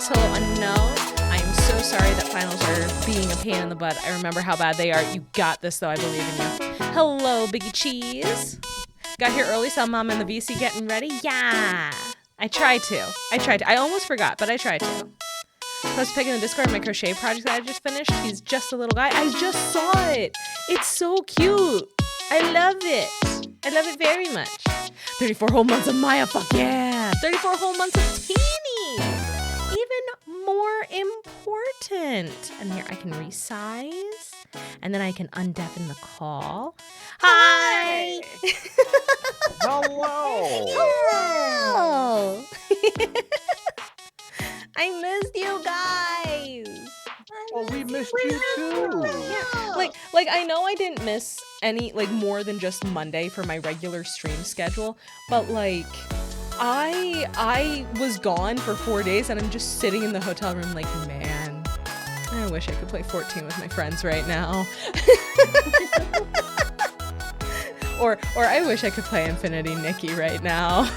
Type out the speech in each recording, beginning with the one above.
So, no, I'm so sorry that finals are being a pain in the butt. I remember how bad they are. You got this, though. I believe in you. Hello, Biggie Cheese. Got here early, saw Mom and the VC getting ready. Yeah. I tried to. I almost forgot, but I tried to. I was picking the Discord of my crochet project that I just finished. He's just a little guy. I just saw it. It's so cute. I love it. I love it very much. 34 whole months of Maya. Fuck yeah. 34 whole months of Teeny. Even more important. And here I can resize. And then I can undeafen the call. Hi. Hello. Hello. I missed you guys. Well, we missed you too. Yeah. Like I know I didn't miss any, like, more than just Monday for my regular stream schedule, but like I was gone for 4 days and I'm just sitting in the hotel room like, man, I wish I could play 14 with my friends right now. or I wish I could play Infinity Nikki right now.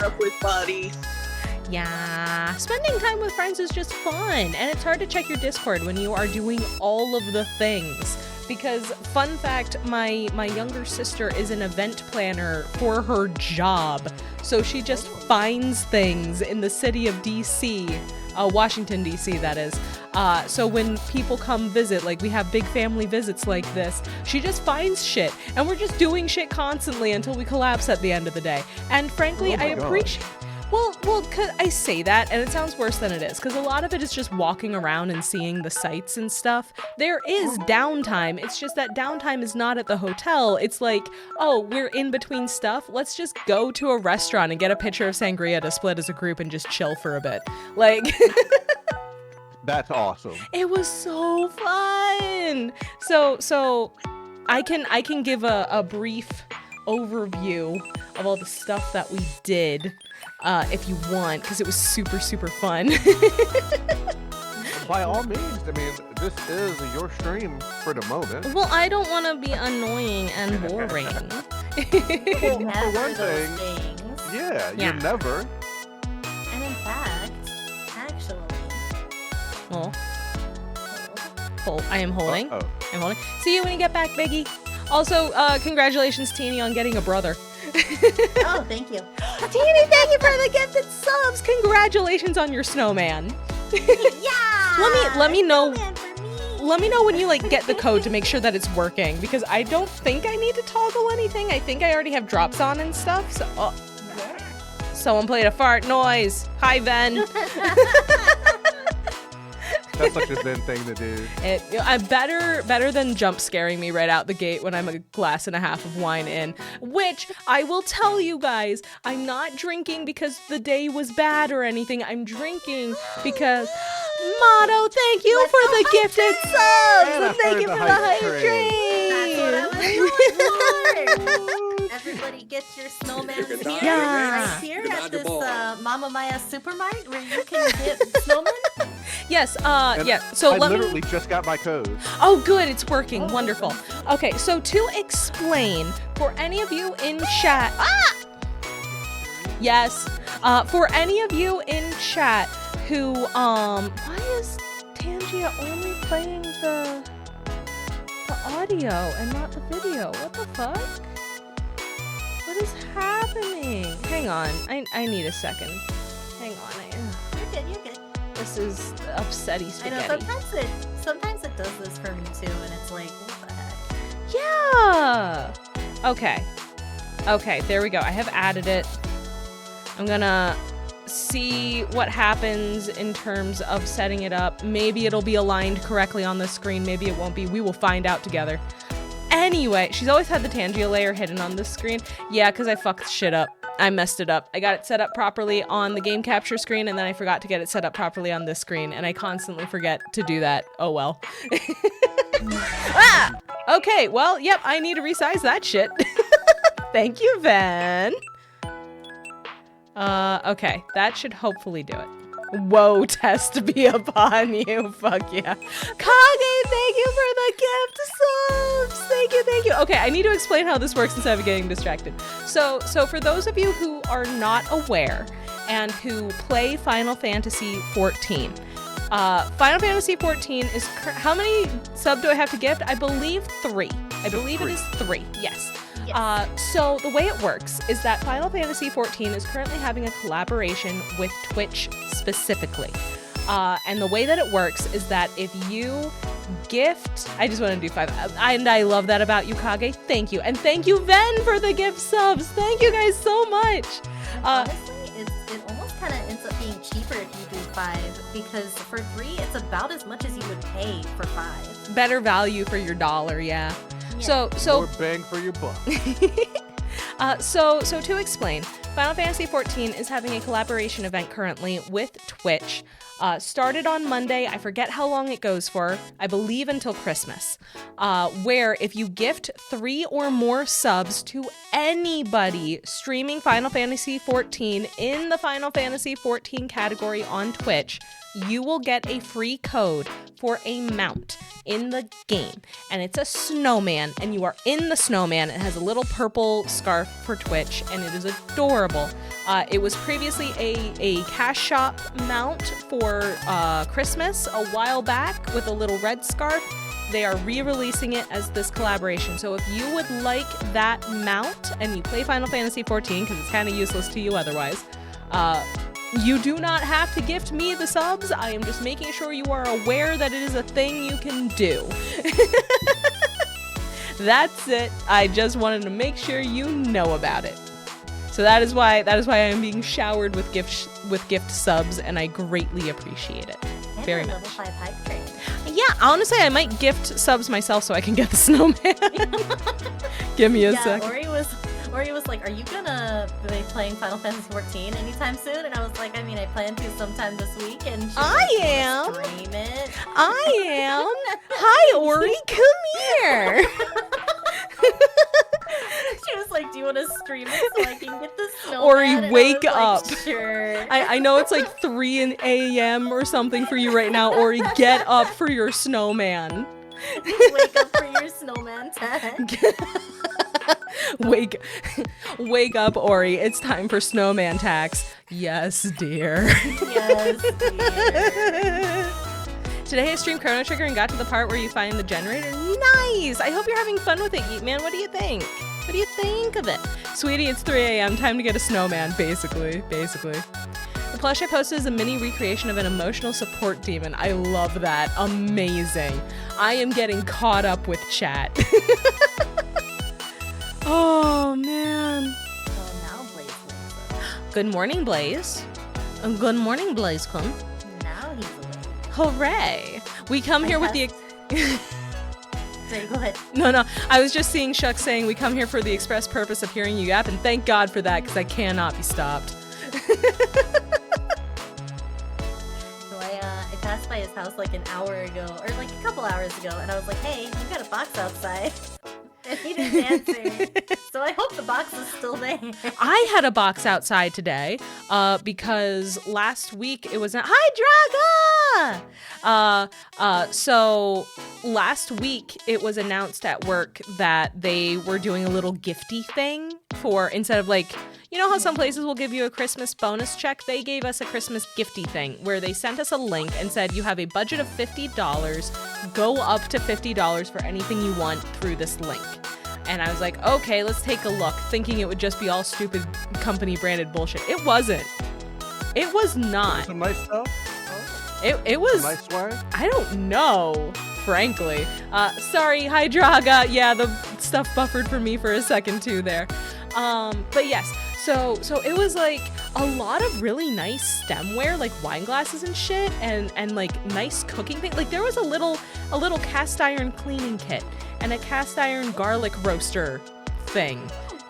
Up with body. Yeah, spending time with friends is just fun, and it's hard to check your Discord when you are doing all of the things. Because, fun fact, my younger sister is an event planner for her job, so she just finds things in the city of DC, Washington DC that is. So when people come visit, like we have big family visits like this, she just finds shit, and we're just doing shit constantly until we collapse at the end of the day. And frankly, I appreciate. Well, cause I say that, and it sounds worse than it is, because a lot of it is just walking around and seeing the sights and stuff. There is downtime. It's just that downtime is not at the hotel. It's like, oh, we're in between stuff. Let's just go to a restaurant and get a pitcher of sangria to split as a group and just chill for a bit. Like, That's awesome. it was so fun. So I can give a brief overview of all the stuff that we did. If you want, because it was super, super fun. By all means, I mean, this is your stream for the moment. Well, I don't want to be annoying and boring. Well, for one thing, yeah, Yeah. you're never. And in fact, actually, Oh, I am holding. Uh-oh. I'm holding. See you when you get back, Biggie. Also, congratulations, Teeny, on getting a brother. oh, thank you. Teeny, thank you for the gifted subs. Congratulations on your snowman. Yeah. Let me know. Snowman for me. Let me know when you like get the code to make sure that it's working, because I don't think I need to toggle anything. I think I already have drops on and stuff. So, someone played a fart noise. Hi, Ven. That's such a Zen thing to do. I'm better than jump scaring me right out the gate when I'm a glass and a half of wine in, which I will tell you guys, I'm not drinking because the day was bad or anything. I'm drinking because Motto, thank you for the gifted subs, and thank you for the hype train. Everybody get your snowman here. Yeah. Right here at this Mama Maya Supermart where you can get snowmen. Yes, And yeah. So I let me. literally just got my code. Oh, good, it's working. Wonderful. Okay, so to explain, for any of you in chat, yes, for any of you in chat who, why is Tangia only playing the audio and not the video? What the fuck? What is happening? Hang on, I need a second. Hang on, You're good. this is upsetty I know, spaghetti. sometimes it does this for me too, and it's like, what the heck? Yeah. Okay, there we go. I have added it. I'm gonna see what happens in terms of setting it up. Maybe it'll be aligned correctly on the screen. Maybe it won't be. We will find out together. Anyway, she's always had the Tangia layer hidden on the screen. Yeah, because I fucked shit up. I messed it up. I got it set up properly on the game capture screen, and then I forgot to get it set up properly on this screen, and I constantly forget to do that. Oh well. Okay, well, yep, I need to resize that shit. Thank you, Van. Okay, that should hopefully do it. Whoa, test be upon you. Fuck yeah. Kage, thank you for the gift subs. Thank you. Okay, I need to explain how this works instead of getting distracted. So for those of you who are not aware, and who play Final Fantasy XIV. Final Fantasy XIV is how many sub do I have to gift? I believe 3. I believe it is 3. Yes. So the way it works is that Final Fantasy XIV is currently having a collaboration with Twitch specifically. And the way that it works is that if you gift, I just want to do 5, and I love that about you, Kage. Thank you. And thank you, Ven, for the gift subs. Thank you guys so much. Honestly, it almost kind of ends up being cheaper if you do 5, because for 3, it's about as much as you would pay for 5. Better value for your dollar, yeah. So More bang for your buck. So to explain, Final Fantasy XIV is having a collaboration event currently with Twitch. Started on Monday. I forget how long it goes for. I believe until Christmas. Where if you gift 3 or more subs to anybody streaming Final Fantasy XIV in the Final Fantasy XIV category on Twitch, you will get a free code for a mount in the game. And it's a snowman, and you are in the snowman. It has a little purple scarf for Twitch, and it is adorable. It was previously a cash shop mount for Christmas a while back with a little red scarf. They are re-releasing it as this collaboration. So if you would like that mount and you play Final Fantasy XIV, because it's kind of useless to you otherwise, you do not have to gift me the subs. I am just making sure you are aware that it is a thing you can do. That's it. I just wanted to make sure you know about it. So that is why I am being showered with gift subs, and I greatly appreciate it. And very a much. level 5 hype train. Yeah, honestly, I might gift subs myself so I can get the snowman. Give me a sec. Ori was like, "Are you gonna be playing Final Fantasy XIV anytime soon?" And I was like, "I mean, I plan to sometime this week." And she was I like, am. Stream it. I am. Hi, Ori. Come here. She was like, "Do you want to stream it so I can get the snowman?" Ori, And I wake was like, up. Sure. I know it's like 3 a.m. or something for you right now, Ori. Get up for your snowman. Wake up for your snowman tag. Wake up, Ori. It's time for snowman tax. Yes, dear. Yes, dear. Today I streamed Chrono Trigger and got to the part where you find the generator. Nice! I hope you're having fun with it, Yeetman. What do you think? What do you think of it? Sweetie, it's 3 a.m. Time to get a snowman, basically. The plush I posted is a mini recreation of an emotional support demon. I love that. Amazing. I am getting caught up with chat. Oh, man. So now Blaze wakes up. Good morning, Blaze. Good morning, Blaze-kun. Now he's awake. Hooray. We come here with the... Sorry, go ahead. No. I was just seeing Shuck saying we come here for the express purpose of hearing you yap, and thank God for that, because I cannot be stopped. So I passed by his house like an hour ago, or like a couple hours ago, and I was like, "Hey, you got a box outside." And he didn't answer. So I hope the box is still there. I had a box outside today, because last week it was Hi, Draga! So last week it was announced at work that they were doing a little gifty thing for, instead of like, you know how some places will give you a Christmas bonus check? They gave us a Christmas gifty thing where they sent us a link and said, you have a budget of $50, go up to $50 for anything you want through this link. And I was like, okay, let's take a look, thinking it would just be all stupid company branded bullshit. It wasn't. It was not. Some nice stuff. It was. Some nice swag. I don't know, frankly. Sorry, hi Draga. Yeah, the stuff buffered for me for a second too there. But yes, so it was like a lot of really nice stemware, like wine glasses and shit, and like nice cooking thing. Like there was a little cast iron cleaning kit and a cast iron garlic roaster thing,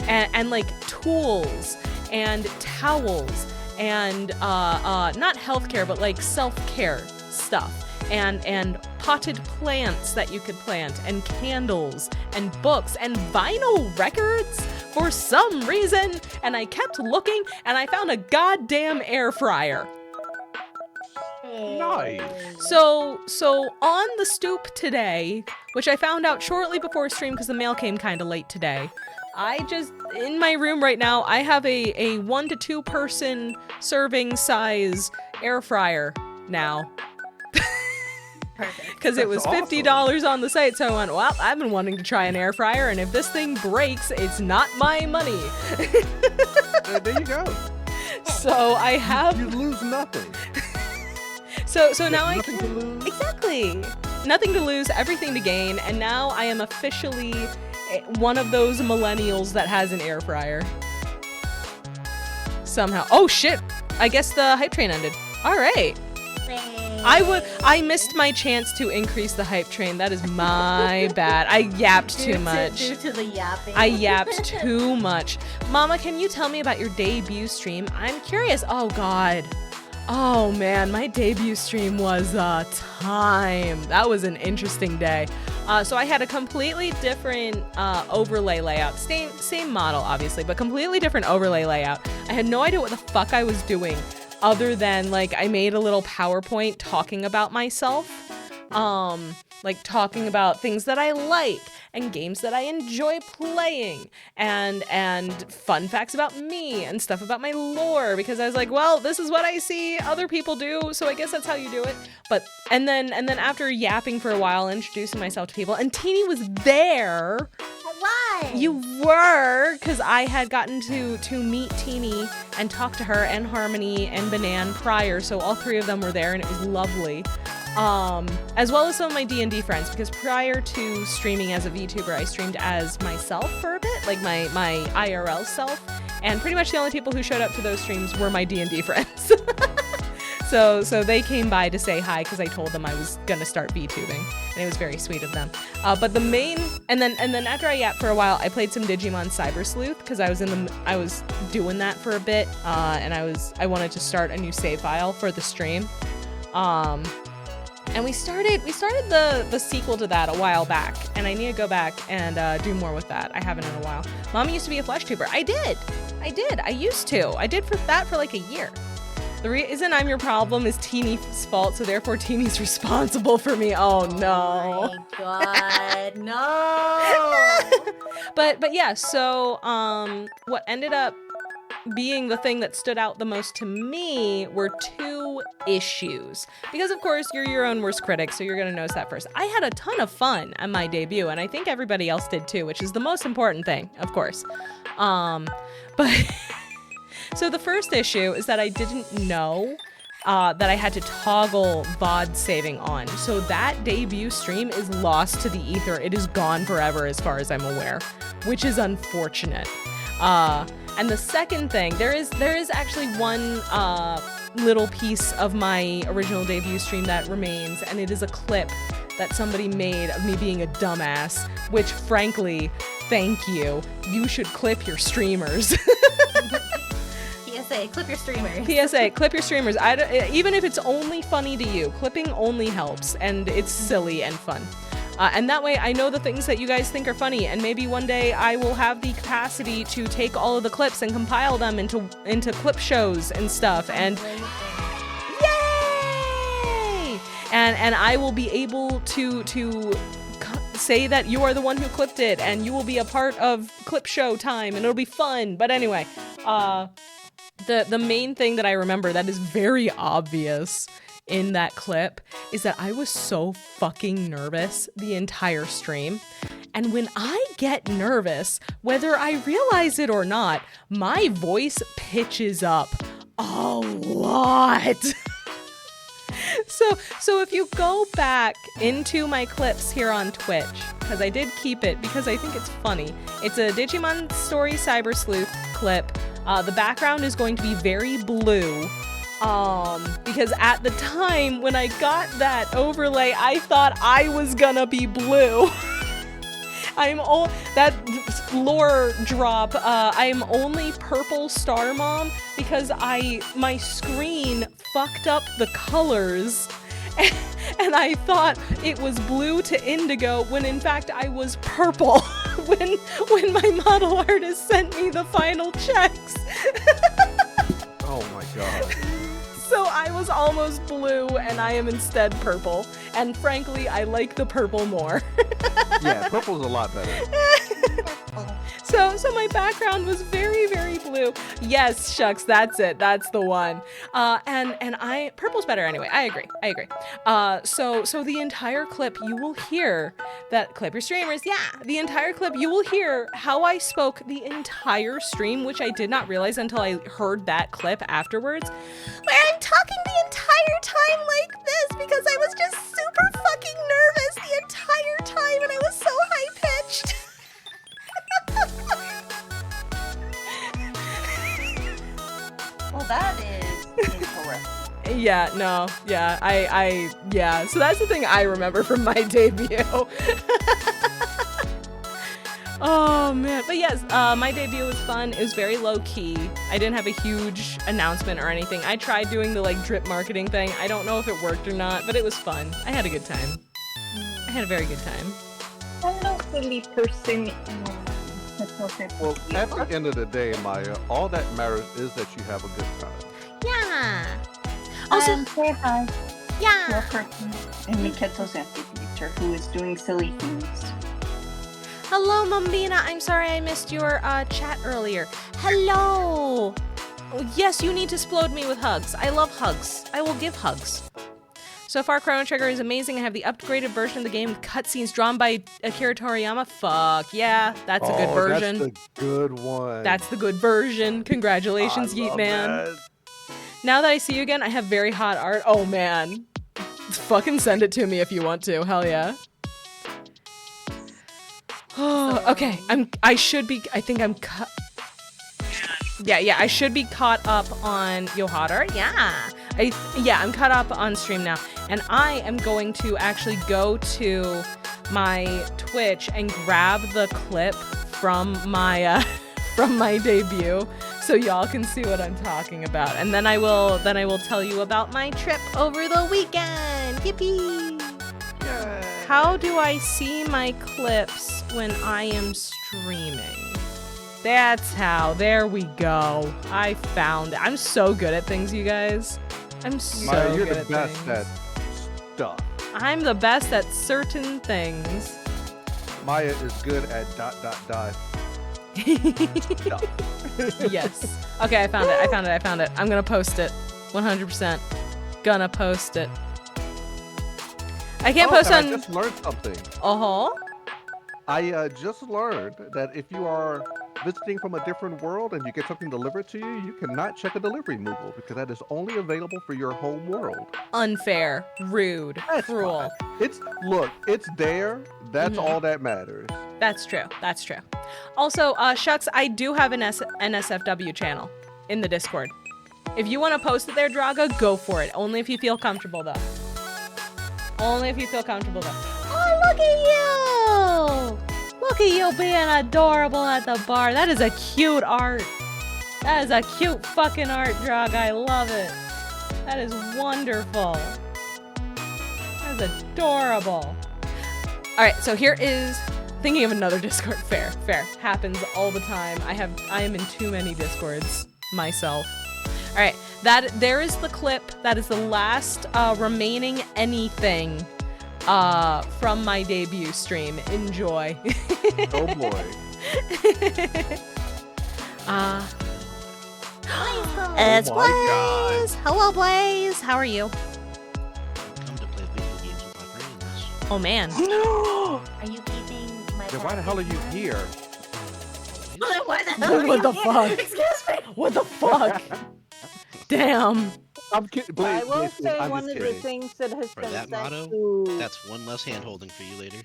and like tools and towels and not healthcare but like self-care stuff. And potted plants that you could plant, and candles, and books, and vinyl records for some reason. And I kept looking, and I found a goddamn air fryer. Nice. So on the stoop today, which I found out shortly before stream because the mail came kind of late today, I just, in my room right now, I have a 1 to 2 person serving size air fryer now. Perfect. Because it was That's $50 on the site, so I went, well, I've been wanting to try an air fryer, and if this thing breaks, it's not my money. There you go. So I have... You lose nothing. So now I Nothing to lose. Exactly. Nothing to lose, everything to gain, and now I am officially one of those millennials that has an air fryer. Somehow. Oh shit! I guess the hype train ended. All right. I missed my chance to increase the hype train. That is my bad. I yapped too much. Due to the yapping. I yapped too much. Mama, can you tell me about your debut stream? I'm curious. Oh god. Oh man, my debut stream was a time. That was an interesting day. So I had a completely different overlay layout. Same model, obviously, but completely different overlay layout. I had no idea what the fuck I was doing, other than like I made a little PowerPoint talking about myself, like talking about things that I like and games that I enjoy playing, and fun facts about me and stuff about my lore, because I was like, well, this is what I see other people do, so I guess that's how you do it. But and then after yapping for a while, introducing myself to people, and Teeny was there. Why? You were, because I had gotten to meet Teeny and talk to her and Harmony and Banan prior, so all three of them were there, and it was lovely. As well as some of my D&D friends, because prior to streaming as a VTuber, I streamed as myself for a bit, like my IRL self, and pretty much the only people who showed up to those streams were my D&D friends. So they came by to say hi because I told them I was gonna start VTubing, and it was very sweet of them. But the main, and then after I yapped for a while, I played some Digimon Cyber Sleuth because I was doing that for a bit, and I wanted to start a new save file for the stream. And we started the sequel to that a while back, and I need to go back and do more with that. I haven't in a while. Mom used to be a flesh tuber. I did. I used to. I did for that for like a year. The reason I'm your problem is Teeny's fault, so therefore Teeny's responsible for me. Oh no. Oh my god, no. But yeah, so what ended up being the thing that stood out the most to me were 2 issues. Because of course you're your own worst critic, so you're gonna notice that first. I had a ton of fun at my debut, and I think everybody else did too, which is the most important thing, of course. But so the first issue is that I didn't know that I had to toggle VOD saving on. So that debut stream is lost to the ether. It is gone forever as far as I'm aware, which is unfortunate. And the second thing, there is actually one little piece of my original debut stream that remains, and it is a clip that somebody made of me being a dumbass, which frankly, thank you. You should clip your streamers. PSA, clip your streamers. PSA, clip your streamers. Even if it's only funny to you, clipping only helps, and it's silly and fun. And that way I know the things that you guys think are funny, and maybe one day I will have the capacity to take all of the clips and compile them into clip shows and stuff, and yay! And I will be able to say that you are the one who clipped it, and you will be a part of clip show time, and it'll be fun. But anyway, the main thing that I remember that is very obvious in that clip is that I was so fucking nervous the entire stream. And when I get nervous, whether I realize it or not, my voice pitches up a lot. So if you go back into my clips here on Twitch, because I did keep it because I think it's funny. It's a Digimon Story Cyber Sleuth clip. The background is going to be very blue. Because at the time when I got that overlay, I thought I was gonna be blue. That lore drop, I am only purple Star Mom because my screen fucked up the colors. And I thought it was blue to indigo when in fact I was purple when my model artist sent me the final checks. Oh my god. So I was almost blue and I am instead purple. And frankly, I like the purple more. Yeah, purple's a lot better. So my background was very, very blue. Yes, shucks, that's it. That's the one. Purple's better anyway. I agree. So the entire clip you will hear that clip your streamers. Yeah, the entire clip you will hear how I spoke the entire stream, which I did not realize until I heard that clip afterwards, where I'm talking the entire time like this because I was just super fucking nervous the entire time and I was so high pitched. Well, that is incorrect. Yeah, no, yeah, yeah. So that's the thing I remember from my debut. Oh man, but yes, my debut was fun. It was very low key. I didn't have a huge announcement or anything. I tried doing the like drip marketing thing. I don't know if it worked or not, but it was fun. I had a good time. I had a very good time. Hello, silly person. Well, at the end of the day, Maya, all that matters is that you have a good time. Yeah. Also, Say hi to a yeah. person in Miketo's amphitheater who is doing silly things. Hello, Mambina. I'm sorry I missed your chat earlier. Hello. Oh, yes, you need to explode me with hugs. I love hugs. I will give hugs. So far, Chrono Trigger is amazing. I have the upgraded version of the game with cutscenes drawn by Akira Toriyama. Fuck yeah, that's a good version. That's the good one. That's the good version. Congratulations, I Yeet love Man. that. Now that I see you again, I have very hot art. Oh man, fucking send it to me if you want to. Hell yeah. Oh, okay. I think I'm cut. Yeah, I should be caught up on your hot art. Yeah. I'm caught up on stream now. And I am going to actually go to my Twitch and grab the clip from my debut so y'all can see what I'm talking about. And then I will tell you about my trip over the weekend. Yippee! Yay. How do I see my clips when I am streaming? That's how. There we go. I found it. I'm so good at things, you guys. I'm so Maya, you're good the at best things. at stuff. I'm the best at certain things. Maya is good at ... Yes. Okay, I found it. I'm gonna post it. 100%. Gonna post it. I can't post and on... I just learned something. Uh-huh. I just learned that if you are visiting from a different world and you get something delivered to you, you cannot check a delivery Moogle because that is only available for your home world. Unfair. Rude. That's Cruel. fine. It's there. That's all that matters. That's true. Also, Shucks, I do have an NSFW channel in the Discord. If you want to post it there, Draga, go for it. Only if you feel comfortable, though. Oh, look at you! Look at you being adorable at the bar. That is a cute art. That is a cute fucking art, Draga. I love it. That is wonderful. That is adorable. All right, so here is thinking of another Discord. Fair. Happens all the time. I am in too many Discords myself. All right, there is the clip. That is the last remaining anything from my debut stream. Enjoy. Oh boy. It's Oh my God. Blaze. Hello, Blaze. How are you? Come to play video games with my friends. Oh man. Are you keeping my Then why the hell are you here? Why the hell are What you the here? fuck? Excuse me. What the fuck? Damn. I'm kidding. I will Blaze, say I'm one just of the kidding. things that has For been that sent motto, to That's one less hand-holding for you later.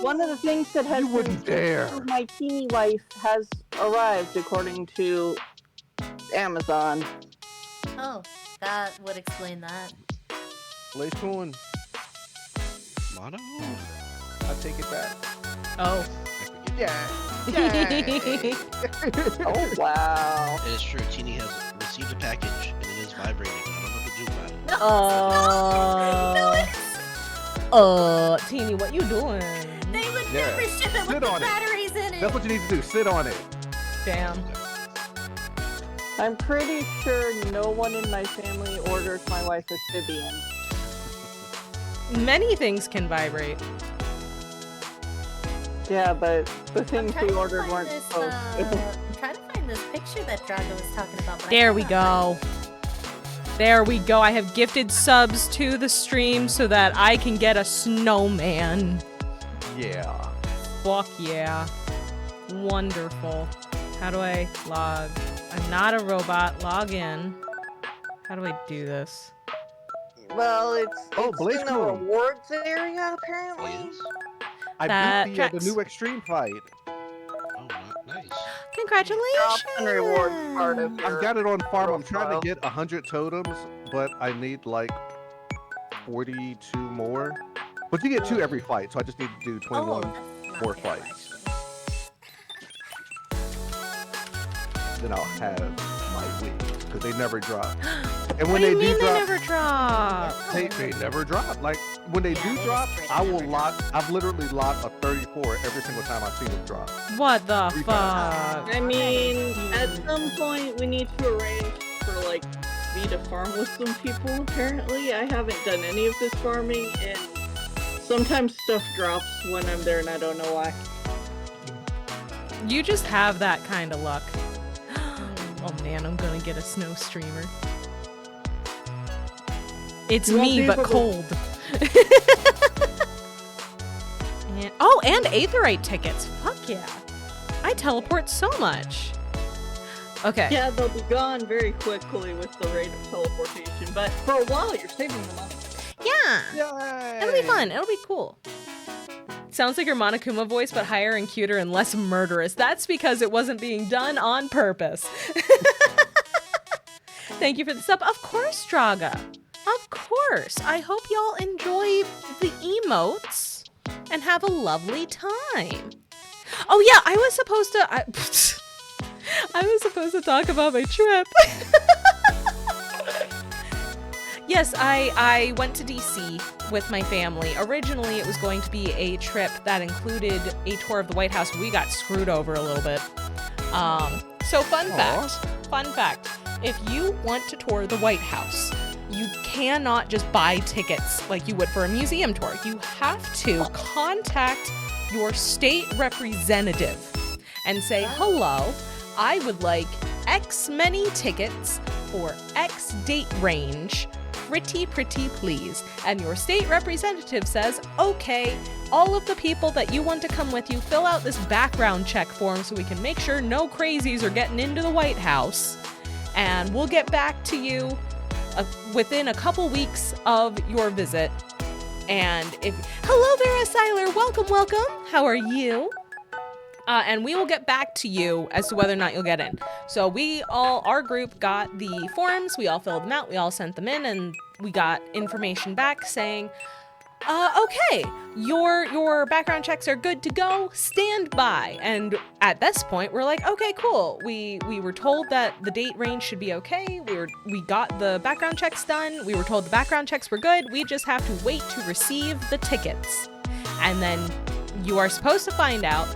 one of the things that has You been wouldn't dare. sent to my teeny wife has arrived according to Amazon. Oh, that would explain that. Blaze Coon, Motto? I take it back. Oh. I forgive you. Yeah. Oh wow. It is true, Teeny has received a package, and it is vibrating. I don't know what to do about it. No, Teeny, what you doing? They would Yeah. never ship it Sit with the on it. batteries in it. That's what you need to do. Sit on it. Damn. I'm pretty sure no one in my family orders my wife a Sibian. Many things can vibrate. Yeah, but the I'm things trying we to ordered find weren't this, supposed I'm trying to find this picture that Drago was talking about. But I There we cannot go. There we go. I have gifted subs to the stream so that I can get a snowman. Yeah. Fuck yeah. Wonderful. How do I log? I'm not a robot. Log in. How do I do this? Well, it's Blaze in the Cool. rewards area, apparently. Yes. I That beat the tracks. new extreme fight. Oh, nice. Congratulations! Drops and rewards part of I've your got it on farm. I'm trying profile. to get 100 totems, but I need like 42 more. But you get 2 every fight, so I just need to do 21 that's more not fair, fights. actually. Then I'll have my wings, because they never drop. And What when do you they mean do they drop, never drop? they never drop. Like when they Yeah, do they drop, just I will never lock. I've literally locked a 34 every single time I've seen them drop. What the Three fuck? I mean, at some point we need to arrange for like me to farm with some people. Apparently, I haven't done any of this farming, and sometimes stuff drops when I'm there, and I don't know why. You just have that kind of luck. Oh man, I'm gonna get a snow streamer. It's You won't me, be but able to- cold. and Aetherite tickets. Fuck yeah. I teleport so much. Okay. Yeah, they'll be gone very quickly with the rate of teleportation, but for a while you're saving the money. Yeah. Yay! It'll be fun. It'll be cool. Sounds like your Monokuma voice, but higher and cuter and less murderous. That's because it wasn't being done on purpose. Thank you for the sub. Of course, Draga. Of course. I hope y'all enjoy the emotes and have a lovely time. Oh yeah, I was supposed to... I was supposed to talk about my trip. Yes, I went to DC with my family. Originally, it was going to be a trip that included a tour of the White House. We got screwed over a little bit. So fun fact, if you want to tour the White House, you cannot just buy tickets like you would for a museum tour. You have to contact your state representative and say, hello, I would like X many tickets for X date range. Pretty please. And your state representative says, okay, all of the people that you want to come with you, fill out this background check form so we can make sure no crazies are getting into the White House. And we'll get back to you within a couple weeks of your visit. And hello Vera Seiler, welcome. How are you? And we will get back to you as to whether or not you'll get in. So our group got the forms, we all filled them out, we all sent them in, and we got information back saying, okay, your background checks are good to go, stand by. And at this point, we're like, okay, cool. We were told that the date range should be okay. We got the background checks done. We were told the background checks were good. We just have to wait to receive the tickets. And then you are supposed to find out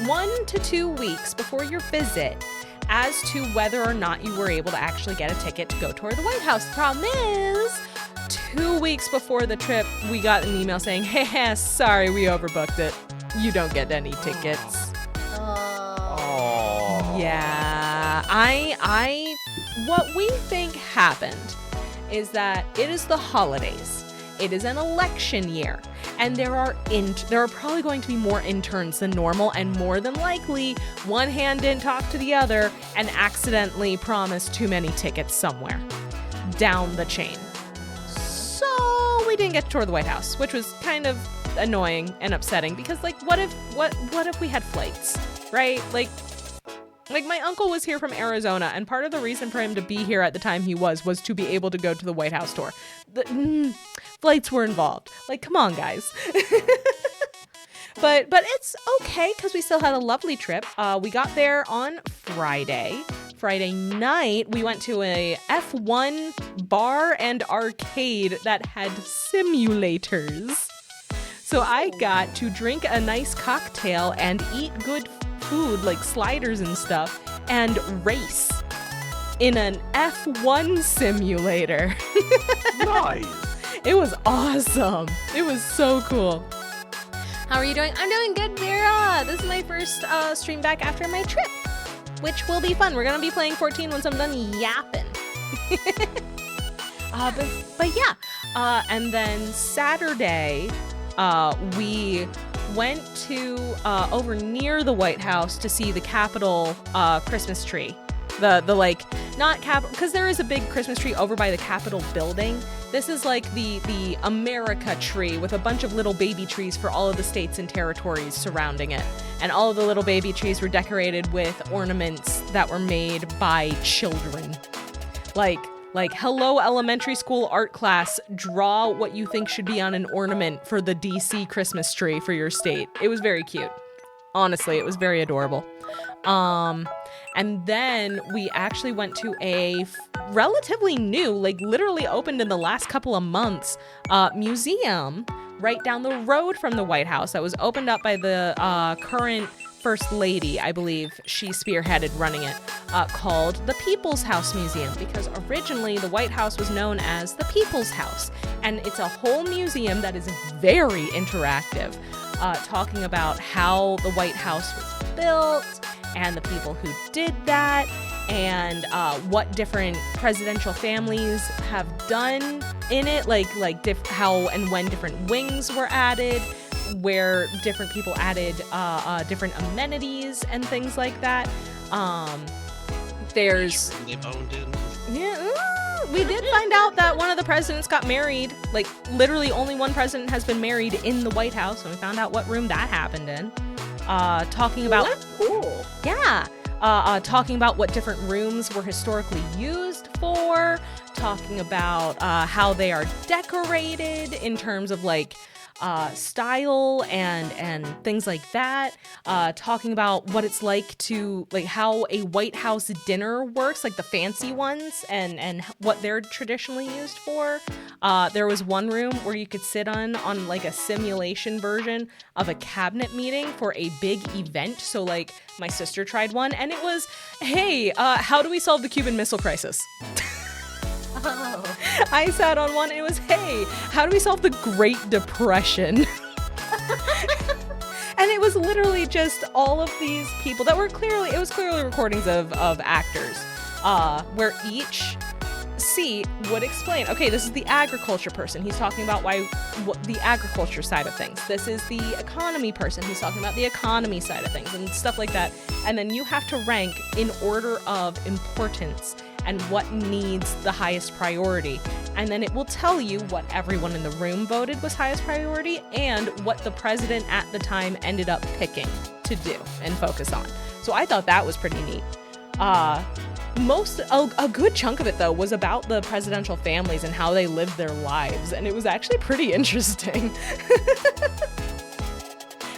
1 to 2 weeks before your visit as to whether or not you were able to actually get a ticket to go tour the White House. The problem is, 2 weeks before the trip, we got an email saying, hey, sorry, we overbooked it. You don't get any tickets. Oh. Yeah, what we think happened is that it is the holidays. It is an election year, and there are probably going to be more interns than normal, and more than likely, one hand didn't talk to the other and accidentally promised too many tickets somewhere down the chain. So we didn't get to tour the White House, which was kind of annoying and upsetting because, like, what if we had flights, right? Like my uncle was here from Arizona, and part of the reason for him to be here at the time he was to be able to go to the White House tour. Flights were involved. Like, come on, guys. But it's okay because we still had a lovely trip. We got there on Friday. Friday night, we went to a F1 bar and arcade that had simulators. So I got to drink a nice cocktail and eat good food like sliders and stuff and race in an F1 simulator. Nice. It was awesome. It was so cool. How are you doing? I'm doing good, Vera. This is my first stream back after my trip, which will be fun. We're gonna be playing 14 once I'm done yapping. But yeah, and then Saturday, we went to over near the White House to see the Capitol Christmas tree. The like, not Capitol, because there is a big Christmas tree over by the Capitol building. This is like the America tree with a bunch of little baby trees for all of the states and territories surrounding it. And all of the little baby trees were decorated with ornaments that were made by children. Like, hello, elementary school art class, draw what you think should be on an ornament for the DC Christmas tree for your state. It was very cute. Honestly, it was very adorable. And then we actually went to a relatively new, like literally opened in the last couple of months, museum right down the road from the White House that was opened up by the current First Lady, I believe she spearheaded running it, called the People's House Museum, because originally the White House was known as the People's House. And it's a whole museum that is very interactive, talking about how the White House was built and the people who did that, and what different presidential families have done in it, like how and when different wings were added, where different people added different amenities and things like that. There's They've owned it. yeah, we did find out that one of the presidents got married. Like literally only one president has been married in the White House, and we found out what room that happened in. Talking about That's cool. yeah, talking about what different rooms were historically used for, talking about how they are decorated in terms of like style and things like that, talking about what it's like to like how a White House dinner works, like the fancy ones, and what they're traditionally used for. There was one room where you could sit on like a simulation version of a cabinet meeting for a big event. So like my sister tried one, and it was, hey, how do we solve the Cuban Missile Crisis? Oh. I sat on one and it was, hey, how do we solve the Great Depression? And it was literally just all of these people that were clearly recordings of actors, where each seat would explain, okay, this is the agriculture person. He's talking about what the agriculture side of things. This is the economy person. He's talking about the economy side of things and stuff like that. And then you have to rank in order of importance and what needs the highest priority. And then it will tell you what everyone in the room voted was highest priority and what the president at the time ended up picking to do and focus on. So I thought that was pretty neat. A good chunk of it though was about the presidential families and how they lived their lives, and it was actually pretty interesting.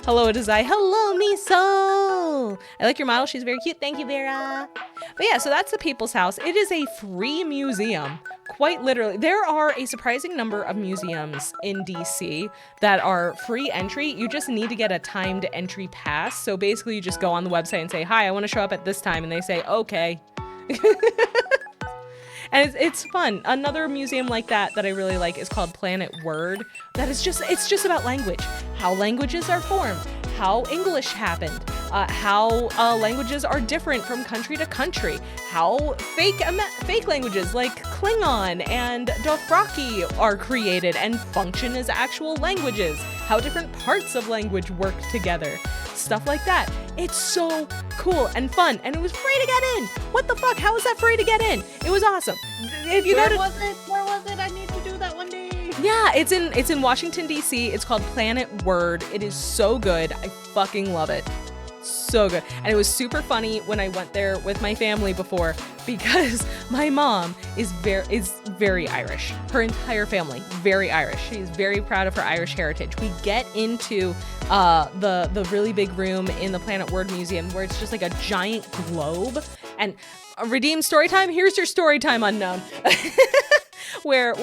Hello, Adizai. Hello, Miso. I like your model. She's very cute. Thank you, Vera. But yeah, so that's the People's House. It is a free museum. Quite literally. There are a surprising number of museums in DC that are free entry. You just need to get a timed entry pass. So basically you just go on the website and say, hi, I want to show up at this time. And they say, okay. And it's fun. Another museum like that I really like is called Planet Word. It's just about language, how languages are formed, how English happened, how languages are different from country to country, how fake languages like Klingon and Dothraki are created and function as actual languages, how different parts of language work together. Stuff like that. It's so cool and fun, and it was free to get in. What the fuck? How was that free to get in? It was awesome. If you Where was it? I need to do that one day. Yeah, it's in Washington DC. It's called Planet Word. It is so good. I fucking love it. So good. And it was super funny when I went there with my family before, because my mom is very Irish. Her entire family, very Irish. She's very proud of her Irish heritage. We get into the really big room in the Planet Word Museum where it's just like a giant globe. And Redeem story time. Here's your story time, Unknown. where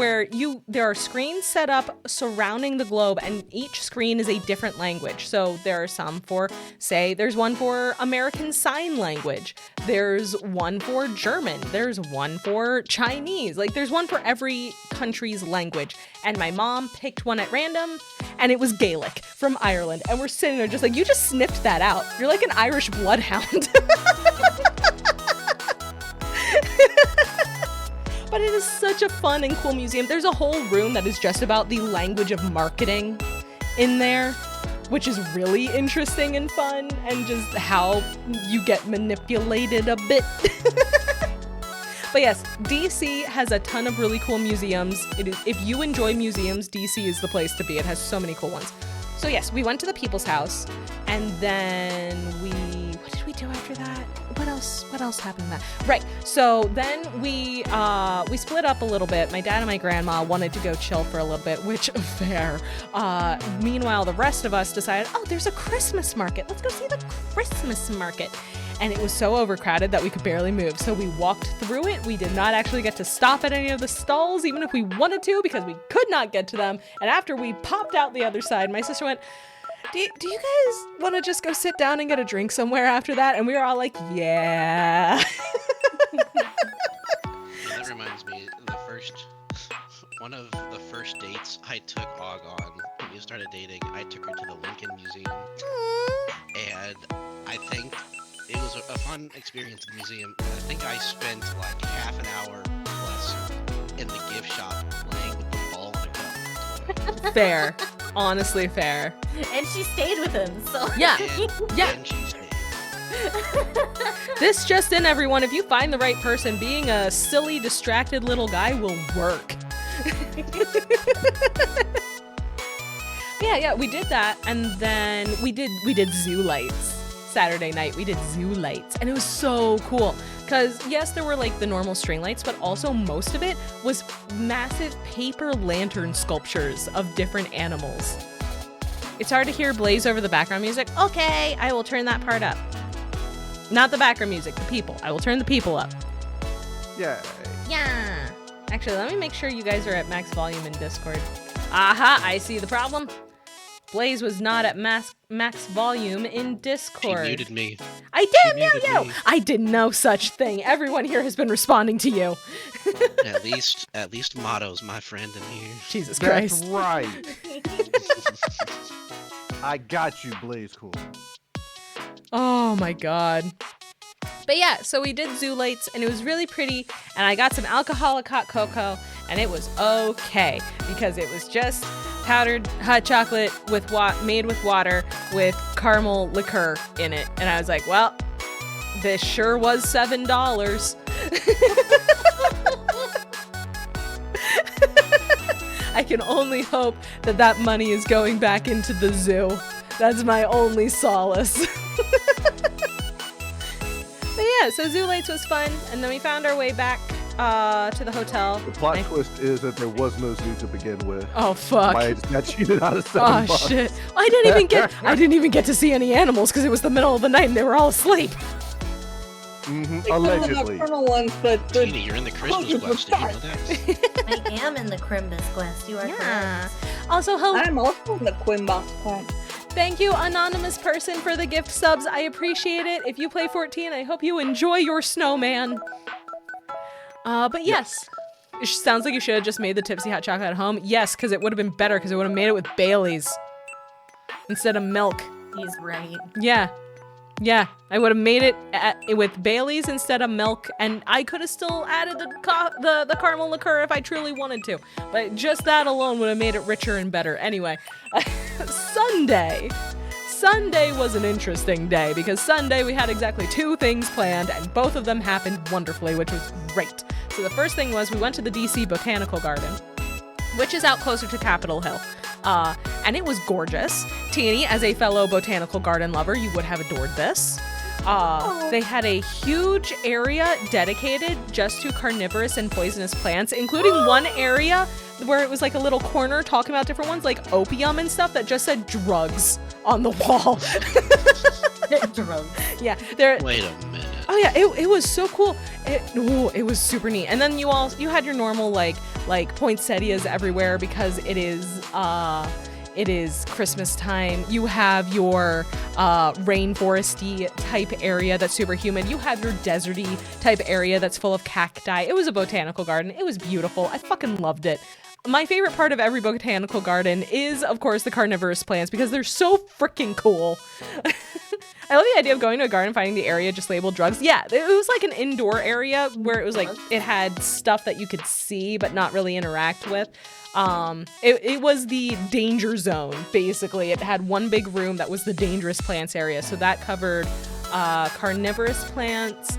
there are screens set up surrounding the globe, and each screen is a different language. So there are some for, say, there's one for American Sign Language. There's one for German. There's one for Chinese. Like, there's one for every country's language. And my mom picked one at random, and it was Gaelic from Ireland. And we're sitting there just like, you just sniffed that out. You're like an Irish bloodhound. But it is such a fun and cool museum. There's a whole room that is just about the language of marketing in there, which is really interesting and fun, and just how you get manipulated a bit. But yes, DC has a ton of really cool museums. If you enjoy museums, DC is the place to be. It has so many cool ones. So yes, we went to the People's House, and then what did we do after that? What else happened that? Right. So then we split up a little bit. My dad and my grandma wanted to go chill for a little bit, which fair. Meanwhile, the rest of us decided, oh, there's a Christmas market. Let's go see the Christmas market. And it was so overcrowded that we could barely move. So we walked through it. We did not actually get to stop at any of the stalls, even if we wanted to, because we could not get to them. And after we popped out the other side, my sister went, do you guys want to just go sit down and get a drink somewhere after that? And we were all like, yeah. That reminds me, one of the first dates I took Og on when we started dating, I took her to the Lincoln Museum. And I think it was a fun experience in the museum. I think I spent like half an hour plus in the gift shop playing with the ball and a cup. Fair. Honestly fair. And she stayed with him, so. Yeah. Yeah. And she stayed. This just in, everyone. If you find the right person, being a silly, distracted little guy will work. Yeah, we did that, and then we did zoo lights. Saturday night we did zoo lights, and it was so cool because yes, there were like the normal string lights, but also most of it was massive paper lantern sculptures of different animals. It's hard to hear Blaze over the background music. Okay, I will turn that part up. Not the background music, the people. I will turn the people up. Yeah. Yeah. Actually, let me make sure you guys are at max volume in Discord. Aha, I see the problem. Blaze was not at max volume in Discord. She muted me. I did mute you! Me. I did no such thing. Everyone here has been responding to you. At least mottos, my friend in here. Jesus Christ. That's right. I got you, Blaze Cool. Oh my god. But yeah, so we did zoo lights, and it was really pretty, and I got some alcoholic hot cocoa, and it was okay, because it was just powdered hot chocolate made with water with caramel liqueur in it. And I was like, well, this sure was $7. I can only hope that money is going back into the zoo. That's my only solace. But yeah, so zoo lights was fun, and then we found our way back to the hotel. The plot twist is that there was no zoo to begin with. Oh fuck! I just got cheated out of $7. Oh shit! I didn't even get to see any animals because it was the middle of the night and they were all asleep. Allegedly. Tina, you're in the Christmas quest. Did you know that? I am in the Crimbus quest. You are correct. Also, I'm also in the Quimbos quest. Thank you, anonymous person, for the gift subs. I appreciate it. If you play 14, I hope you enjoy your snowman. But yes. It sounds like you should have just made the tipsy hot chocolate at home. Yes, because it would have been better because it would have made it with Bailey's instead of milk. He's right. Yeah. Yeah, I would have made it with Bailey's instead of milk, and I could have still added the caramel liqueur if I truly wanted to. But just that alone would have made it richer and better. Anyway, Sunday. Sunday was an interesting day because Sunday we had exactly 2 things planned, and both of them happened wonderfully, which was great. So the first thing was we went to the DC Botanical Garden, which is out closer to Capitol Hill. And it was gorgeous. Teeny, as a fellow botanical garden lover, you would have adored this. They had a huge area dedicated just to carnivorous and poisonous plants, including one area where it was like a little corner talking about different ones, like opium and stuff, that just said drugs on the wall. Drugs. Yeah. Wait a minute. Oh yeah, it was so cool. It was super neat. And then you had your normal like like poinsettias everywhere because it is Christmas time. You have your rainforesty type area that's super humid. You have your deserty type area that's full of cacti. It was a botanical garden. It was beautiful. I fucking loved it. My favorite part of every botanical garden is, of course, the carnivorous plants because they're so freaking cool. I love the idea of going to a garden and finding the area just labeled drugs. Yeah, it was like an indoor area where it was like it had stuff that you could see but not really interact with. It was the danger zone, basically. It had one big room that was the dangerous plants area. So that covered carnivorous plants,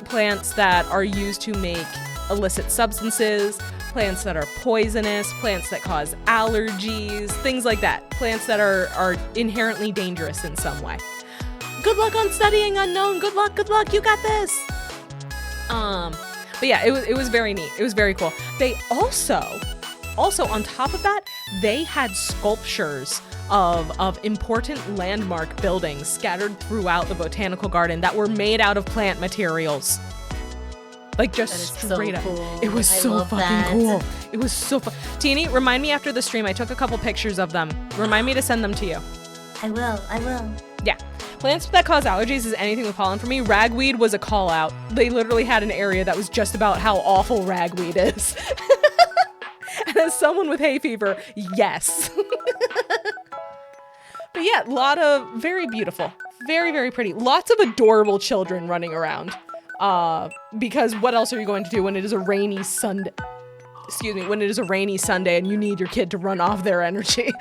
plants that are used to make illicit substances, plants that are poisonous, plants that cause allergies, things like that. Plants that are inherently dangerous in some way. Good luck on studying unknown. Good luck, you got this. But yeah, it was very neat. It was very cool. They also on top of that, they had sculptures of important landmark buildings scattered throughout the botanical garden that were made out of plant materials. Like just straight up. Cool. It was so fucking cool. It was so fun. Teeny, remind me after the stream. I took a couple pictures of them. Remind me to send them to you. I will. Yeah. Plants that cause allergies is anything with pollen for me. Ragweed was a call out. They literally had an area that was just about how awful ragweed is. And as someone with hay fever, yes. But yeah, a lot of very beautiful, very, very pretty. Lots of adorable children running around. Because what else are you going to do when it is a rainy Sunday? Excuse me, when it is a rainy Sunday and you need your kid to run off their energy.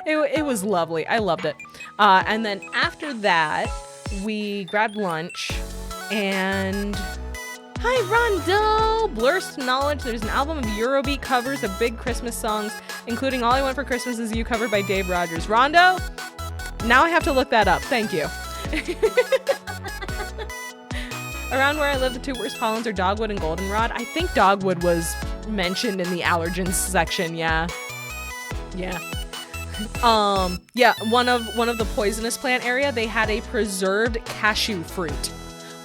It was lovely. I loved it. And then after that, we grabbed lunch and... Hi, Rondo! Blurst Knowledge. There's an album of Eurobeat covers of big Christmas songs, including All I Want for Christmas Is You covered by Dave Rogers. Rondo? Now I have to look that up. Thank you. Around where I live, the two worst pollens are dogwood and goldenrod. I think dogwood was mentioned in the allergens section. Yeah. Yeah, one of the poisonous plant area, they had a preserved cashew fruit.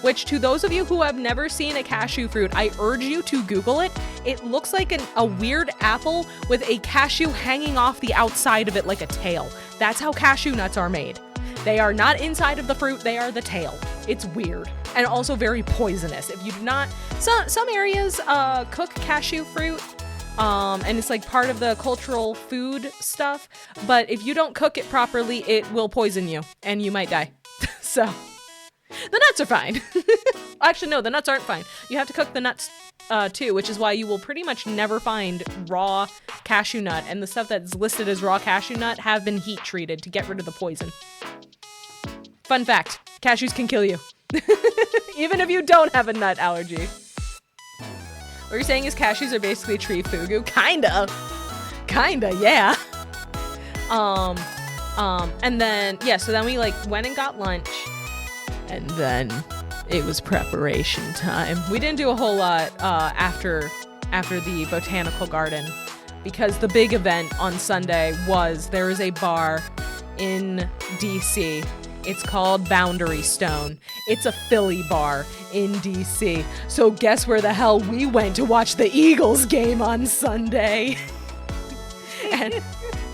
Which, to those of you who have never seen a cashew fruit, I urge you to Google it. It looks like a weird apple with a cashew hanging off the outside of it like a tail. That's how cashew nuts are made. They are not inside of the fruit, they are the tail. It's weird. And also very poisonous. If you do not... Some areas cook cashew fruit, and it's like part of the cultural food stuff. But if you don't cook it properly, it will poison you, and you might die. So... The nuts are fine. Actually, no, the nuts aren't fine. You have to cook the nuts too, which is why you will pretty much never find raw cashew nut. And the stuff that's listed as raw cashew nut have been heat treated to get rid of the poison. Fun fact, cashews can kill you. Even if you don't have a nut allergy. What you're saying is cashews are basically tree fugu? Kinda, yeah. And then, yeah, so then we like went and got lunch. And then it was preparation time. We didn't do a whole lot after the botanical garden because the big event on Sunday was there is a bar in DC. It's called Boundary Stone. It's a Philly bar in DC. So guess where the hell we went to watch the Eagles game on Sunday?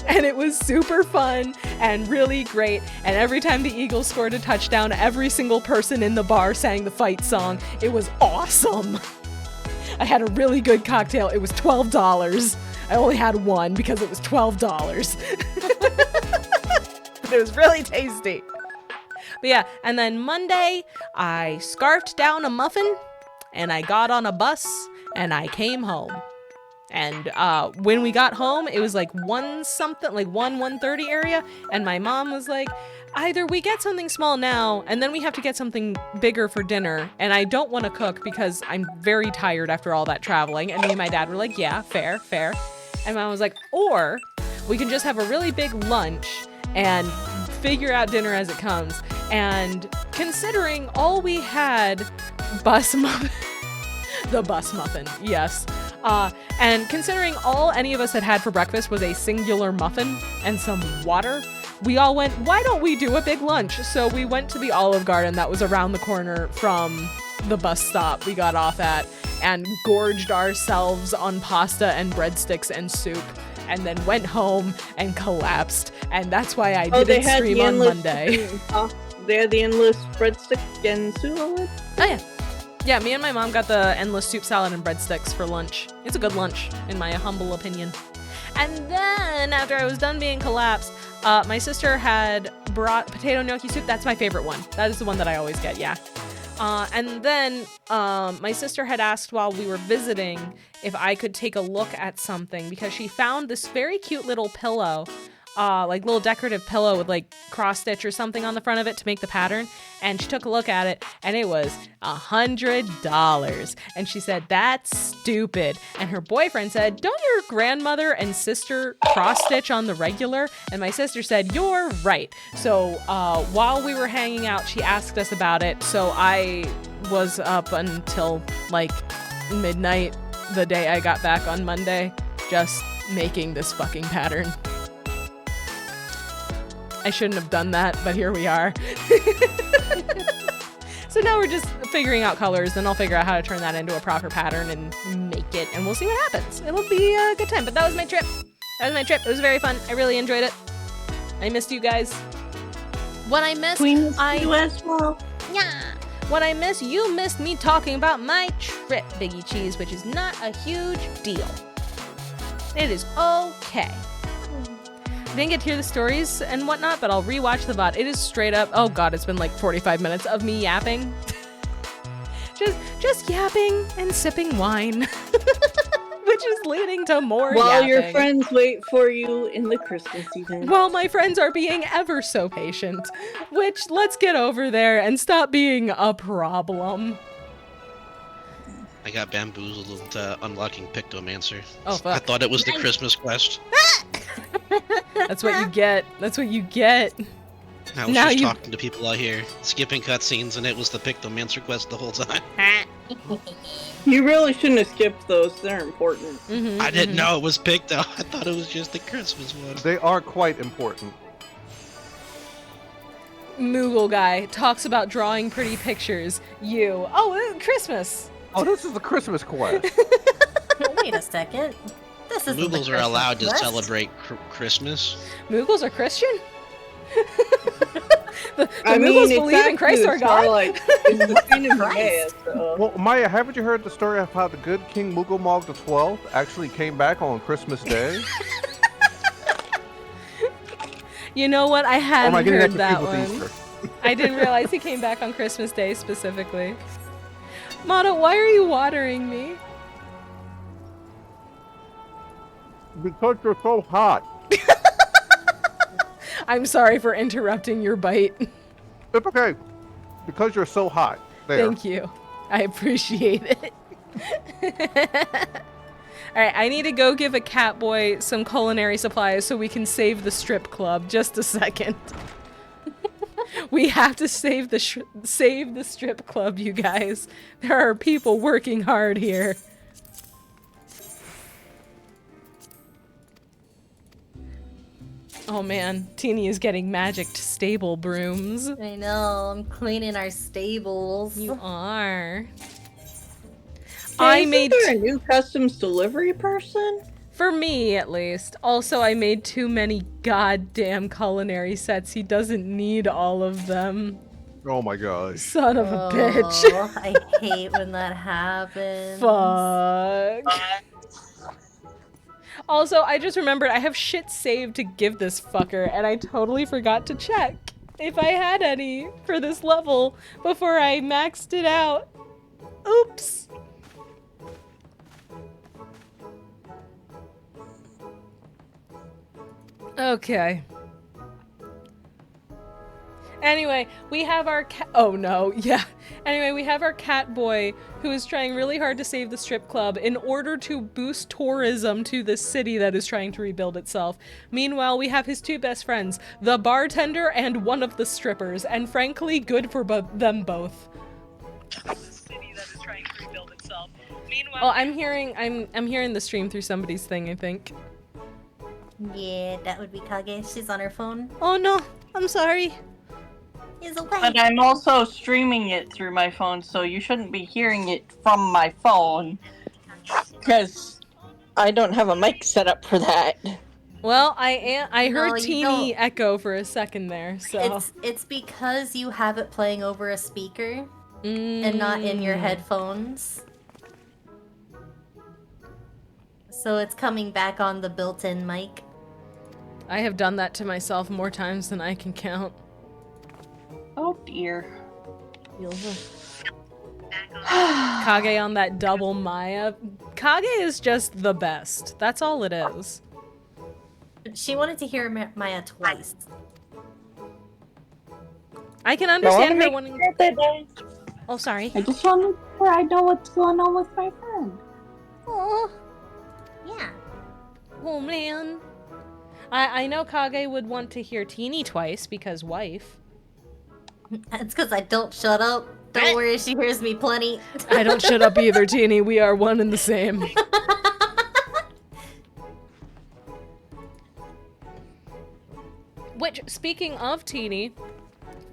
And it was super fun and really great. And every time the Eagles scored a touchdown, every single person in the bar sang the fight song. It was awesome. I had a really good cocktail. It was $12. I only had one because it was $12. But it was really tasty. But yeah, and then Monday, I scarfed down a muffin and I got on a bus and I came home. And when we got home, it was like 1:30 area. And my mom was like, either we get something small now and then we have to get something bigger for dinner. And I don't want to cook because I'm very tired after all that traveling. And me and my dad were like, yeah, fair. And mom was like, or we can just have a really big lunch and figure out dinner as it comes. And considering all we had, the bus muffin, yes. And considering all any of us had for breakfast was a singular muffin and some water, we all went, why don't we do a big lunch? So we went to the Olive Garden that was around the corner from the bus stop we got off at. and gorged ourselves on pasta and breadsticks and soup, and then went home and collapsed. And that's why I didn't stream on Monday. They had the endless breadstick and soup salad? Oh yeah. Yeah, me and my mom got the endless soup salad and breadsticks for lunch. It's a good lunch, in my humble opinion. And then, after I was done being collapsed, my sister had brought potato gnocchi soup. That's my favorite one. That is the one that I always get, yeah. And then my sister had asked while we were visiting if I could take a look at something because she found this very cute little pillow, like little decorative pillow with like cross stitch or something on the front of it to make the pattern. And she took a look at it and it was $100. And she said, that's stupid. And her boyfriend said, don't your grandmother and sister cross stitch on the regular? And my sister said, you're right. So while we were hanging out, she asked us about it. So I was up until like midnight the day I got back on Monday, just making this fucking pattern. I shouldn't have done that, but here we are. So now we're just figuring out colors, and I'll figure out how to turn that into a proper pattern and make it, and we'll see what happens. It'll be a good time, but that was my trip. It was very fun. I really enjoyed it. I missed you guys. What I missed, you as well. Yeah. What I missed, you missed me talking about my trip, Biggie Cheese, which is not a huge deal. It is okay. I didn't get to hear the stories and whatnot, but I'll rewatch the VOD. It is straight up, oh god, it's been like 45 minutes of me yapping. just yapping and sipping wine. Which is leading to more While yapping. your friends wait for you in the Christmas event. While my friends are being ever so patient. Which, let's get over there and stop being a problem. I got bamboozled unlocking Pictomancer. Oh, fuck. I thought it was the Christmas quest. That's what you get. That's what you get. I was just talking to people out here, skipping cutscenes, and it was the Pictomancer quest the whole time. You really shouldn't have skipped those. They're important. I didn't know it was Picto. I thought it was just the Christmas one. They are quite important. Moogle guy talks about drawing pretty pictures. You. Oh, Christmas. Oh, this is the Christmas quest. Wait a second. This is Moogles are allowed to celebrate Christmas. Moogles are Christian? the I Moogles mean, believe in Christ our God? Like, it's the Queen of Christ. Well, Maya, haven't you heard the story of how the good King Mooglemog the 12th actually came back on Christmas Day? You know what? I hadn't heard that with one. Easter? I didn't realize he came back on Christmas Day specifically. Motto, why are you watering me? Because you're so hot. I'm sorry for interrupting your bite. It's okay. Because you're so hot. There. Thank you. I appreciate it. Alright, I need to go give a cat boy some culinary supplies so we can save the strip club. Just a second. We have to save the strip club, you guys. There are people working hard here. Oh man, Teeny is getting magicked stable brooms. I know, I'm cleaning our stables. You are. Hey, isn't there a new customs delivery person? For me, at least. Also, I made too many goddamn culinary sets. He doesn't need all of them. Oh my gosh. Son of a bitch. I hate when that happens. Fuck. Also, I just remembered I have shit saved to give this fucker, and I totally forgot to check if I had any for this level before I maxed it out. Oops. Okay. Anyway, we have our cat. Oh no, yeah. Anyway, we have our cat boy who is trying really hard to save the strip club in order to boost tourism to this city that is trying to rebuild itself. Meanwhile, we have his two best friends, the bartender and one of the strippers, and frankly, good for them both. City that is trying to rebuild itself. Meanwhile, oh, I'm hearing the stream through somebody's thing, I think. Yeah, that would be Kage. She's on her phone. Oh no, I'm sorry. is away. But I'm also streaming it through my phone, so you shouldn't be hearing it from my phone. Because I don't have a mic set up for that. Well, I heard No, you Teeny don't. echo for a second there, so. It's because you have it playing over a speaker and not in your headphones. So it's coming back on the built-in mic. I have done that to myself more times than I can count. Oh dear. Kage on that double Maya. Kage is just the best. That's all it is. She wanted to hear Maya twice. I can I understand her want to wanting. make sure that Oh, sorry. I just want to make sure I know what's going on with my friend. Oh, Yeah. oh man. I know Kage would want to hear Teeny twice because wife. It's because I don't shut up. Don't worry, she hears me plenty. I don't shut up either, Teeny. We are one and the same. Which, speaking of Teeny,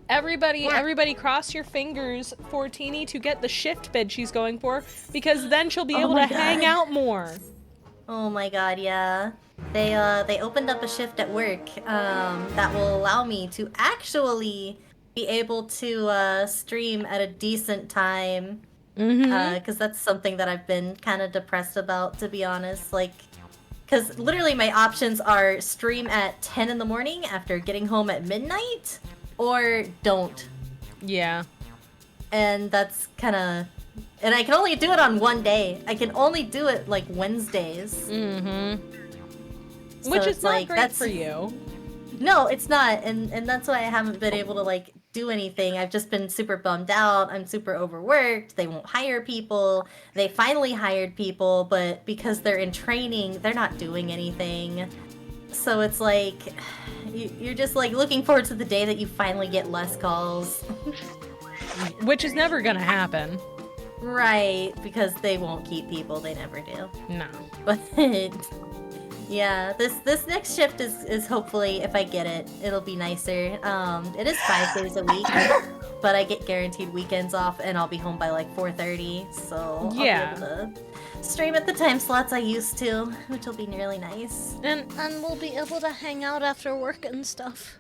everybody cross your fingers for Teeny to get the shift bid she's going for, because then she'll be Oh able to my hang God. out more. Oh my god, yeah. They opened up a shift at work that will allow me to actually be able to stream at a decent time. Mm-hmm. Because that's something that I've been kind of depressed about, to be honest. Like, because literally my options are stream at 10 in the morning after getting home at midnight, or don't. Yeah. And that's kind of... And I can only do it on one day. I can only do it, like, Wednesdays. Mm-hmm. So Which it's is not like, great for you. No, it's not, and that's why I haven't been able to, like, do anything. I've just been super bummed out. I'm super overworked. They won't hire people. They finally hired people, but because they're in training, they're not doing anything. So it's like, you're just, like, looking forward to the day that you finally get less calls. Which is never gonna happen. Right, because they won't keep people. They never do. No. But... Yeah, this next shift is hopefully, if I get it, it'll be nicer. It is 5 days a week, but I get guaranteed weekends off, and I'll be home by like 4:30, so Yeah. I'll be able to stream at the time slots I used to, which will be really nice. And we'll be able to hang out after work and stuff.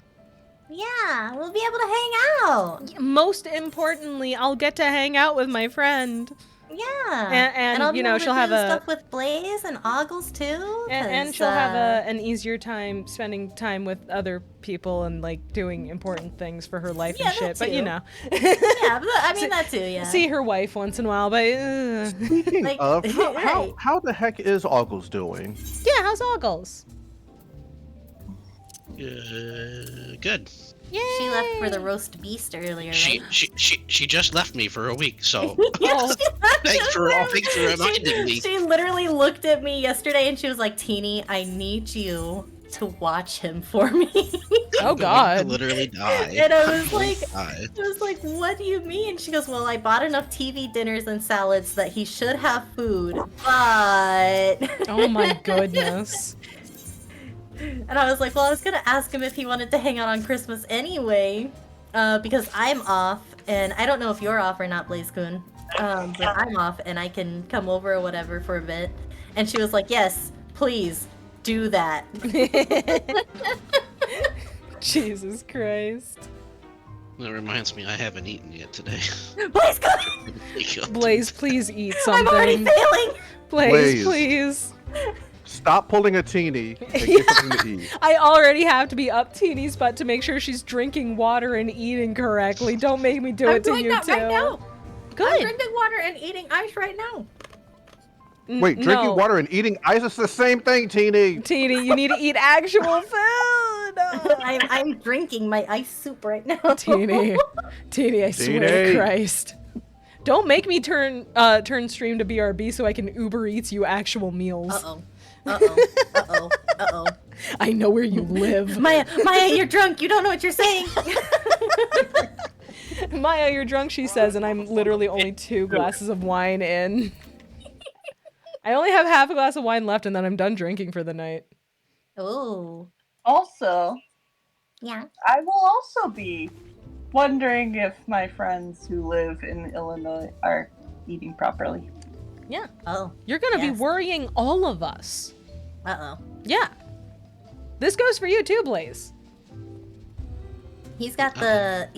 Yeah, we'll be able to hang out. Most importantly, I'll get to hang out with my friend. Yeah, And I'll be you know, able to she'll do have a- stuff with Blaze and Ogles too. And 'cause, she'll have an easier time spending time with other people and like doing important things for her life Yeah, and shit. that But you too. know, Yeah, but I mean that too. Yeah. see her wife once in a while. But Speaking Like, of, right. how the heck is Ogles doing? yeah, how's Ogles? Good. Yay! She left for the roast beast earlier. She, right? she just left me for a week, so Oh, thanks for reminding me. She literally looked at me yesterday and she was like, Teeny, I need you to watch him for me. oh I God. literally die. And I was like, Die. what do you mean? She goes, well, I bought enough TV dinners and salads that he should have food, but... Oh my goodness. And I was like, well, I was gonna ask him if he wanted to hang out on Christmas anyway, because I'm off, and I don't know if you're off or not, BlazeCoon, but I'm off, and I can come over or whatever for a bit. And she was like, yes, please, do that. Jesus Christ. That reminds me, I haven't eaten yet today. BlazeCoon! Blaze, please eat I'm already something. failing! Blaze, Blaze. please. Stop pulling a teeny and get something to eat. I already have to be up Teeny's butt to make sure she's drinking water and eating correctly. Don't make me do I'm it to doing you that too. right now. I'm Good. drinking water and eating ice right now. Wait, drinking No. water and eating ice is the same thing, Teeny. Teeny, you need to eat actual food. I'm drinking my ice soup right now. Teeny, I swear to Teeny. Christ. Don't make me turn stream to BRB so I can Uber Eats you actual meals. Uh-oh. Uh-oh. Uh-oh. Uh-oh. I know where you live. Maya, you're drunk. You don't know what you're saying. Maya, you're drunk, she says, and I'm literally only 2 glasses of wine in. I only have half a glass of wine left and then I'm done drinking for the night. Oh. Also, Yeah. I will also be wondering if my friends who live in Illinois are eating properly. Yeah. Oh. You're gonna be Yes. worrying all of us. Uh-oh. Yeah. This goes for you too, Blaze. He's got the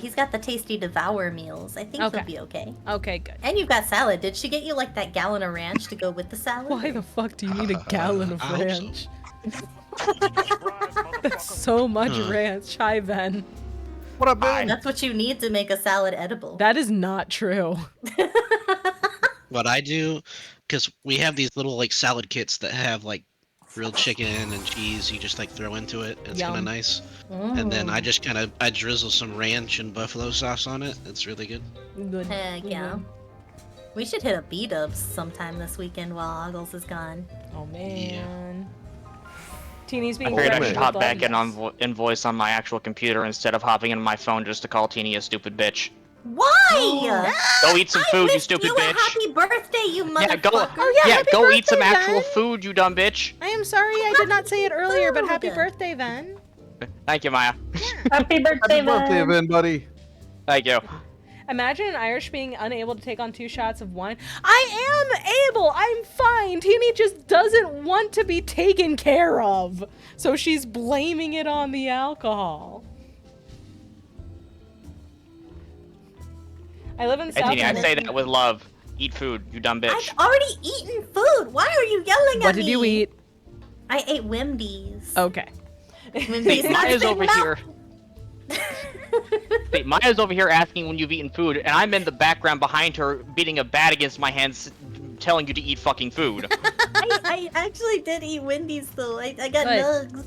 tasty devour meals. I think Okay. he'll be okay. Okay, good. And you've got salad. Did she get you like that gallon of ranch to go with the salad? Why the fuck do you need a gallon of I hope so. ranch? That's so much ranch. Hi, Ben. What up, Ben? That's what you need to make a salad edible. That is not true. What I do, because we have these little like salad kits that have like grilled chicken and cheese you just like throw into it. It's kind Yum. of nice. And then I Mm. just I drizzle some ranch and buffalo sauce on it. It's really good. Good. Heck yeah. We should hit a B-dubs sometime this weekend while Oggles is gone. Oh man. Teeny's I being figured I threatened should with hop back in buttons. on invoice on my actual computer instead of hopping into my phone just to call Teeny a stupid bitch. Why? Go eat some I food, you wished stupid you bitch. A happy birthday, you motherfucker! Yeah, go. Oh, yeah, happy go eat some birthday, actual Ben. food, you dumb bitch. I am sorry I did not say it earlier, but happy Food. birthday, Ben. Thank you, Maya. Happy birthday, Happy birthday, man! Ben, buddy. Thank you. Imagine an Irish being unable to take on 2 shots of wine. I am able. I'm fine. Teeny just doesn't want to be taken care of. So she's blaming it on the alcohol. I live in Hey, South Teeny, I say America. that with love. Eat food, you dumb bitch. I've already eaten food! Why are you yelling at me? What did you eat? I ate Wimbies. Okay. Wimbies. See, Maya's over here. See, Maya's over here asking when you've eaten food, and I'm in the background behind her beating a bat against my hands, telling you to eat fucking food. I actually did eat Wendy's though. I got Good. nugs.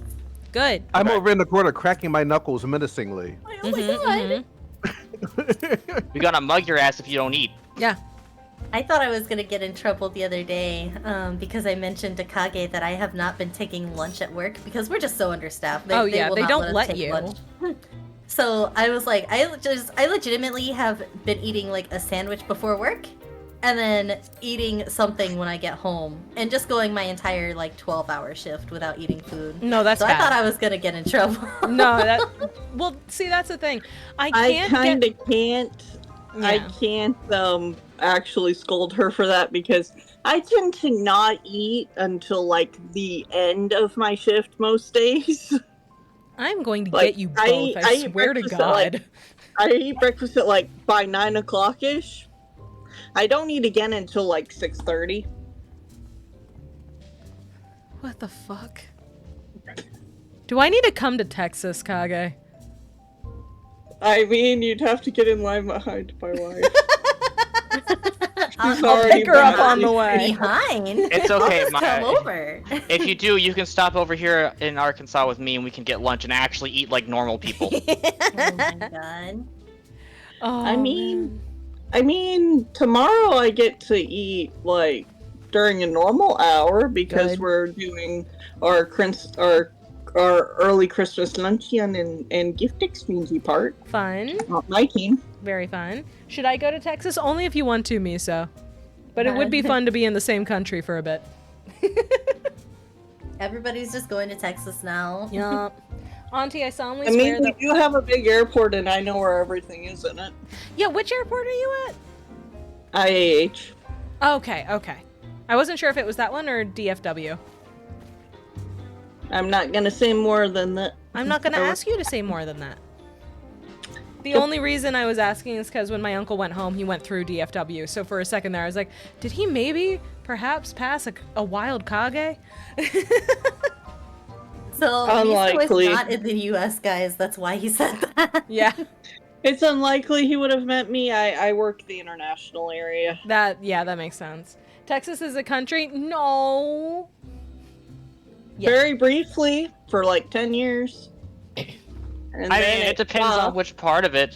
Good. I'm Okay. over in the corner cracking my knuckles menacingly. Oh my god. We're gonna mug your ass if you don't eat. Yeah. I thought I was gonna get in trouble the other day because I mentioned to Kage that I have not been taking lunch at work because we're just so understaffed. Oh, yeah, will they not don't us let take you. lunch. So I was like, I legitimately have been eating like a sandwich before work, and then eating something when I get home, and just going my entire like 12-hour shift without eating food. No, that's So bad. I thought I was gonna get in trouble. No, that. Well, see, that's the thing. I I can't kind get. of can't. I Yeah. can't actually scold her for that because I tend to not eat until like the end of my shift most days. I'm going to Like, get you both. I, I eat swear to breakfast at, God. like- I eat breakfast at like by 9 o'clock ish. I don't eat again until like 6:30. What the fuck? Do I need to come to Texas, Kage? I mean, you'd have to get in line behind my wife. I'll already pick her up been on the way. behind. It's I'll okay, just come Maya. over. If you do, you can stop over here in Arkansas with me and we can get lunch and actually eat like normal people. Oh my god. Oh, I mean- man. I mean, tomorrow I get to eat like during a normal hour because Good. we're doing our early Christmas luncheon and gift exchangey part. Fun. Not my team. Very fun. Should I go to Texas? Only if you want to, Miso. But it would be fun to be in the same country for a bit. Everybody's just going to Texas now. Yup. Auntie, I solemnly I swear mean, we that. do have a big airport, and I know where everything is in it. Yeah, which airport are you at? IAH. Okay, okay. I wasn't sure if it was that one or DFW. I'm not gonna say more than that. I'm not going to ask you to say more than that. The only reason I was asking is because when my uncle went home, he went through DFW. So for a second there, I was like, did he perhaps pass a wild Kage? So Miso Unlikely. is not in the U.S., guys. That's why he said that. Yeah, It's unlikely he would have met me. I work the international area. that makes sense. Texas is a country? No. Yeah. Very briefly, for like 10 years. And I then mean, it depends on stopped. which part of it.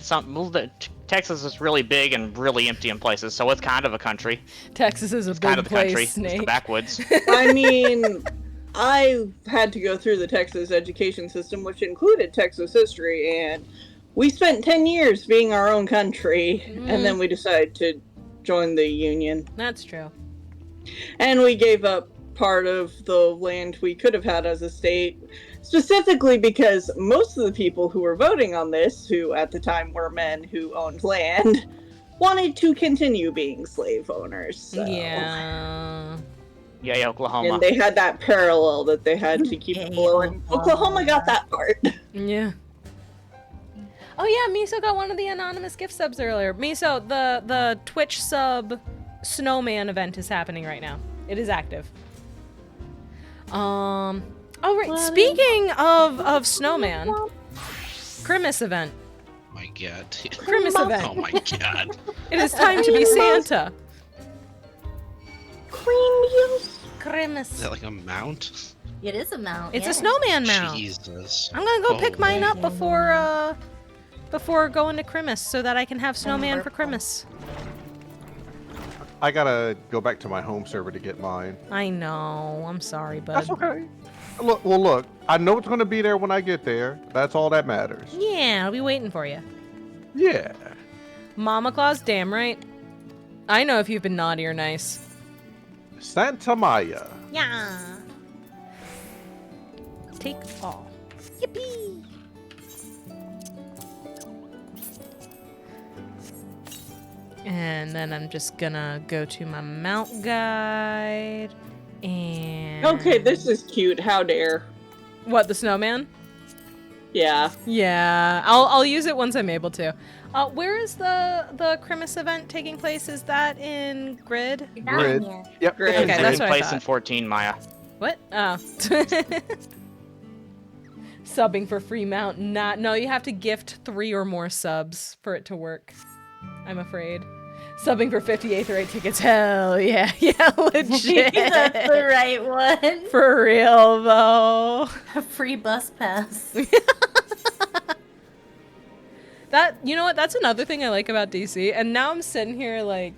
Texas is really big and really empty in places, so it's kind of a country. Texas is a It's big kind of the place, country. It's the Snake. backwoods. I mean, I had to go through the Texas education system, which included Texas history, and we spent 10 years being our own country, and then we decided to join the union. That's true. And we gave up part of the land we could have had as a state. Specifically because most of the people who were voting on this, who at the time were men who owned land, wanted to continue being slave owners. So. Yeah. Yay, Oklahoma. And they had that parallel that they had to keep Yay, blowing. Oklahoma got that part. Yeah. Oh yeah, Miso got one of the anonymous gift subs earlier. Miso, the Twitch sub snowman event is happening right now. It is active. Oh right. Speaking of snowman, Christmas event. Oh my god. Christmas event. Oh my god. It is time to be Santa. Christmas. Christmas. Is that like a mount? It is a mount. It's yeah. a snowman mount. Jesus. I'm gonna go pick mine up Holy- before going to Christmas so that I can have snowman for Christmas. I gotta go back to my home server to get mine. I know. I'm sorry, bud. That's okay. Look, I know it's gonna be there when I get there. That's all that matters. Yeah, I'll be waiting for you. Yeah. Mama Claus, damn right. I know if you've been naughty or nice. Santa Maya. Yeah. Take all. Yippee! And then I'm just gonna go to my mount guide and... Okay, this is cute. How dare. What, the snowman? Yeah. Yeah, I'll use it once I'm able to. Where is the Christmas event taking place? Is that in Grid? You're down Grid. here. Yep. Grid. Okay, It's that's in what I place thought. in 14, Maya. What? Oh. Subbing for free mount. No, you have to gift 3 or more subs for it to work. I'm afraid. Subbing for 58th rate tickets. Hell yeah. Yeah, legit. That's the right one. For real, though. A free bus pass. That, you know what? That's another thing I like about DC. And now I'm sitting here like,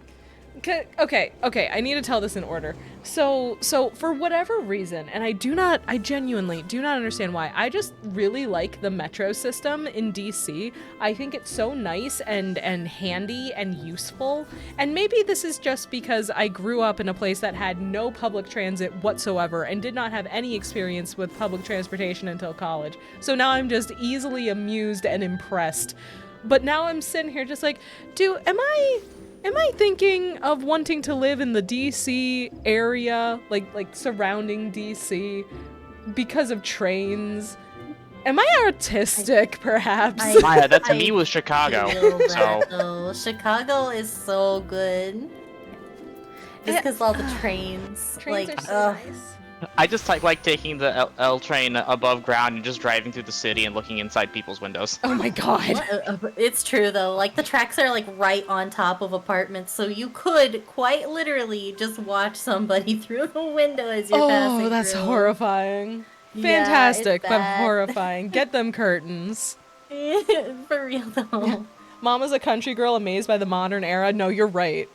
okay, I need to tell this in order. So for whatever reason, and I genuinely do not understand why, I just really like the metro system in DC. I think it's so nice and handy and useful. And maybe this is just because I grew up in a place that had no public transit whatsoever and did not have any experience with public transportation until college. So now I'm just easily amused and impressed. But now I'm sitting here just like, am I thinking of wanting to live in the DC area, like surrounding DC, because of trains? Am I artistic, perhaps? Maya, that to me was Chicago. feel that, So though. Chicago is so good. Just because all the trains, Trains like, are so nice. I just like taking the L train above ground and just driving through the city and looking inside people's windows. Oh my god. It's true though. Like the tracks are like right on top of apartments, so you could quite literally just watch somebody through the window as you're passing. Oh, that's through. horrifying. Yeah, Fantastic, it's but bad. horrifying. Get them curtains. For real though. Mama's a country girl amazed by the modern era. No, you're right.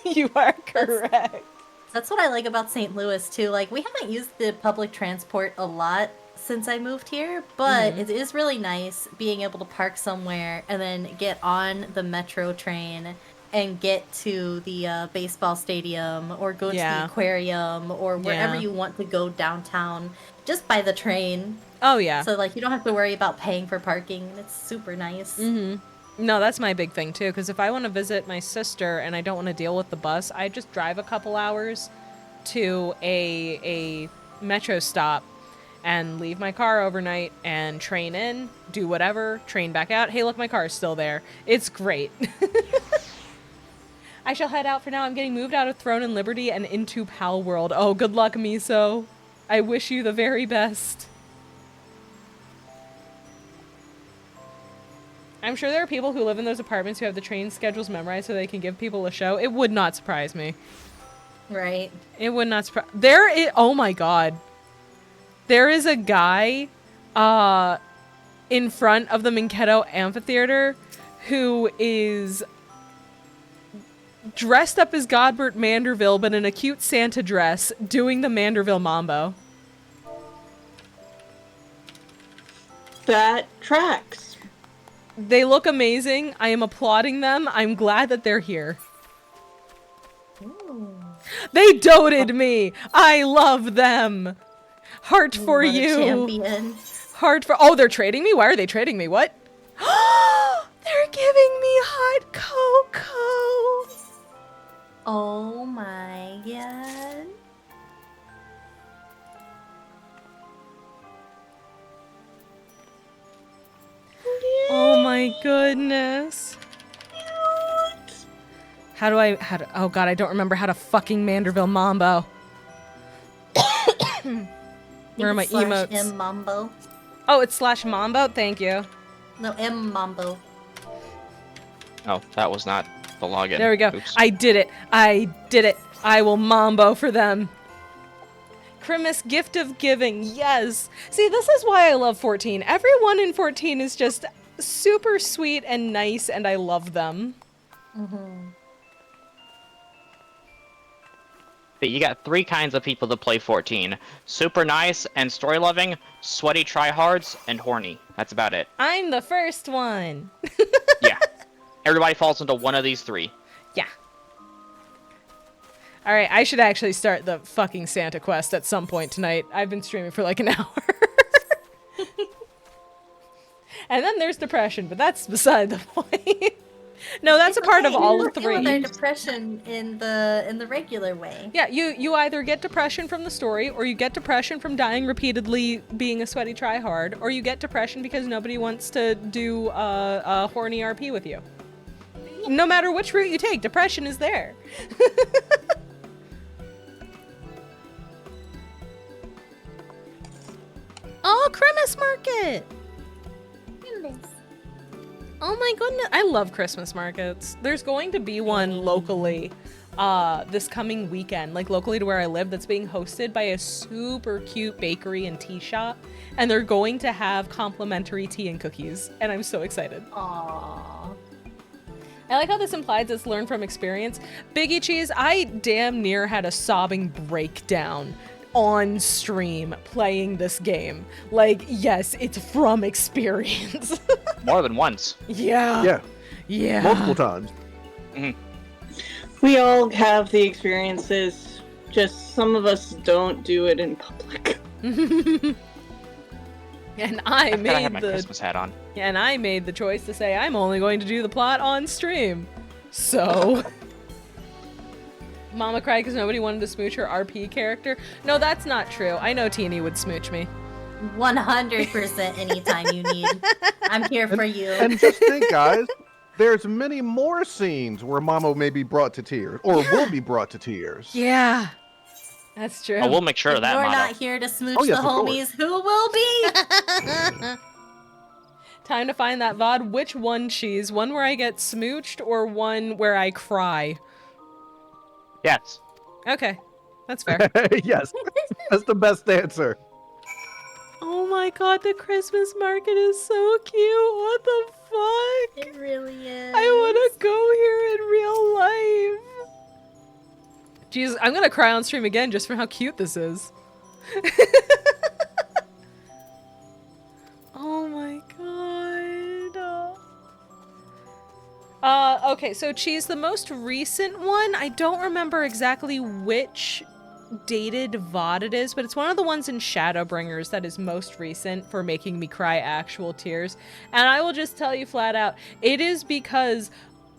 You are correct. That's what I like about St. Louis too. Like we haven't used the public transport a lot since I moved here, but it is really nice being able to park somewhere and then get on the metro train and get to the baseball stadium or go to Yeah. the aquarium or wherever Yeah. you want to go downtown just by the train. Oh yeah. So like you don't have to worry about paying for parking and it's super nice. No, that's my big thing too, because if I want to visit my sister and I don't want to deal with the bus, I just drive a couple hours to a metro stop and leave my car overnight and train in, do whatever, train back out. Hey, look, my car is still there. It's great. I shall head out for now. I'm getting moved out of Throne and Liberty and into Pal World. Oh, good luck, Miso. I wish you the very best. I'm sure there are people who live in those apartments who have the train schedules memorized so they can give people a show. It would not surprise me. Right. It would not surprise. Oh my god. There is a guy in front of the Mankato Amphitheater who is dressed up as Godbert Manderville but in a cute Santa dress doing the Manderville Mambo. That tracks. They look amazing. I am applauding them. I'm glad that they're here. Ooh. They doted me. I love them. Heart for What a you. champion. Heart for. Oh, they're trading me? Why are they trading me? What? They're giving me hot cocoa. Oh my god. Oh my goodness. How do oh god, I don't remember how to fucking Manderville Mambo. Where are my emotes? M Mambo. Oh, it's /Mambo? Thank you. No, M Mambo. Oh, that was not the login. There we go. Oops. I did it. I did it. I will Mambo for them. Crimus, gift of giving. Yes. See, this is why I love 14. Everyone in 14 is just super sweet and nice, and I love them. Mm-hmm. But you got 3 kinds of people to play 14. Super nice and story-loving, sweaty tryhards, and horny. That's about it. I'm the first one. Yeah. Everybody falls into one of these 3. Yeah. Alright, I should actually start the fucking Santa quest at some point tonight. I've been streaming for like an hour. And then there's depression, but that's beside the point. No, that's a part of all of 3. Their depression in the regular way. Yeah, you either get depression from the story, or you get depression from dying repeatedly, being a sweaty tryhard, or you get depression because nobody wants to do a horny RP with you. No matter which route you take, depression is there. Oh, Christmas market! Oh my goodness, I love Christmas markets. There's going to be one locally this coming weekend, like locally to where I live, that's being hosted by a super cute bakery and tea shop, and they're going to have complimentary tea and cookies, and I'm so excited. Aww. I like how this implies it's learned from experience. Biggie Cheese, I damn near had a sobbing breakdown on stream playing this game. Like, yes, it's from experience. More than once. Yeah. Yeah, Yeah. multiple times. We all have the experiences, just some of us don't do it in public. And I had my Christmas hat on. and I made the choice to say I'm only going to do the plot on stream. So Mama cried because nobody wanted to smooch her RP character. No, that's not true. I know Teeny would smooch me. 100% anytime you need. I'm here for you. And just think, guys, there's many more scenes where Mama may be brought to tears, or will be brought to tears. Yeah. That's true. Oh, we'll make sure If of that you're motto. not here to smooch Oh, yes, the of course. homies, who will be? Time to find that VOD. Which one, Cheese? One where I get smooched or one where I cry? Yes. Okay. That's fair. Yes, that's the best answer. Oh my god, the Christmas market is so cute. What the fuck? It really is. I want to go here in real life. Jeez, I'm gonna cry on stream again just from how cute this is. Oh my god. Okay, so Cheese, the most recent one, I don't remember exactly which dated VOD it is, but it's one of the ones in Shadowbringers that is most recent for making me cry actual tears. And I will just tell you flat out, it is because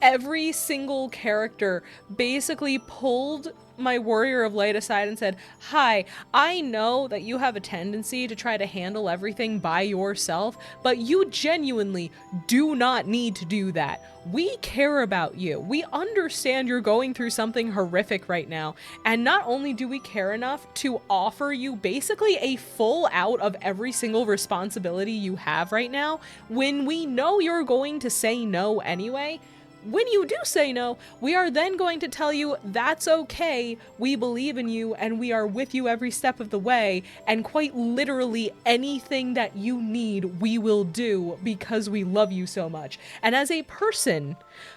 every single character basically pulled my Warrior of Light aside and said, "Hi, I know that you have a tendency to try to handle everything by yourself, but you genuinely do not need to do that. We care about you. We understand you're going through something horrific right now, and not only do we care enough to offer you basically a full out of every single responsibility you have right now, when we know you're going to say no anyway, when you do say no, we are then going to tell you that's okay, we believe in you, and we are with you every step of the way, and quite literally anything that you need, we will do because we love you so much." And as a person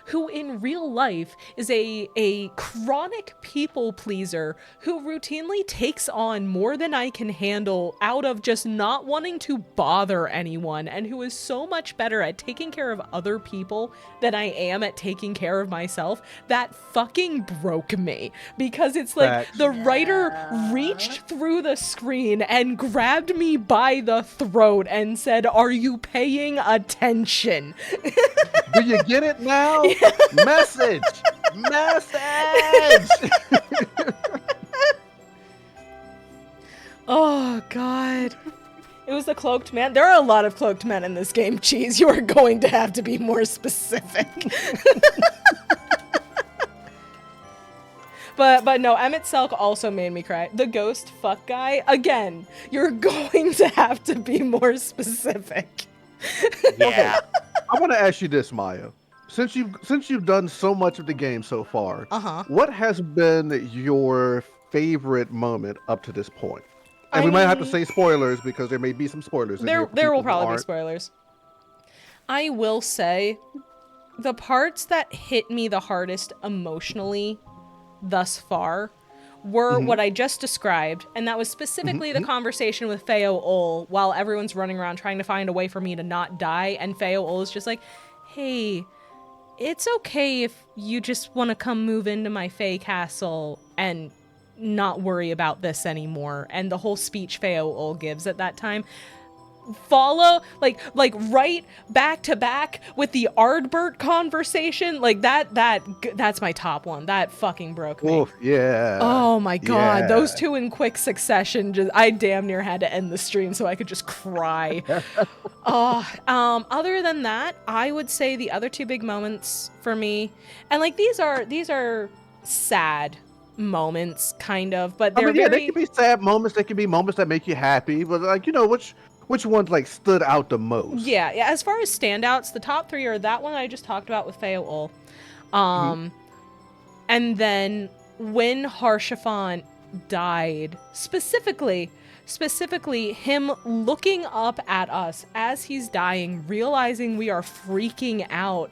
who in real life is a chronic people pleaser who routinely takes on more than I can handle out of just not wanting to bother anyone, and who is so much better at taking care of other people than I am at taking care of myself, that fucking broke me. Because it's like Facts. the writer reached through the screen and grabbed me by the throat and said, "Are you paying attention?" Do you get it now? Message! Message! Oh, God. It was the cloaked man. There are a lot of cloaked men in this game, Cheese. You are going to have to be more specific. But no, Emmett Selk also made me cry. The ghost fuck guy, again, you're going to have to be more specific. Yeah. I want to ask you this, Maya. Since you've done so much of the game so far, what has been your favorite moment up to this point? And we might have to say spoilers because there may be some spoilers. There will probably be spoilers. I will say the parts that hit me the hardest emotionally thus far were what I just described, and that was specifically the conversation with Feo Ol while everyone's running around trying to find a way for me to not die, and Feo Ol is just like, "Hey, it's okay if you just want to come move into my Fae castle and not worry about this anymore." And the whole speech Feo Ol gives at that time follow like right back to back with the Ardbert conversation, like that's my top one. That fucking broke me. Oof, yeah. Oh my god, Yeah. those two in quick succession, just I damn near had to end the stream so I could just cry. Other than that, I would say the other two big moments for me, and like these are sad moments kind of, but they're they can be sad moments, they can be moments that make you happy, but like, you know, which ones like stood out the most? Yeah, as far as standouts, the top three are that one I just talked about with Feo Ol. And then when Harshafan died, specifically him looking up at us as he's dying, realizing we are freaking out,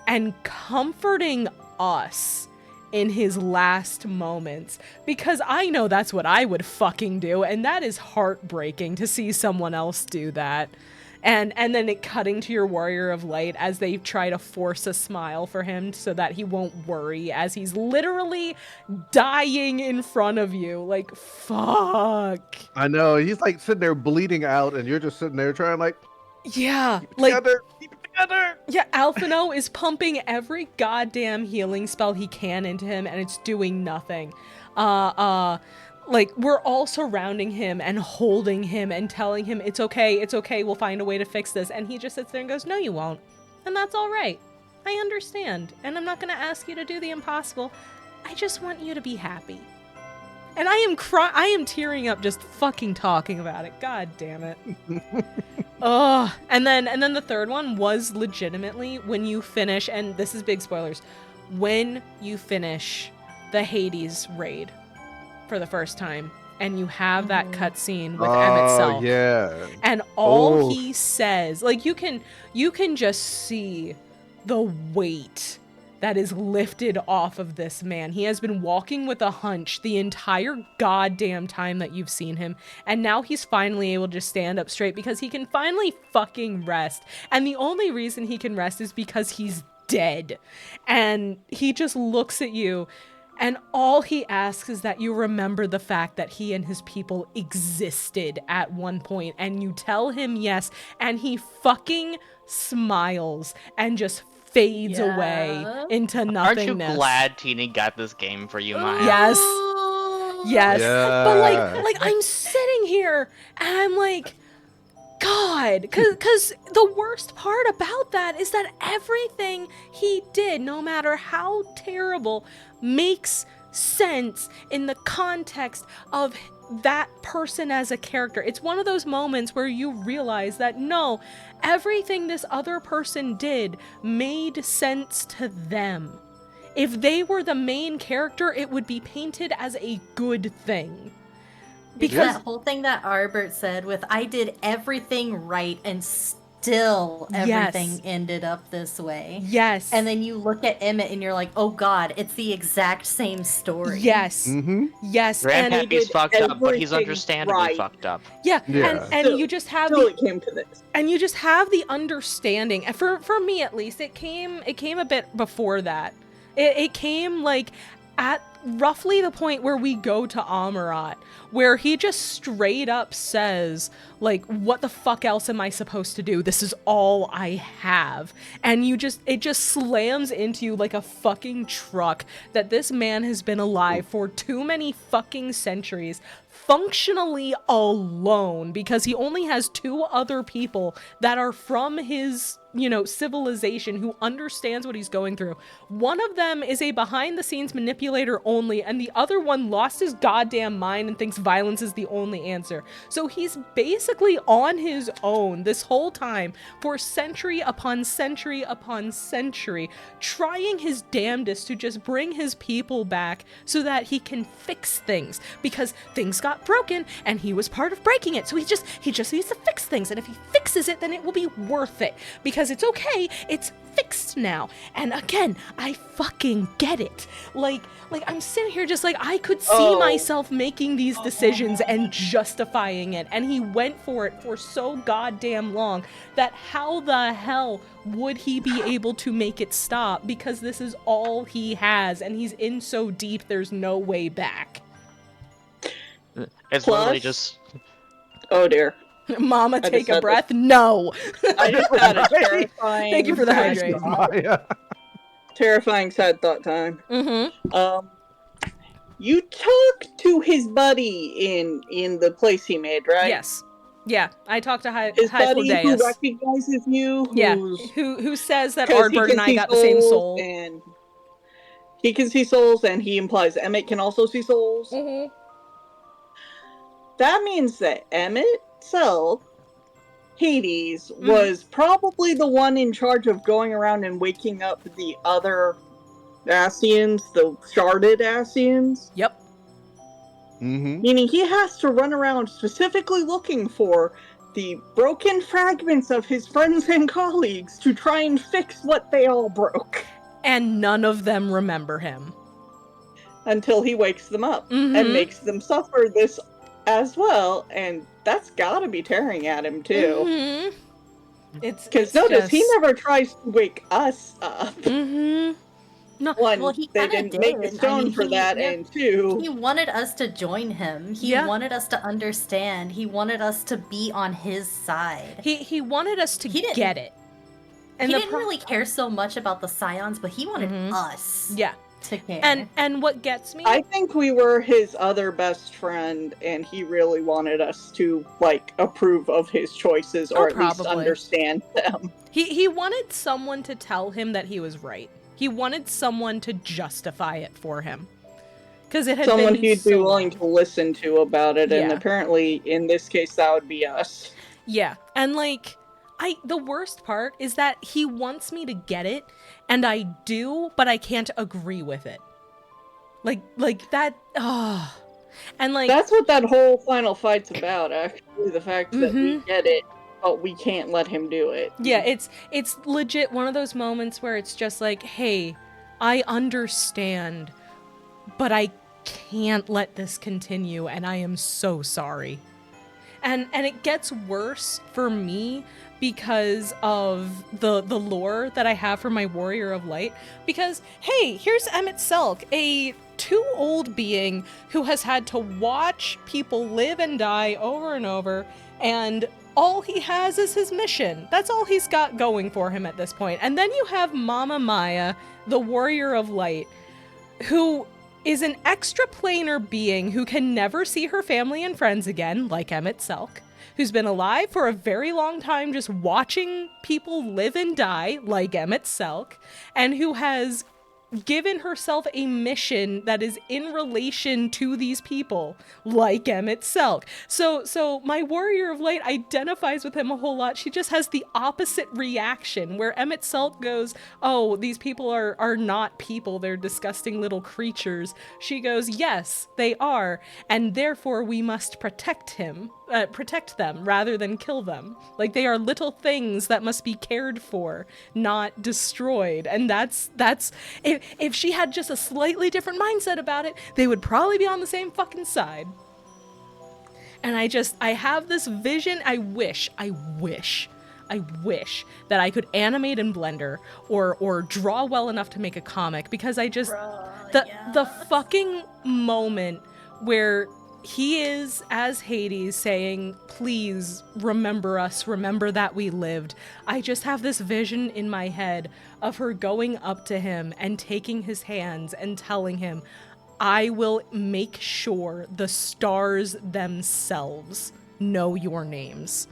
and comforting us in his last moments, because I know that's what I would fucking do, and that is heartbreaking to see someone else do that. And then it cutting to your Warrior of Light as they try to force a smile for him so that he won't worry as he's literally dying in front of you. Like, fuck. I know, he's like sitting there bleeding out and you're just sitting there trying like, yeah, keep it like together, keep it together. Yeah, Alphino is pumping every goddamn healing spell he can into him, and it's doing nothing. Like, we're all surrounding him and holding him and telling him, it's okay, we'll find a way to fix this. And he just sits there and goes, no, you won't. And that's all right. I understand. And I'm not going to ask you to do the impossible. I just want you to be happy. And I am tearing up just fucking talking about it. God damn it. And then the third one was legitimately when you finish, and this is big spoilers, when you finish the Hades raid for the first time, and you have that cutscene with Emmett Selk. Yeah. And all he says, like, you can just see the weight that is lifted off of this man. He has been walking with a hunch the entire goddamn time that you've seen him, and now he's finally able to stand up straight because he can finally fucking rest. And the only reason he can rest is because he's dead. And he just looks at you, and all he asks is that you remember the fact that he and his people existed at one point, and you tell him yes, and he fucking smiles and just fades away into nothingness. Aren't you glad Teeny got this game for you, Maya? Yes. Yes. Yeah. But like I'm sitting here and I'm like, God, because the worst part about that is that everything he did, no matter how terrible, makes sense in the context of that person as a character. It's one of those moments where you realize that no, everything this other person did made sense to them. If they were the main character, it would be painted as a good thing. Because that whole thing that Arbert said with, I did everything right and still everything Yes. ended up this way. Yes. And then you look at Emmett and you're like, oh god, it's the exact same story. Yes. Mm-hmm. Yes. And Grandpappy's did fucked up, but he's everything understandably right. fucked up. yeah, Yeah. and Still- you just have Till the it came to this. and you just have the understanding. And for me at least, it came a bit before that. It came like at roughly the point where we go to Amarat, where he just straight up says, like, what the fuck else am I supposed to do? This is all I have. And it just slams into you like a fucking truck that this man has been alive for too many fucking centuries, functionally alone, because he only has 2 other people that are from his, civilization who understands what he's going through. One of them is a behind the scenes manipulator only, and the other one lost his goddamn mind and thinks violence is the only answer. So he's basically on his own this whole time for century upon century upon century, trying his damnedest to just bring his people back so that he can fix things, because things got broken and he was part of breaking it. So he just needs to fix things, and if he fixes it, then it will be worth it, because it's okay, it's fixed now. And again, I fucking get it. Like I'm sitting here just like, I could see myself making these decisions and justifying it, and he went for it for so goddamn long that how the hell would he be able to make it stop? Because this is all he has, and he's in so deep there's no way back. It's Plus- literally just... Oh dear. Mama, just take a had breath. No. I just had a terrifying. Thank you for the hydrate. Maya. Terrifying sad thought time. Mm-hmm. You talked to his buddy in the place he made, right? Yes. Yeah, I talked to His buddy who Hyphodeus. recognizes you. Yeah, who's- who says that 'cause he Ardbert can and I see got the same souls, soul. And he can see souls, and he implies Emmett can also see souls. Mm-hmm. That means that Emmett Selk, Hades, was probably the one in charge of going around and waking up the other Asians, the sharded Asians. Yep. Mm-hmm. Meaning he has to run around specifically looking for the broken fragments of his friends and colleagues to try and fix what they all broke. And none of them remember him. Until he wakes them up Mhm. and makes them suffer this as well, and that's gotta be tearing at him too. Mhm. It's Because notice, he never tries to wake us up. Mm-hmm. No. One, Well, he they kinda didn't make did. a stone I mean, for he- that, yeah. and two, He wanted us to join him. He Yeah. wanted us to understand. He wanted us to be on his side. He wanted us to He didn't- get it. And he the didn't really care so much about the Scions, but he wanted Mhm. us Yeah. to care. And what gets me? I think we were his other best friend, and he really wanted us to, like, approve of his choices, or at least probably. understand them. He wanted someone to tell him that he was right. He wanted someone to justify it for him. Because it had Someone been he'd so be willing long. to listen to about it, and Yeah. apparently, in this case, that would be us. Yeah, and like, the worst part is that he wants me to get it, and I do, but I can't agree with it. Like that, and like, That's what that whole final fight's about, actually. The fact that we Mhm. get it, but we can't let him do it. yeah, it's legit one of those moments where it's just like, hey, I understand, but I can't let this continue, and I am so sorry. And it gets worse for me because of the lore that I have for my Warrior of Light. Because, hey, here's Emmett Selk, a too old being who has had to watch people live and die over and over, and all he has is his mission. That's all he's got going for him at this point. And then you have Mama Maya, the Warrior of Light, who is an extraplanar being who can never see her family and friends again, like Emmett Selk, who's been alive for a very long time just watching people live and die, like Emmett Selk, and who has given herself a mission that is in relation to these people, like Emmett Selk. So my Warrior of Light identifies with him a whole lot. She just has the opposite reaction, where Emmett Selk goes, oh, these people are not people, they're disgusting little creatures. She goes, yes, they are, and therefore we must protect him. protect them rather than kill them. Like, they are little things that must be cared for, not destroyed. And that's if she had just a slightly different mindset about it, they would probably be on the same fucking side. And I have this vision. I wish that I could animate in Blender or draw well enough to make a comic, because the fucking moment where he is as Hades saying, please remember us, remember that we lived. I just have this vision in my head of her going up to him and taking his hands and telling him, I will make sure the stars themselves know your names.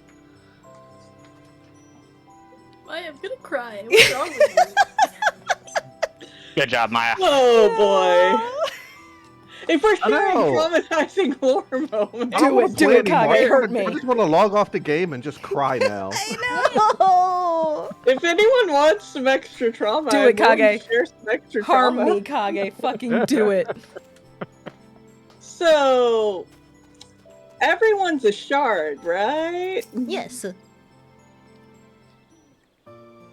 I'm gonna cry. What's wrong with you? Good job, Maya. Oh boy. If we're sharing know. traumatizing lore moments. Do it, Kage, hurt me. I just want to log off the game and just cry now. I know! If anyone wants some extra trauma, Do it, I'm willing Kage. to share some extra Harm trauma. me, Kage. Fucking do it. So, everyone's a shard, right? Yes.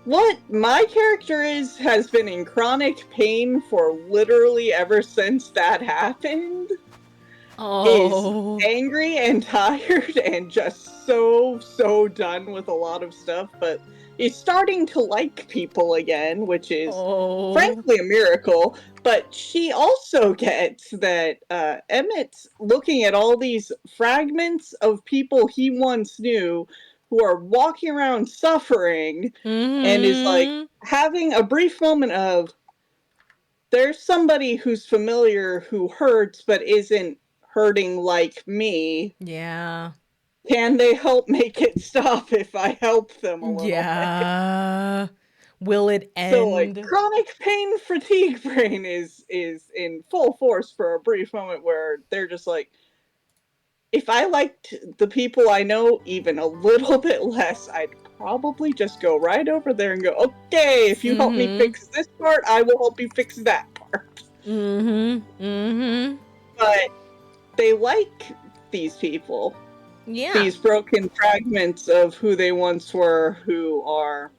What my character has been in chronic pain for literally ever since that happened. Oh. Is angry and tired and just so done with a lot of stuff, but he's starting to like people again, which is frankly a miracle. But she also gets that Emmett's looking at all these fragments of people he once knew who are walking around suffering, and is like having a brief moment of, there's somebody who's familiar who hurts but isn't hurting like me. Yeah. Can they help make it stop if I help them a little bit? Will it end? So, like, chronic pain fatigue brain is in full force for a brief moment where they're just like, if I liked the people I know even a little bit less, I'd probably just go right over there and go, okay, if you help me fix this part, I will help you fix that part. But they like these people. Yeah. These broken fragments of who they once were, who are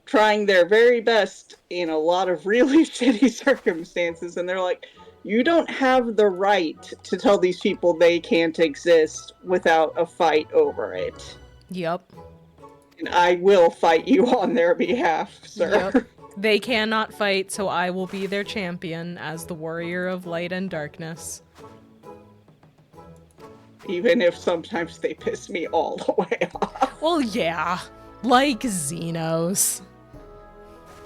trying their very best in a lot of really shitty circumstances, and they're like, you don't have the right to tell these people they can't exist without a fight over it. Yep. And I will fight you on their behalf, sir. Yep. They cannot fight, so I will be their champion as the warrior of light and darkness. Even if sometimes they piss me all the way off. Well, yeah. Like Xenos.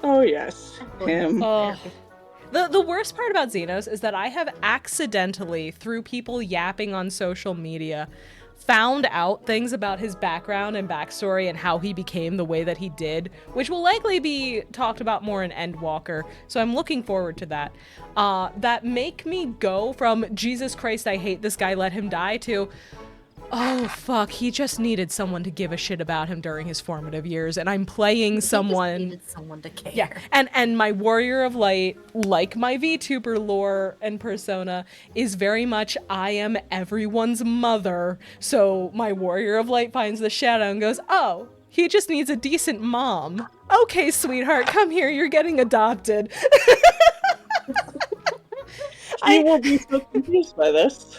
Oh, yes. Him. Oh. The worst part about Xenos is that I have accidentally, through people yapping on social media, found out things about his background and backstory and how he became the way that he did, which will likely be talked about more in Endwalker, so I'm looking forward to that. That make me go from, Jesus Christ, I hate this guy, let him die, to, oh fuck, he just needed someone to give a shit about him during his formative years, and I'm playing someone. He just needed someone to care. Yeah, and my Warrior of Light, like my VTuber lore and persona, is very much I am everyone's mother. So my Warrior of Light finds the shadow and goes, oh, he just needs a decent mom. Okay, sweetheart, come here, you're getting adopted. I will be so confused by this.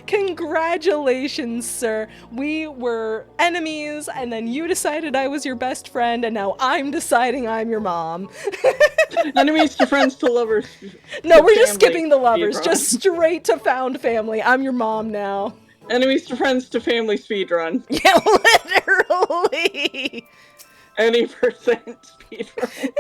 Congratulations, sir. We were enemies, and then you decided I was your best friend, and now I'm deciding I'm your mom. Enemies to friends to lovers. No, to we're just family. skipping the lovers. Speedrun. Just straight to found family. I'm your mom now. Enemies to friends to family speedrun. Yeah, literally. Any percent speedrun.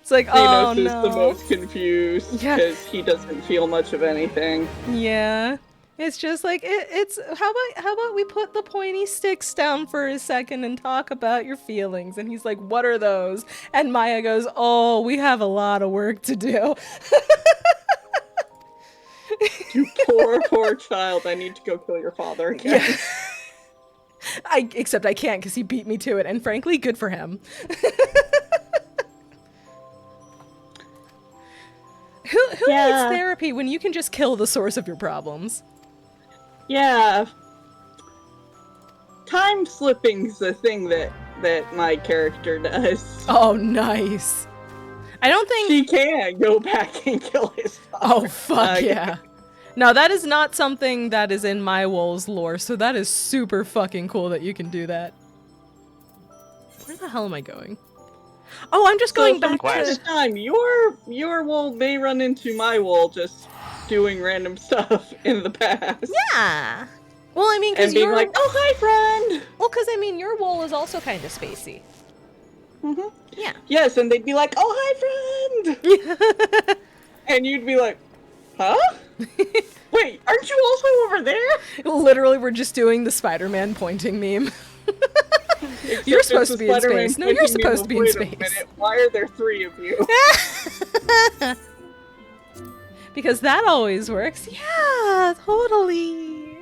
It's like, Xenos oh is the no. most confused because he doesn't feel much of anything. Yeah. It's just like, it's, how about we put the pointy sticks down for a second and talk about your feelings? And he's like, what are those? And Maya goes, oh, we have a lot of work to do. You poor child. I need to go kill your father again. Yeah. Except I can't because he beat me to it. And frankly, good for him. Who needs therapy when you can just kill the source of your problems? Yeah. Time slipping's the thing that my character does. Oh, nice. I don't think She can go back and kill his father. Oh, fuck yeah. No, that is not something that is in my Wolves lore, so that is super fucking cool that you can do that. Where the hell am I going? Oh, I'm just going back to... Quest. This time, your wool may run into my wool just doing random stuff in the past. Yeah. Well, I mean, because you're like, oh, hi, friend! Well, because, I mean, your wool is also kind of spacey. Mm-hmm. Yeah. Yes, and they'd be like, oh, hi, friend! And you'd be like, huh? Wait, aren't you also over there? Literally, we're just doing the Spider-Man pointing meme. You're supposed to be in space. No, you're supposed to be in space. Why are there 3 of you? Because that always works. Yeah, totally.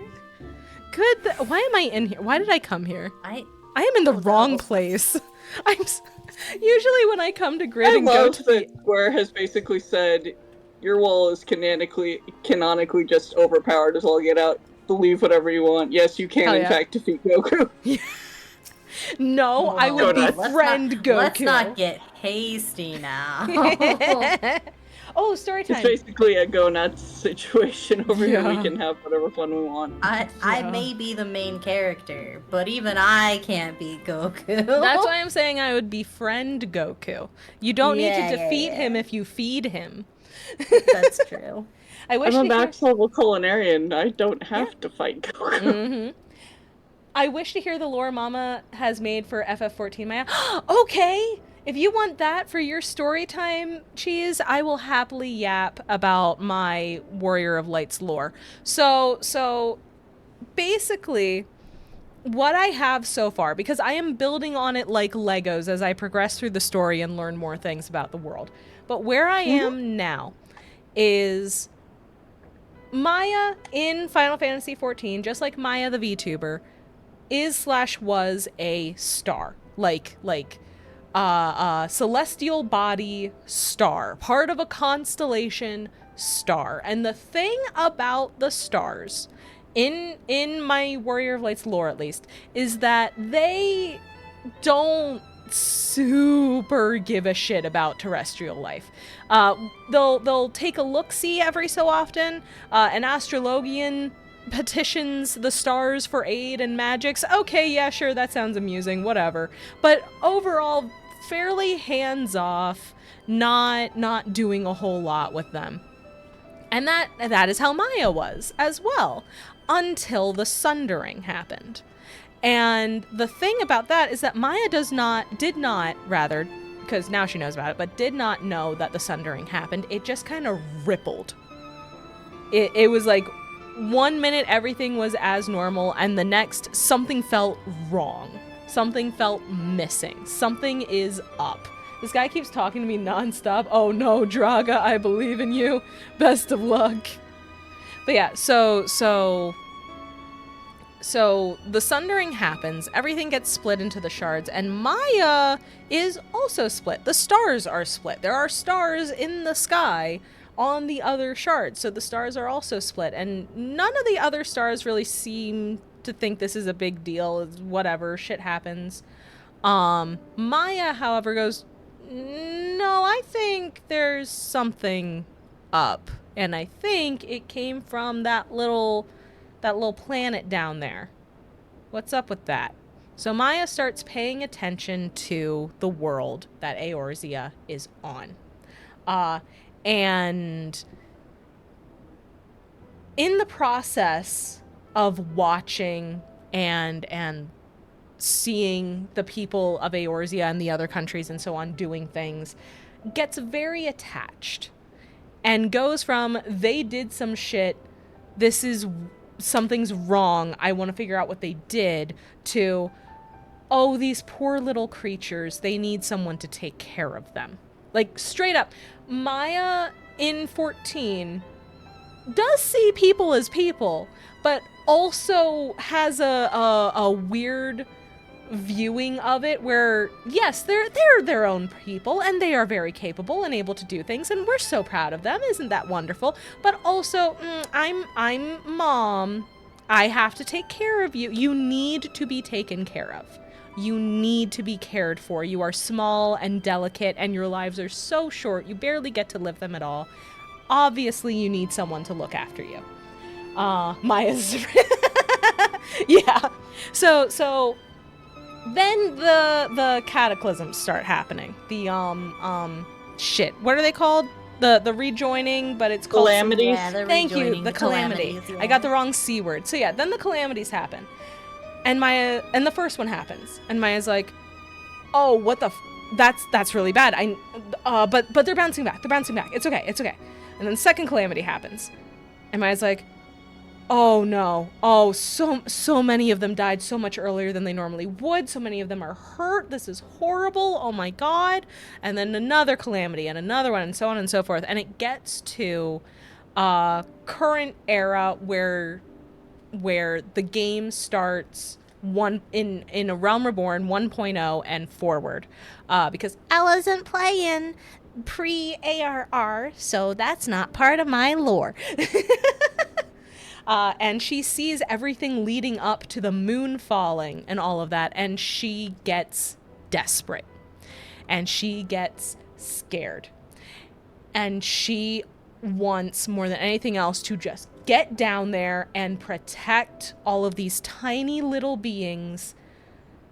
Good. Why am I in here? Why did I come here? I am in the wrong place. Usually when I come to Grid and go to that Square has basically said your wall is canonically just overpowered as all get out. Believe whatever you want. Yes, you can in fact defeat Goku. No, I would befriend Goku. Let's not get hasty now. Oh, story time. It's basically a go nuts situation over here. We can have whatever fun we want. I may be the main character, but even I can't beat Goku. That's why I'm saying I would befriend Goku. You don't need to defeat him if you feed him. That's true. I'm a max level culinarian. I don't have to fight Goku. Mm-hmm. I wish to hear the lore Mama has made for FF14 Maya. Okay! If you want that for your story time, Cheese, I will happily yap about my Warrior of Light's lore. So basically, what I have so far, because I am building on it like Legos as I progress through the story and learn more things about the world. But where I am now is Maya in Final Fantasy XIV, just like Maya the VTuber, is/was a star. Like celestial body star, part of a constellation star. And the thing about the stars, in my Warrior of Light's lore at least, is that they don't super give a shit about terrestrial life. They'll take a look-see every so often. An astrologian petitions the stars for aid and magics. Okay, yeah, sure, that sounds amusing, whatever. But overall, fairly hands-off, not doing a whole lot with them. And that is how Maya was as well, until the Sundering happened. And the thing about that is that Maya did not, because now she knows about it, but did not know that the Sundering happened. It just kind of rippled. It was like 1 minute everything was as normal, and the next something felt wrong. Something felt missing. Something is up. This guy keeps talking to me nonstop. Oh no, Draga, I believe in you. Best of luck. But yeah, so the Sundering happens, everything gets split into the shards, and Maya is also split. The stars are split. There are stars in the sky on the other shards, so the stars are also split, and none of the other stars really seem to think this is a big deal. It's whatever, shit happens. Maya, however, goes, no, I think there's something up, and I think it came from that little planet down there. What's up with that? So Maya starts paying attention to the world that Eorzea is on. And in the process of watching and seeing the people of Eorzea and the other countries and so on doing things, gets very attached and goes from, they did some shit, something's wrong, I want to figure out what they did, to, oh, these poor little creatures, they need someone to take care of them. Like, straight up, Maya in 14 does see people as people, but also has a weird viewing of it where, yes, they're their own people and they are very capable and able to do things, and we're so proud of them. Isn't that wonderful? But also, I'm mom. I have to take care of you. You need to be taken care of. You need to be cared for. You are small and delicate, and your lives are so short. You barely get to live them at all. Obviously, you need someone to look after you. Maya's... yeah. So then the cataclysms start happening. The, shit. What are they called? The rejoining, but it's called... Calamities? Yeah, the Thank you, rejoining, the calamity. calamities, yeah. I got the wrong C word. So yeah, then the calamities happen. And the first one happens. And Maya's like, oh, what the that's really bad. But they're bouncing back. They're bouncing back. It's okay. It's okay. And then the second calamity happens. And Maya's like, oh no. Oh, so many of them died so much earlier than they normally would. So many of them are hurt. This is horrible. Oh my God. And then another calamity and another one and so on and so forth. And it gets to current era where the game starts in a Realm Reborn 1.0 and forward. Because I wasn't playing pre-ARR, so that's not part of my lore. And she sees everything leading up to the moon falling and all of that, and she gets desperate. And she gets scared. And she wants, more than anything else, to just get down there and protect all of these tiny little beings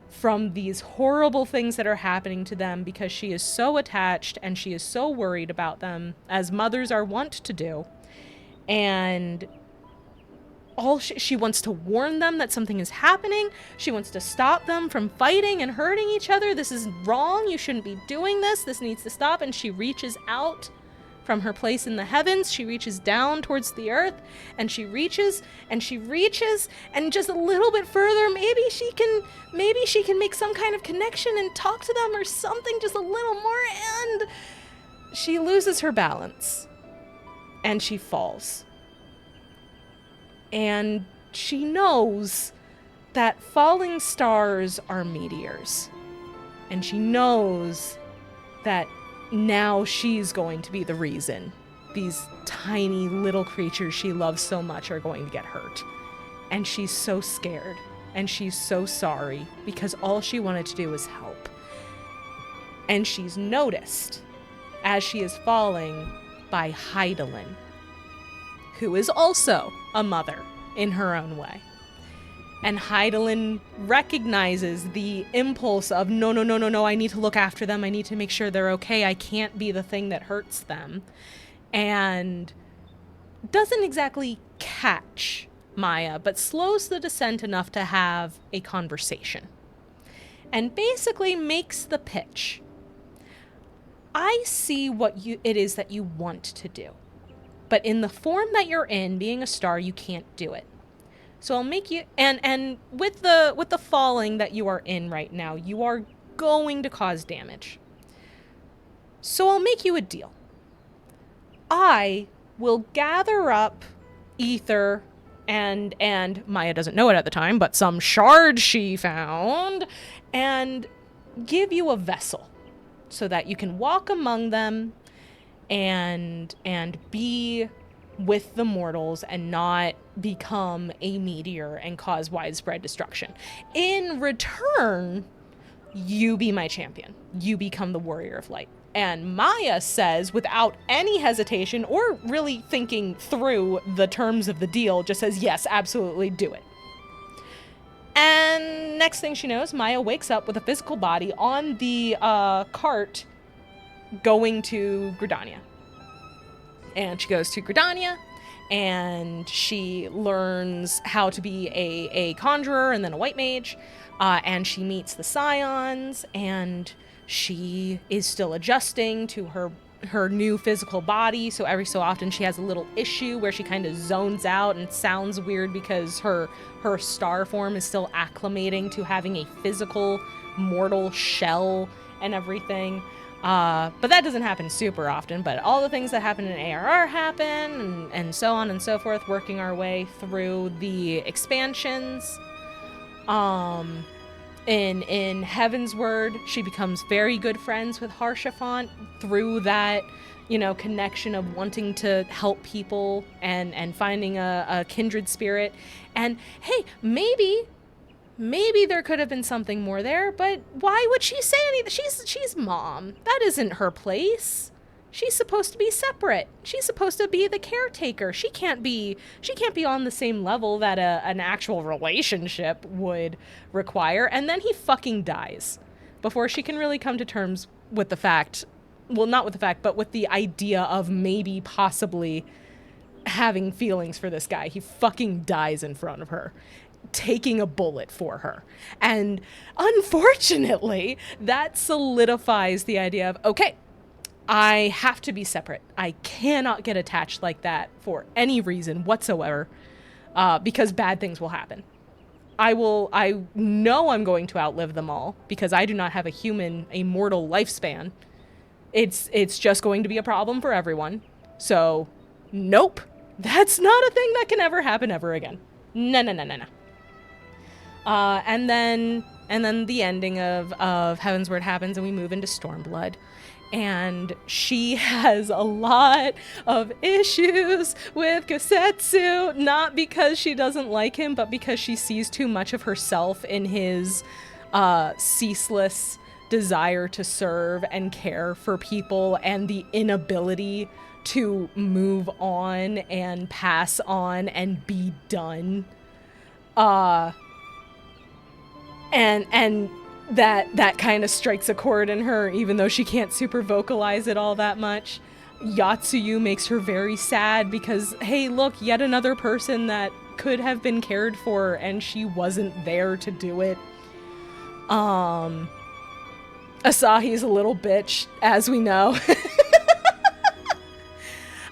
from these horrible things that are happening to them, because she is so attached and she is so worried about them, as mothers are wont to do. And she wants to warn them that something is happening. She wants to stop them from fighting and hurting each other. This is wrong. You shouldn't be doing this. This needs to stop. And she reaches out from her place in the heavens. She reaches down towards the earth, and she reaches and just a little bit further. Maybe she can make some kind of connection and talk to them or something, just a little more. And she loses her balance and she falls. And she knows that falling stars are meteors. And she knows that now she's going to be the reason these tiny little creatures she loves so much are going to get hurt. And she's so scared. And she's so sorry, because all she wanted to do was help. And she's noticed, as she is falling, by Heidelin, who is also a mother in her own way. And Heidelin recognizes the impulse of, no, I need to look after them. I need to make sure they're okay. I can't be the thing that hurts them. And doesn't exactly catch Maya, but slows the descent enough to have a conversation. And basically makes the pitch. I see what it is that you want to do. But in the form that you're in, being a star, you can't do it. So I'll make you, and with the falling that you are in right now, you are going to cause damage. So I'll make you a deal. I will gather up ether and Maya doesn't know it at the time, but some shards she found, and give you a vessel so that you can walk among them and be with the mortals and not become a meteor and cause widespread destruction. In return, you be my champion. You become the warrior of light. And Maya says, without any hesitation or really thinking through the terms of the deal, just says, yes, absolutely, do it. And next thing she knows, Maya wakes up with a physical body on the cart going to Gridania. And she goes to Gridania, and she learns how to be a conjurer and then a white mage, and she meets the Scions, and she is still adjusting to her new physical body, so every so often she has a little issue where she kind of zones out and sounds weird because her star form is still acclimating to having a physical mortal shell and everything. But that doesn't happen super often, but all the things that happen in ARR happen, and so on and so forth, working our way through the expansions. In Heaven's Word, she becomes very good friends with Haurchefant through that, connection of wanting to help people and finding a kindred spirit. And hey, maybe there could have been something more there, but why would she say anything? She's mom. That isn't her place. She's supposed to be separate. She's supposed to be the caretaker. She can't be on the same level that an actual relationship would require. And then he fucking dies before she can really come to terms with the fact, well, not with the fact, but with the idea of maybe possibly having feelings for this guy. He fucking dies in front of her, taking a bullet for her. And unfortunately, that solidifies the idea of, okay, I have to be separate. I cannot get attached like that for any reason whatsoever, because bad things will happen. I know I'm going to outlive them all because I do not have a mortal lifespan. It's just going to be a problem for everyone. So, nope. That's not a thing that can ever happen ever again. No. And then the ending of Heaven's Word happens and we move into Stormblood. And she has a lot of issues with Kosetsu, not because she doesn't like him, but because she sees too much of herself in his ceaseless desire to serve and care for people and the inability to move on and pass on and be done. And that kind of strikes a chord in her, even though she can't super vocalize it all that much. Yatsuyu makes her very sad because, hey, look, yet another person that could have been cared for and she wasn't there to do it. Asahi's a little bitch, as we know.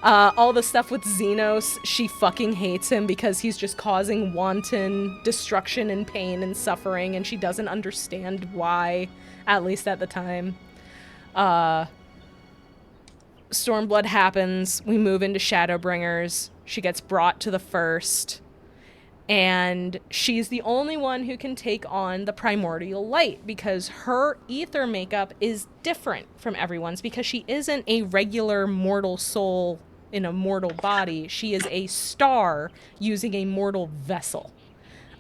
All the stuff with Xenos, she fucking hates him because he's just causing wanton destruction and pain and suffering, and she doesn't understand why, at least at the time. Stormblood happens, we move into Shadowbringers, she gets brought to the first, and she's the only one who can take on the primordial light because her ether makeup is different from everyone's because she isn't a regular mortal soul in a mortal body. She is a star using a mortal vessel.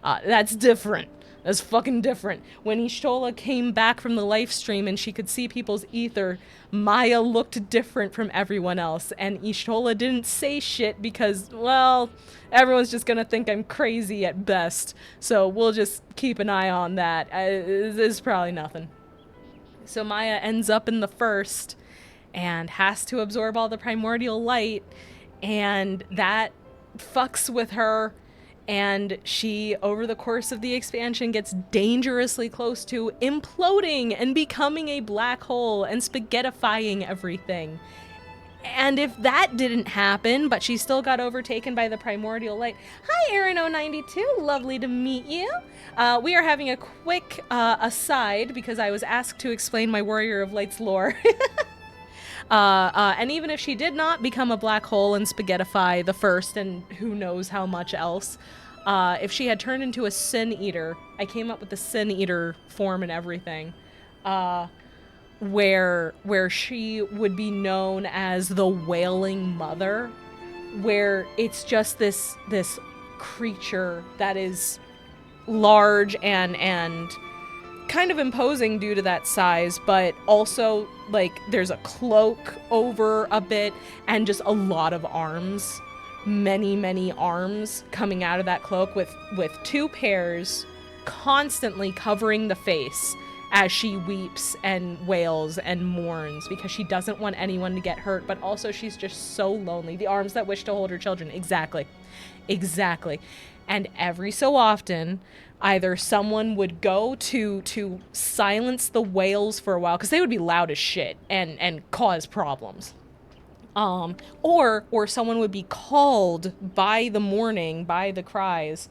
That's different. That's fucking different. When Y'shtola came back from the live stream and she could see people's ether, Maya looked different from everyone else. And Y'shtola didn't say shit because, well, everyone's just gonna think I'm crazy at best. So we'll just keep an eye on that. It's probably nothing. So Maya ends up in the first and has to absorb all the primordial light, and that fucks with her, and she, over the course of the expansion, gets dangerously close to imploding and becoming a black hole and spaghettifying everything. And if that didn't happen, but she still got overtaken by the primordial light. Hi, Aaron092. Lovely to meet you. We are having a quick aside because I was asked to explain my Warrior of Light's lore. And even if she did not become a black hole and spaghettify the first and who knows how much else, if she had turned into a Sin Eater, I came up with the Sin Eater form and everything, where she would be known as the Wailing Mother, where it's just this creature that is large and kind of imposing due to that size, but also like there's a cloak over a bit and just a lot of arms, many arms coming out of that cloak with two pairs constantly covering the face as she weeps and wails and mourns because she doesn't want anyone to get hurt, but also she's just so lonely. The arms that wish to hold her children. Exactly. And every so often, either someone would go to silence the wails for a while, because they would be loud as shit and cause problems. Or someone would be called by the mourning, by the cries,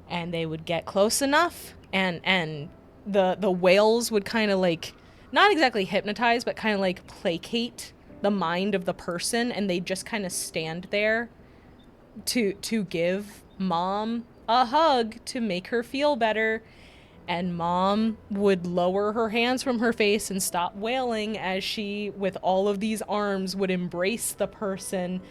and they would get close enough, and the wails would kind of like, not exactly hypnotize, but kind of like placate the mind of the person, and they just kind of stand there to give mom a hug to make her feel better. And Mom would lower her hands from her face and stop wailing as she, with all of these arms, would embrace the person,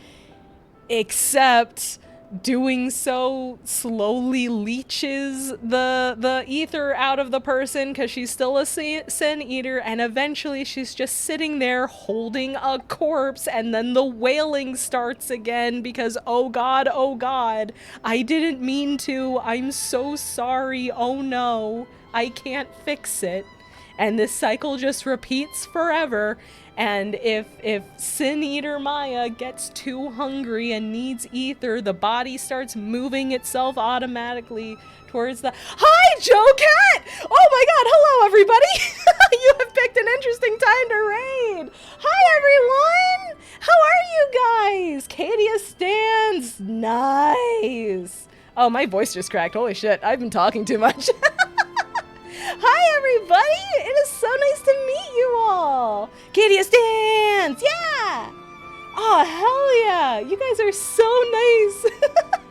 except doing so slowly leaches the ether out of the person because she's still a sin eater, and eventually she's just sitting there holding a corpse, and then the wailing starts again because oh god, I didn't mean to, I'm so sorry, oh no, I can't fix it. And this cycle just repeats forever. And if Sin Eater Maya gets too hungry and needs ether, the body starts moving itself automatically towards the... Hi, Joe Cat! Oh my god, hello everybody! You have picked an interesting time to raid! Hi everyone! How are you guys? Kadia stands! Nice! Oh, my voice just cracked. Holy shit, I've been talking too much. Hi everybody! It is so nice to meet you all! Kadia stands! Yeah! Oh, hell yeah! You guys are so nice!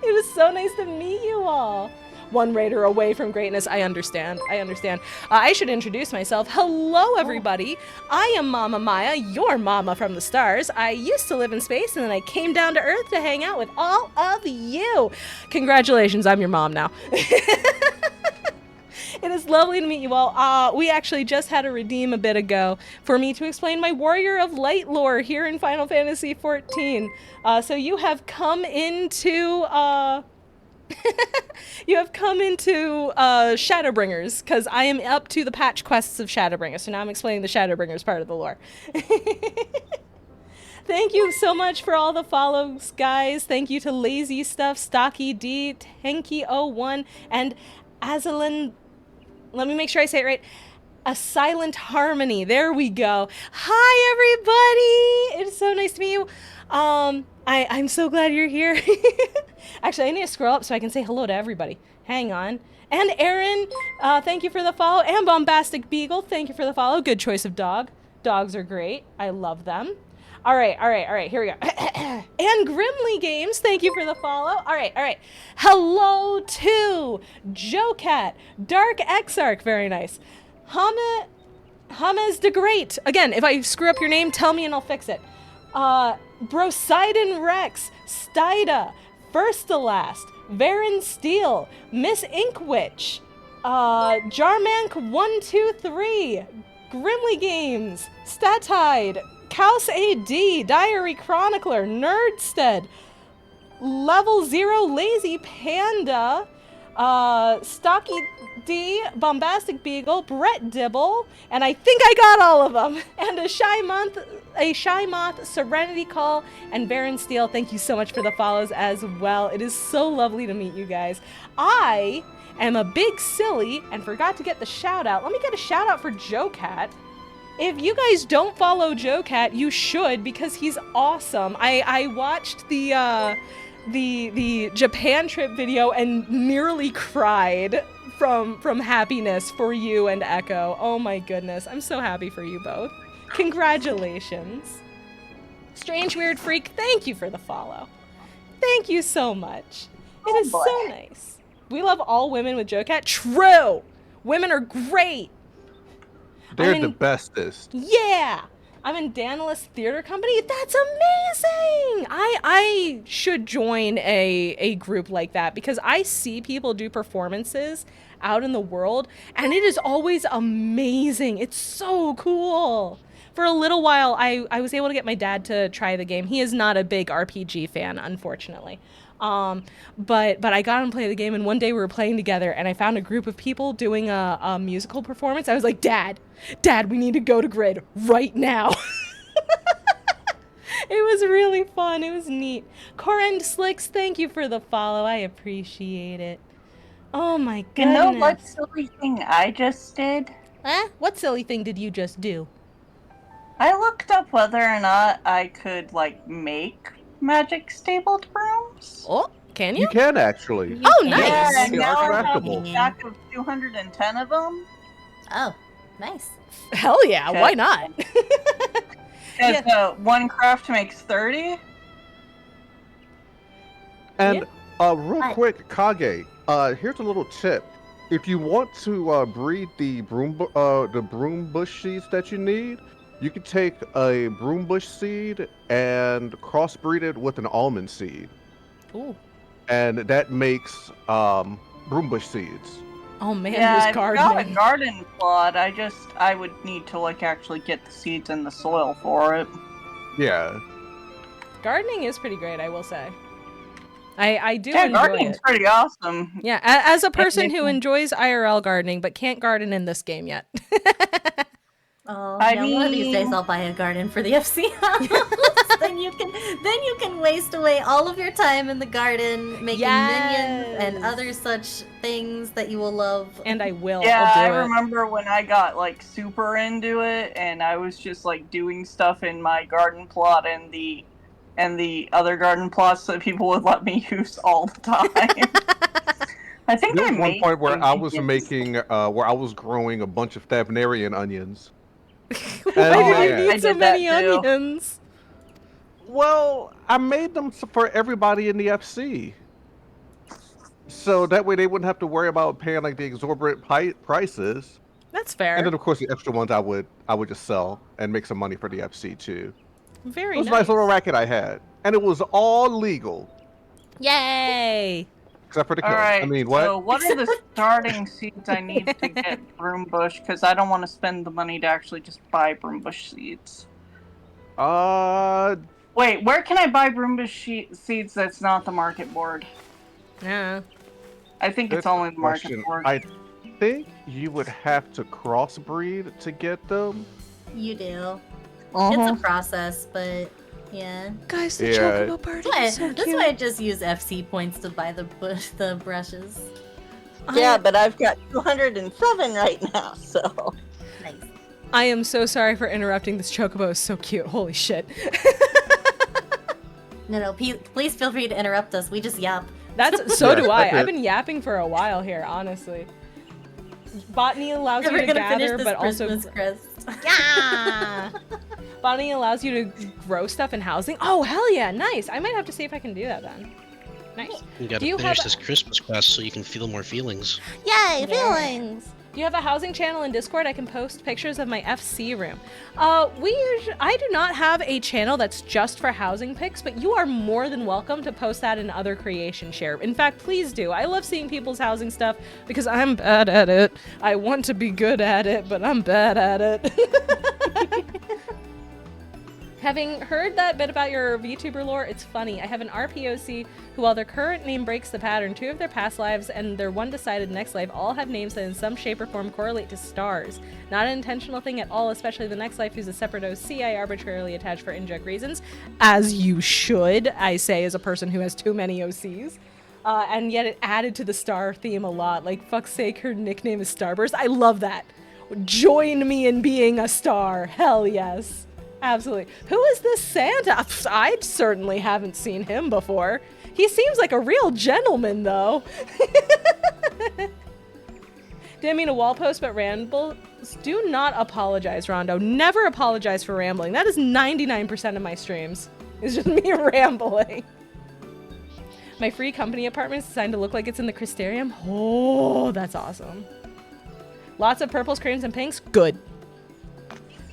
It is so nice to meet you all. One raider away from greatness. I understand. I should introduce myself. Hello, everybody. I am Mama Maya, your mama from the stars. I used to live in space, and then I came down to Earth to hang out with all of you. Congratulations, I'm your mom now. It is lovely to meet you all. We actually just had a redeem a bit ago for me to explain my Warrior of Light lore here in Final Fantasy XIV. So you have come into... Shadowbringers, because I am up to the patch quests of Shadowbringers, so now I'm explaining the Shadowbringers part of the lore. Thank you so much for all the follows, guys. Thank you to Lazy Stuff, Stocky D, Tanky01, and Azalin... Let me make sure I say it right. A Silent Harmony. There we go. Hi, everybody. It's so nice to meet you. I'm so glad you're here. Actually, I need to scroll up so I can say hello to everybody. Hang on. And Aaron, thank you for the follow. And Bombastic Beagle, thank you for the follow. Good choice of dog. Dogs are great. I love them. All right. Here we go. And Grimly Games, thank you for the follow. All right. Hello to Joe Cat, Dark Exarch, very nice. Hames the Great. Again, if I screw up your name, tell me and I'll fix it. Brosidon Rex, Stida, First to Last, Varen Steel, Miss Inkwitch, Jarmank123, Grimly Games, Statide, Kaus AD, Diary Chronicler, Nerdstead, Level 0 Lazy Panda, Stocky D, Bombastic Beagle, Brett Dibble, and I think I got all of them, and a Shy Moth, Serenity Call, and Baron Steel. Thank you so much for the follows as well. It is so lovely to meet you guys. I am a big silly and forgot to get the shout out. Let me get a shout out for Joe Cat. If you guys don't follow Joe Cat, you should, because he's awesome. I watched the Japan trip video and nearly cried from happiness for you and Echo. Oh my goodness, I'm so happy for you both. Congratulations. Strange Weird Freak, thank you for the follow. Thank you so much. It is so nice. We love all women with Joe Cat. True! Women are great! They're the bestest. Yeah! I'm in Daedalus Theater Company. That's amazing! I should join a group like that, because I see people do performances out in the world, and it is always amazing. It's so cool. For a little while, I was able to get my dad to try the game. He is not a big RPG fan, unfortunately. But I got him to play the game, and one day we were playing together, and I found a group of people doing a musical performance. I was like, Dad, we need to go to Grid right now. It was really fun. It was neat. Corend Slicks, thank you for the follow. I appreciate it. Oh my goodness. You know what silly thing I just did? What silly thing did you just do? I looked up whether or not I could, make magic stabled brooms. Oh, can you? You can actually. Oh, nice. Yeah, and They now are I have a craftable. stack of 210 of them. Oh, nice. Hell yeah, Okay. why not? Because one craft makes 30. And real quick, Kage, here's a little tip. if you want to breed the broom bush seeds that you need, you can take a broom bush seed and crossbreed it with an almond seed, Ooh. and that makes broom bush seeds. Oh man, Yeah, who's I've got a gardening? garden plot. I would need to like actually get the seeds in the soil for it. Yeah. Gardening is pretty great, I will say. I do Yeah, enjoy gardening's it. pretty awesome. Yeah, as a person it who can- enjoys IRL gardening but can't garden in this game yet. Oh, I yeah, one of these days mean- I'll buy a garden for the FC house. then you can waste away all of your time in the garden making minions and Yes. other such things that you will love. And I will. Yeah, I'll I do it. remember when I got like super into it, and I was just like doing stuff in my garden plot and the other garden plots that people would let me use all the time. I think There I was one made point where some I was minions. where I was growing a bunch of Thavnarian onions. Why Oh, do yeah. you I need so did that many too. onions? Well, I made them for everybody in the FC, so that way they wouldn't have to worry about paying like the exorbitant prices. That's fair. And then of course the extra ones I would just sell and make some money for the FC too. Very It was a nice. nice little racket I had, and it was all legal Yay! except for the kill. Alright, I mean, what? so what are the starting seeds I need to get broom bush? Because I don't want to spend the money to actually just buy broom bush seeds. Wait, where can I buy broom bush seeds that's not the market board? Yeah. I think Good it's only the market question. board. I think you would have to crossbreed to get them. You do. Uh-huh. It's a process, but yeah. Guys, the Yeah. chocobo party is so That's cute. why I just use FC points to buy the brushes. Yeah, but I've got 207 right now, so. Nice. I am so sorry for interrupting. This chocobo is so cute. Holy shit. No, please feel free to interrupt us. We just yap. That's so Yeah, do I. that's I've it. been yapping for a while here, honestly. Botany allows Never you to gonna finish gather, this but also Christmas crest. yeah. Botany allows you to grow stuff in housing. Oh hell yeah, nice. I might have to see if I can do that then. Nice. You gotta Do you finish have- this Christmas quest so you can feel more feelings. Yay, feelings. Do you have a housing channel in Discord? I can post pictures of my FC room. I do not have a channel that's just for housing pics, but you are more than welcome to post that in other creation share. In fact, please do. I love seeing people's housing stuff because I'm bad at it. I want to be good at it, but I'm bad at it. Having heard that bit about your VTuber lore, it's funny. I have an RPOC who, while their current name breaks the pattern, 2 of their past lives and their one decided next life all have names that in some shape or form correlate to stars. Not an intentional thing at all, especially the next life who's a separate OC I arbitrarily attached for in-joke reasons. As you should, I say, as a person who has too many OCs. And yet it added to the star theme a lot. Like, fuck's sake, her nickname is Starburst. I love that. Join me in being a star. Hell yes. Absolutely. Who is this Santa? I certainly haven't seen him before. He seems like a real gentleman, though. Didn't mean to wall post, but rambles. Do not apologize, Rondo. Never apologize for rambling. That is 99% of my streams. It's just me rambling. My free company apartment is designed to look like it's in the Crystarium. Oh, that's awesome. Lots of purples, creams, and pinks. Good.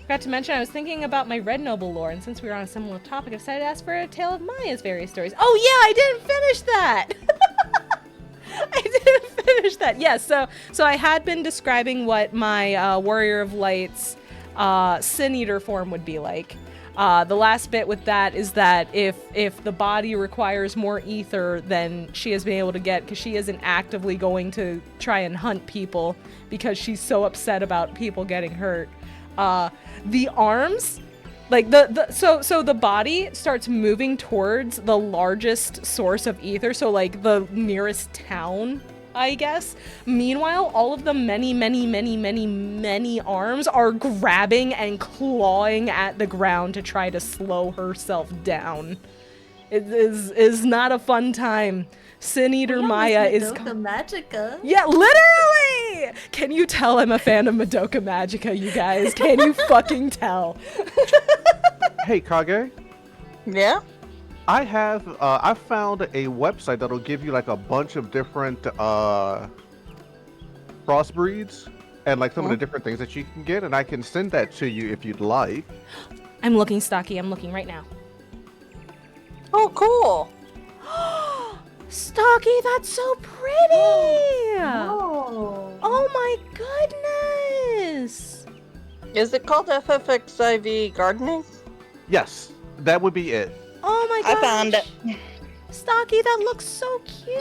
Forgot to mention, I was thinking about my Red Noble lore, and since we were on a similar topic, I decided to ask for a tale of Maya's various stories. Oh yeah, I didn't finish that! I didn't finish that. Yes, so I had been describing what my Warrior of Light's Sin Eater form would be like. The last bit with that is that if the body requires more ether than she has been able to get, because she isn't actively going to try and hunt people because she's so upset about people getting hurt. The arms, like so the body starts moving towards the largest source of ether, so like the nearest town, I guess. Meanwhile, all of the many arms are grabbing and clawing at the ground to try to slow herself down. It is not a fun time. Sin Eater Maya is Magica. Yeah, literally! Can you tell I'm a fan of Madoka Magica, you guys? Can you fucking tell? Hey, Kage. Yeah? I found a website that'll give you like a bunch of different crossbreeds and like some of the different things that you can get, and I can send that to you if you'd like. I'm looking, Stocky. I'm looking right now. Oh, cool. Stocky, that's so pretty! Oh. Oh my goodness! Is it called FFXIV gardening? Yes, that would be it. Oh my gosh! I found it. Stocky, that looks so cute!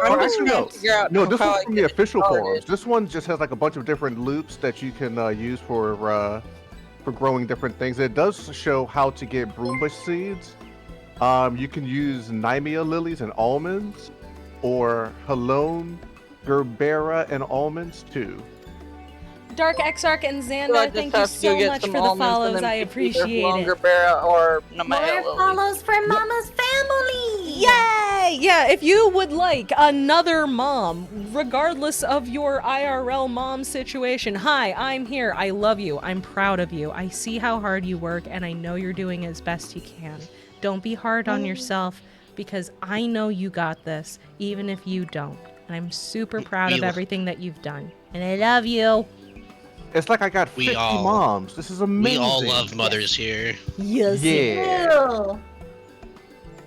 I'm just actually, trying no. to figure out No, this how one's I from the get it official started. forums. This one just has like a bunch of different loops that you can use for growing different things. It does show how to get broombush seeds. You can use Nymea lilies and almonds, or Halone, Gerbera, and almonds too. Dark Exarch and So I Xanda, just thank you have to so get much some for the almonds and follows. then I pick appreciate either it. Longer Bear or More Namaya lily. follows for Mama's family! Yay! Yeah, if you would like another mom, regardless of your IRL mom situation, hi, I'm here. I love you. I'm proud of you. I see how hard you work, and I know you're doing as best you can. Don't be hard on yourself, because I know you got this, even if you don't. And I'm super proud of everything that you've done. And I love you. It's like I got 50 moms. This is amazing. We all love mothers here. Yes. Yeah. Ew.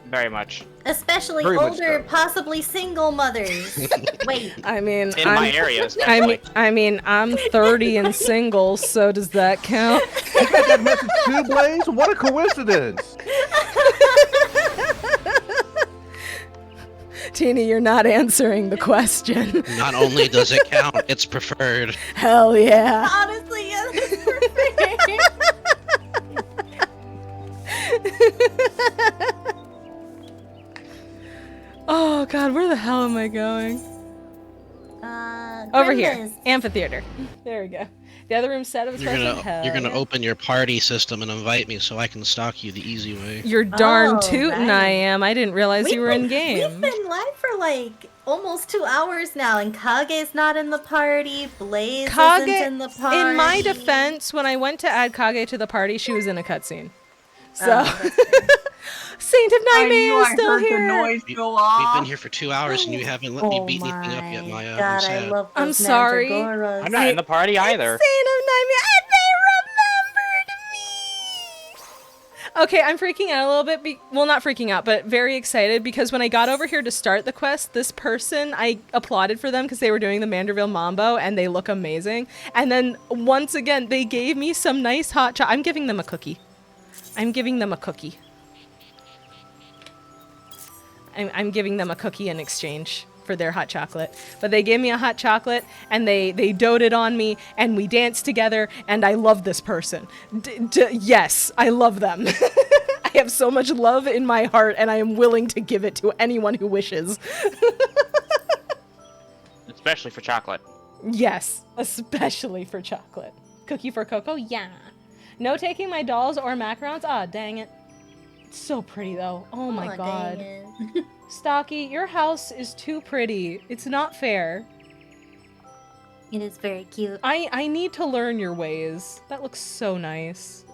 Very much. Especially Very much older, so. possibly single mothers. Wait. I mean, In my area, I especially. mean, I'm 30 and single, so does that count? You got that message too, Blaze? What a coincidence. Teeny, you're not answering the question. Not only does it count, it's preferred. Hell yeah. Honestly, yeah, that's perfect. Oh god, where the hell am I going? Over here. Grimness. Amphitheater. There we go. The other room's set up as You're present. Hell gonna yeah. open your party system and invite me so I can stalk you the easy way. You're darn Oh, tootin' right. I am. I didn't realize you were in We've game. been live for like almost 2 hours now, and Kage's not in the party. Blaze Kage, isn't in the party. in my defense, when I went to add Kage to the party, she was in a cutscene. So, that's Saint of I Nightmare knew is I still heard here. the noise We- go We've off. been here for 2 hours and you haven't let me Oh beat anything up yet, my Maya. God, I'm I sad. love I'm those sorry. Mandragoras. I'm not in the party either. Saint of Nightmare, and they remembered me. Okay, I'm freaking out a little bit. Well, not freaking out, but very excited because when I got over here to start the quest, this person, I applauded for them because they were doing the Manderville Mambo and they look amazing. And then once again, they gave me some nice hot chocolate. I'm giving them a cookie. I'm giving them a cookie. I'm giving them a cookie in exchange for their hot chocolate. But they gave me a hot chocolate, and they doted on me, and we danced together, and I love this person. Yes, I love them. I have so much love in my heart, and I am willing to give it to anyone who wishes. Especially for chocolate. Yes, especially for chocolate. Cookie for Coco? Yeah. No taking my dolls or macarons? Ah, dang it. It's so pretty, though. Oh my god. Dang it. Stocky, your house is too pretty. It's not fair. It is very cute. I need to learn your ways. That looks so nice.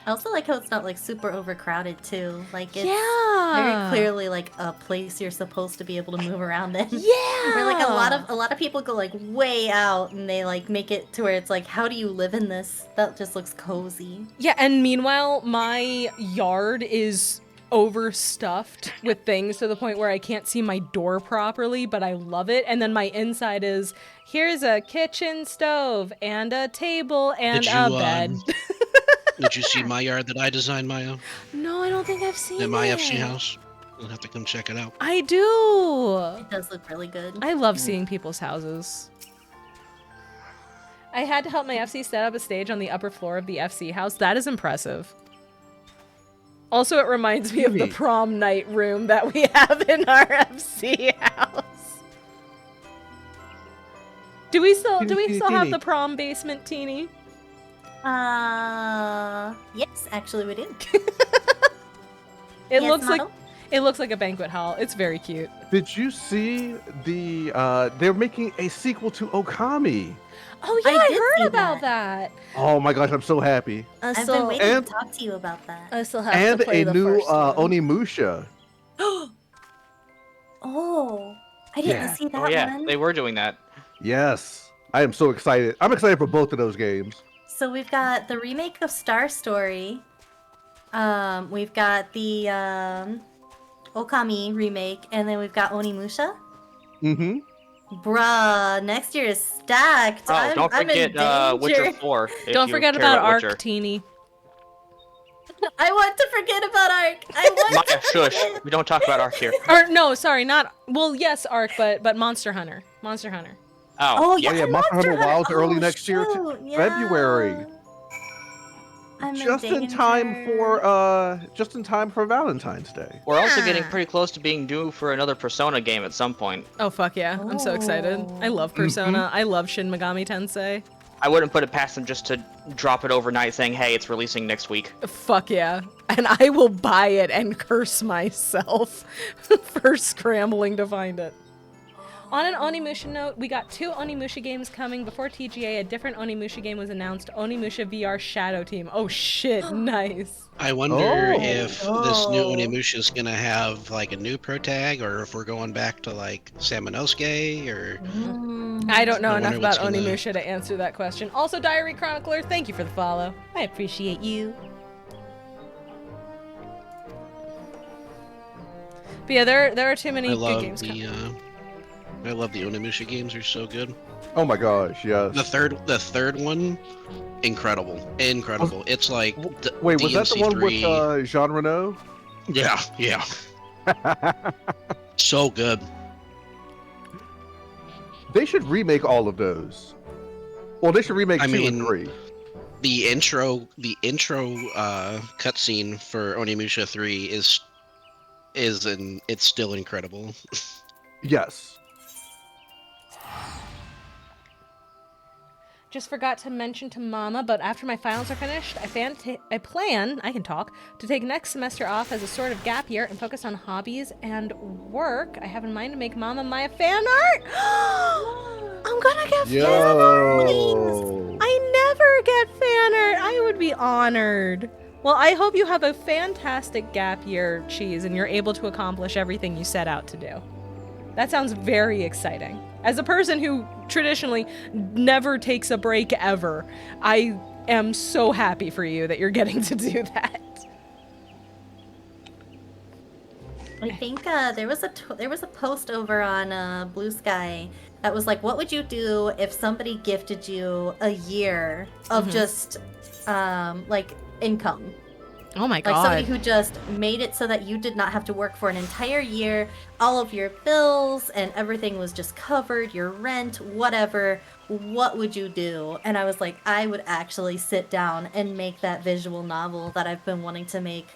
I also like how it's not like super overcrowded too. Like it's Yeah. very clearly like a place you're supposed to be able to move around in. Yeah. Where like a lot of people go like way out and they like make it to where it's like, how do you live in this? That just looks cozy. Yeah, and meanwhile, my yard is overstuffed with things to the point where I can't see my door properly, but I love it. And then my inside is, here's a kitchen stove and a table and Did a you, bed. Did you see my yard that I designed, Maya? No, I don't think I've seen At my it. FC house? You'll have to come check it out. I do. It does look really good. I love seeing people's houses. I had to help my FC set up a stage on the upper floor of the FC house. That is impressive. Also, it reminds me of the prom night room that we have in our FC house. Do we still have the prom basement, Teeny? Yes, actually we do. It Yes, looks like a banquet hall. It's very cute. Did you see the they're making a sequel to Okami? Oh yeah, I I did heard see about that. Oh my gosh, I'm so happy. I've been waiting and- to talk to you about that. I still have And to play a the new first one. Onimusha. Oh, I didn't Yeah. see that Oh yeah, one. they were doing that. Yes. I am so excited. I'm excited for both of those games. So we've got the remake of Star Story. We've got the Okami remake, and then we've got Onimusha. Mm-hmm. Bruh, next year is stacked. Oh, don't I'm in forget Witcher danger. 4. if Don't you forget care about Ark, Witcher. Teeny. I want to forget about Ark. I want Maya, to shush. forget. We don't talk about Ark here. Or no, sorry, not. Well, yes, Ark, but Monster Hunter. Monster Hunter. Oh, yeah, yeah, Monster Hunter Wilds early Oh, next year, shoot, yeah. February. I'm Just in time for Valentine's Day. We're also getting pretty close to being due for another Persona game at some point. Oh fuck yeah! I'm so excited. I love Persona. I love Shin Megami Tensei. I wouldn't put it past them just to drop it overnight saying, hey, it's releasing next week. Fuck yeah. And I will buy it and curse myself for scrambling to find it. On an Onimusha note, we got 2 Onimusha games coming. Before TGA, a different Onimusha game was announced, Onimusha VR Shadow Team. Oh shit, nice. I wonder Oh. if this new Onimusha is gonna have like a new pro tag, or if we're going back to like Samanosuke, or I don't know I enough wonder about what's gonna- Onimusha to answer that question. Also, Diary Chronicler, thank you for the follow. I appreciate you. But yeah, there are too many I good love games coming. I love the Onimusha games. They're so good. Oh my gosh, yes. The third one, incredible. It's like Wait, was that the one with DMC3. Jean Reno? Yeah. So good. They should remake all of those. Well, they should remake 2 and 3. The intro cutscene for Onimusha 3 it's still incredible. Yes. Just forgot to mention to Mama, but after my finals are finished, I plan, to take next semester off as a sort of gap year and focus on hobbies and work. I have in mind to make Mama Maya fan art. I'm gonna get fan art. Yo. I never get fan art. I would be honored. Well, I hope you have a fantastic gap year, Cheese, and you're able to accomplish everything you set out to do. That sounds very exciting. As a person who traditionally never takes a break ever, I am so happy for you that you're getting to do that. I think there was a post over on Blue Sky that was like, what would you do if somebody gifted you a year of just like income? Oh my god. Like somebody who just made it so that you did not have to work for an entire year, all of your bills and everything was just covered, your rent, whatever. What would you do? And I was like, I would actually sit down and make that visual novel that I've been wanting to make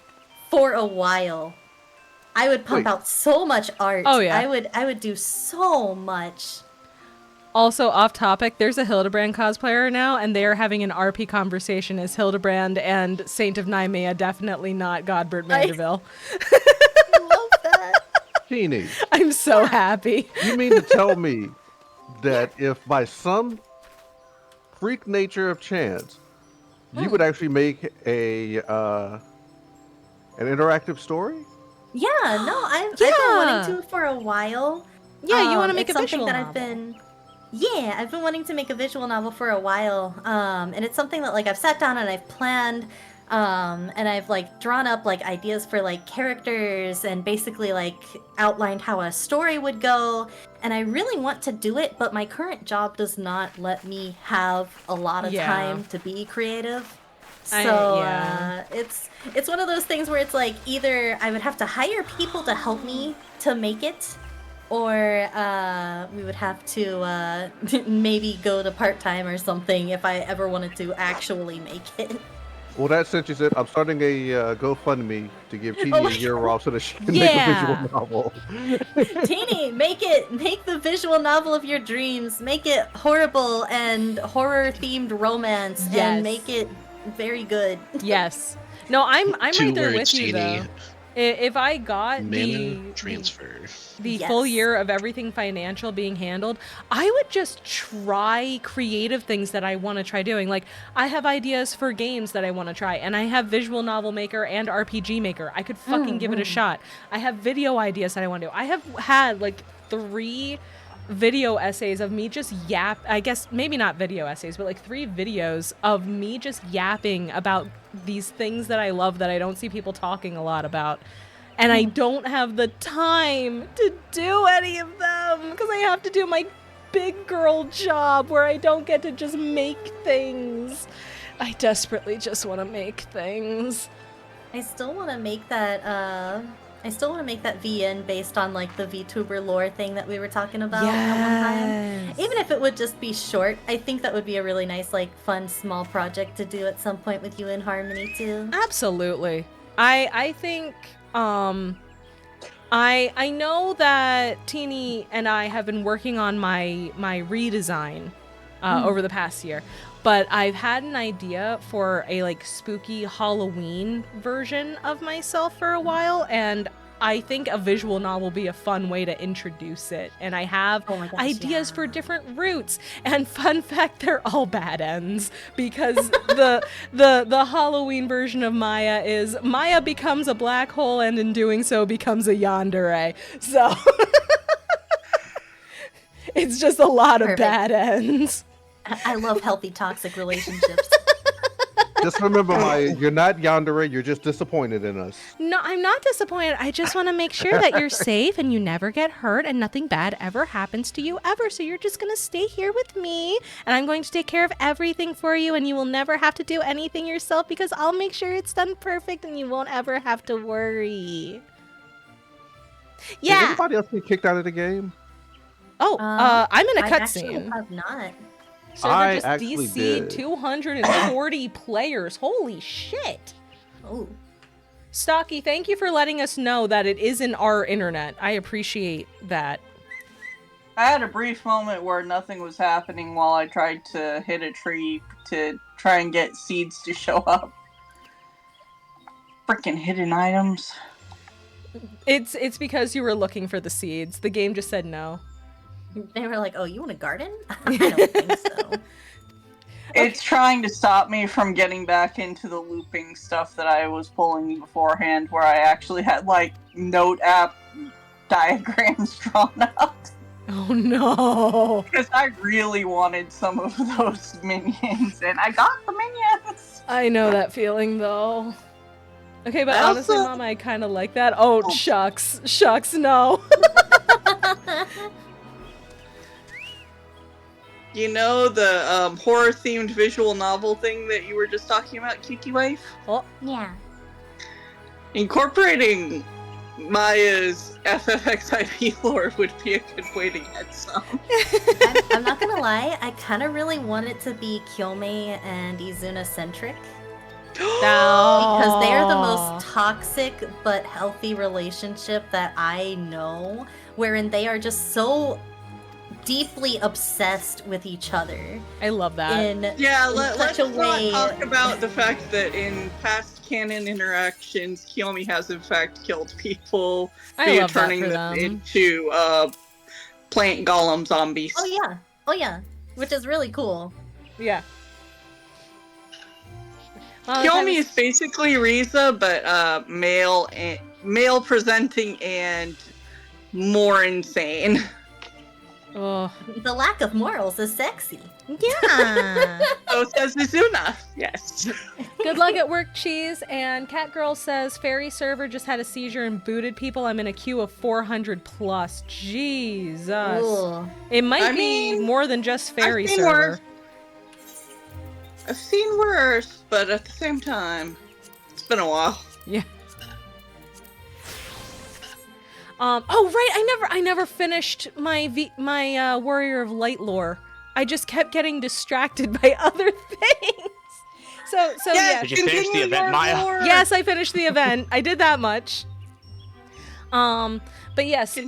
for a while. I would pump out so much art. Oh, yeah. I would do so much. Also, off topic, there's a Hildebrand cosplayer now, and they are having an RP conversation as Hildebrand and Saint of Nymea, definitely not Godbert Mandeville. I love that. Teeny, I'm so happy. you mean to tell me that if by some freak nature of chance, you would actually make an interactive story? Yeah, no, I've been wanting to for a while. Yeah, you want to make it's a something visual that novel. I've been wanting to make a visual novel for a while. And it's something that like I've sat down and I've planned, and I've like drawn up like ideas for like characters and basically like outlined how a story would go. And I really want to do it, but my current job does not let me have a lot of time to be creative. So it's one of those things where it's like either I would have to hire people to help me to make it, or we would have to maybe go to part-time or something if I ever wanted to actually make it. Well, that cinches it. I'm starting a GoFundMe to give Teeny a year off so that she can make a Yeah. visual novel. Teeny, make the visual novel of your dreams. Make it horrible and horror-themed romance, Yes. and make it very good. Yes. No, I'm right 2 there words, with you, Teeny. though. If I got Mana transfer. the Yes. full year of everything financial being handled, I would just try creative things that I want to try doing. Like, I have ideas for games that I want to try, and I have Visual Novel Maker and RPG Maker. I could fucking give it a shot. I have video ideas that I want to do. I have had, like, 3 video essays of me just I guess maybe not video essays, but like 3 videos of me just yapping about these things that I love that I don't see people talking a lot about. And I don't have the time to do any of them because I have to do my big girl job where I don't get to just make things. I desperately just want to make things. I still want to make that. I still want to make that VN based on like the VTuber lore thing that we were talking about at one time. Even if it would just be short, I think that would be a really nice, like, fun, small project to do at some point with you and Harmony too. Absolutely. I think I know that Teeny and I have been working on my redesign over the past year, but I've had an idea for a like spooky Halloween version of myself for a while, and I think a visual novel will be a fun way to introduce it. And I have ideas for different routes. And fun fact, they're all bad ends because the Halloween version of Maya is Maya becomes a black hole and in doing so becomes a yandere. So it's just a lot of bad ends. I love healthy toxic relationships. Just remember, Maya, you're not yandere, you're just disappointed in us. No, I'm not disappointed. I just want to make sure that you're safe and you never get hurt and nothing bad ever happens to you ever. So you're just going to stay here with me and I'm going to take care of everything for you and you will never have to do anything yourself because I'll make sure it's done perfect and you won't ever have to worry. Yeah. Did anybody else get kicked out of the game? Oh, I'm in a I actually cutscene. have not. So I just actually DC'd did. 240 players. Holy shit. Oh. Stocky, thank you for letting us know that it is in our internet. I appreciate that. I had a brief moment where nothing was happening while I tried to hit a tree to try and get seeds to show up. Freaking hidden items. It's because you were looking for the seeds. The game just said no. They were like, oh, you want a garden? I don't think so. It's trying to stop me from getting back into the looping stuff that I was pulling beforehand, where I actually had, like, note app diagrams drawn up. Oh no! Because I really wanted some of those minions, and I got the minions! I know that feeling, though. Okay, but I honestly, also- Mom, I kind of like that. Oh, shucks. Shucks, no. You know the horror-themed visual novel thing that you were just talking about, Cutie Wife? Yeah. Incorporating Maya's FFXIP lore would be a good way to get some. I'm not gonna lie, I kind of really want it to be Kyomei and Izuna-centric. Because they are the most toxic but healthy relationship that I know, wherein they are just so deeply obsessed with each other. I love that. Let's such a not way- talk about the fact that in past canon interactions, Kiyomi has in fact killed people I love that turning for them them. into plant golem zombies. Oh yeah, which is really cool. Yeah. Kiyomi is basically Riza, but male presenting and more insane. Oh. The lack of morals is sexy. Yeah. So says Izuna. Yes. Good luck at work, Cheese. And Catgirl says, Fairy server just had a seizure and booted people. I'm in a queue of 400 plus. Jesus. Ooh. It might I be mean, more than just Fairy I've seen server. worse. I've seen worse, but at the same time, it's been a while. Yeah. Oh right, I never finished my Warrior of Light lore. I just kept getting distracted by other things. So yeah. Did you finish the event, Maya? Yes, I finished the event. I did that much. But yes.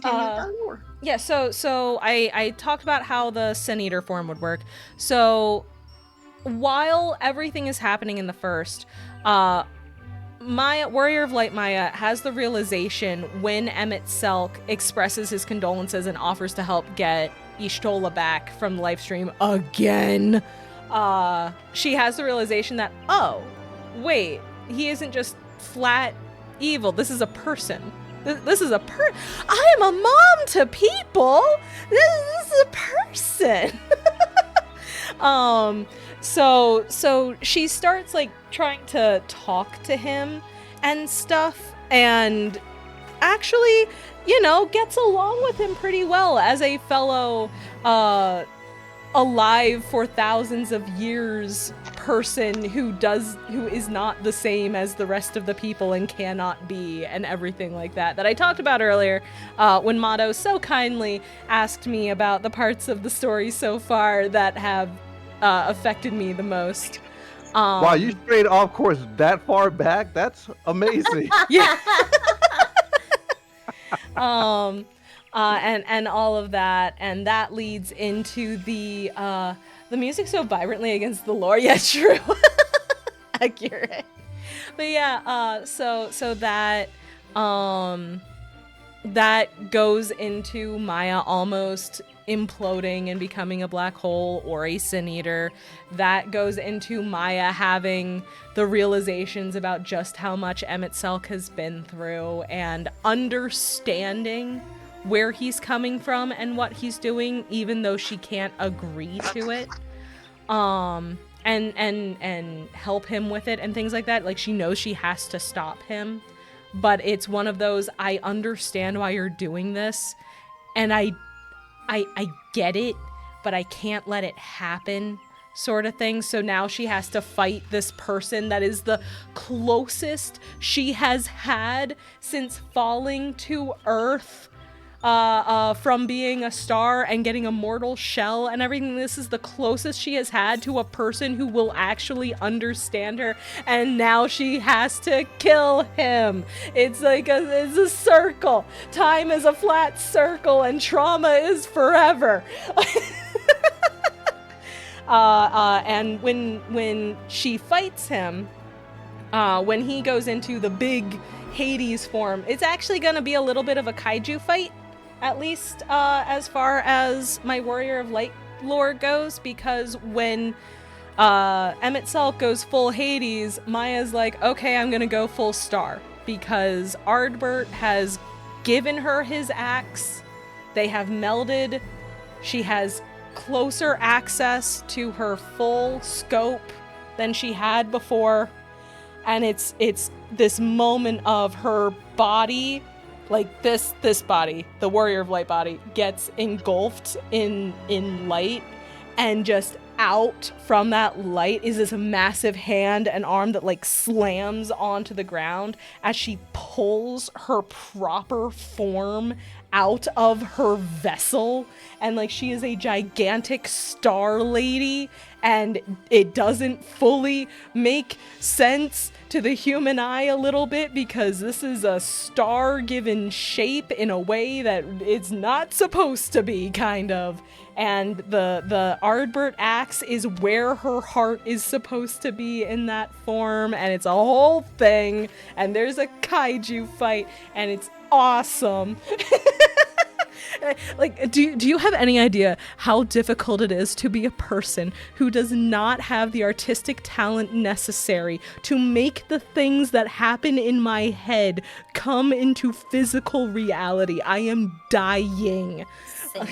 Yeah, so I talked about how the Sin Eater form would work. So while everything is happening in the first, Maya, Warrior of Light Maya, has the realization when Emmett Selk expresses his condolences and offers to help get Ishtola back from the live stream again. She has the realization that, oh, wait, he isn't just flat evil. This is a person. This is I am a mom to people. This is a person. So she starts like trying to talk to him and stuff, and actually, you know, gets along with him pretty well as a fellow alive for thousands of years person who is not the same as the rest of the people and cannot be, and everything like that I talked about earlier when Motto so kindly asked me about the parts of the story so far that have affected me the most. Wow, you strayed off course that far back? That's amazing. Yeah. And all of that, and that leads into the music so vibrantly against the lore. Yeah, true. Accurate. But yeah, so that that goes into Maya almost imploding and becoming a black hole or a sin eater. That goes into Maya having the realizations about just how much Emmett Selk has been through and understanding where he's coming from and what he's doing, even though she can't agree to it, and help him with it and things like that. Like, she knows she has to stop him, but it's one of those, I understand why you're doing this, and I get it, but I can't let it happen sort of thing. So now she has to fight this person that is the closest she has had since falling to Earth, from being a star and getting a mortal shell and everything. This is the closest she has had to a person who will actually understand her, and now she has to kill him. It's like it's a circle. Time is a flat circle and trauma is forever. And when she fights him, when he goes into the big Hades form, it's actually gonna be a little bit of a kaiju fight, at least as far as my Warrior of Light lore goes, because when Emmett Selk goes full Hades, Maya's like, okay, I'm gonna go full star, because Ardbert has given her his axe. They have melded. She has closer access to her full scope than she had before, and it's this moment of her body, like this body, the Warrior of Light body, gets engulfed in light, and just out from that light is this massive hand and arm that like slams onto the ground as she pulls her proper form out of her vessel, and like she is a gigantic star lady, and it doesn't fully make sense to the human eye a little bit, because this is a star given shape in a way that it's not supposed to be, kind of. And the Ardbert axe is where her heart is supposed to be in that form, and it's a whole thing, and there's a kaiju fight, and it's awesome. Like, do you have any idea how difficult it is to be a person who does not have the artistic talent necessary to make the things that happen in my head come into physical reality? I am dying. Same,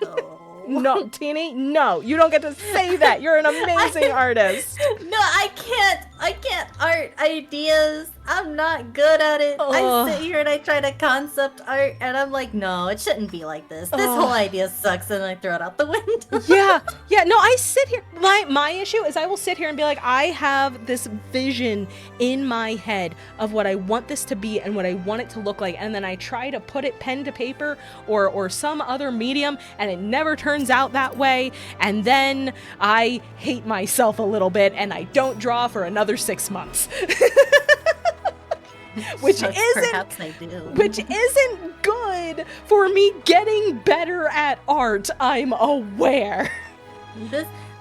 though. No, Teeny, no, you don't get to say that. You're an amazing artist. No, I can't art ideas. I'm not good at it. I sit here and I try to concept art, and I'm like, no, it shouldn't be like this. This whole idea sucks, and I throw it out the window. Yeah, no, I sit here, my issue is I will sit here and be like, I have this vision in my head of what I want this to be and what I want it to look like, and then I try to put it pen to paper or some other medium, and it never turns out that way, and then I hate myself a little bit, and I don't draw for another 6 months. Which isn't good for me getting better at art, I'm aware.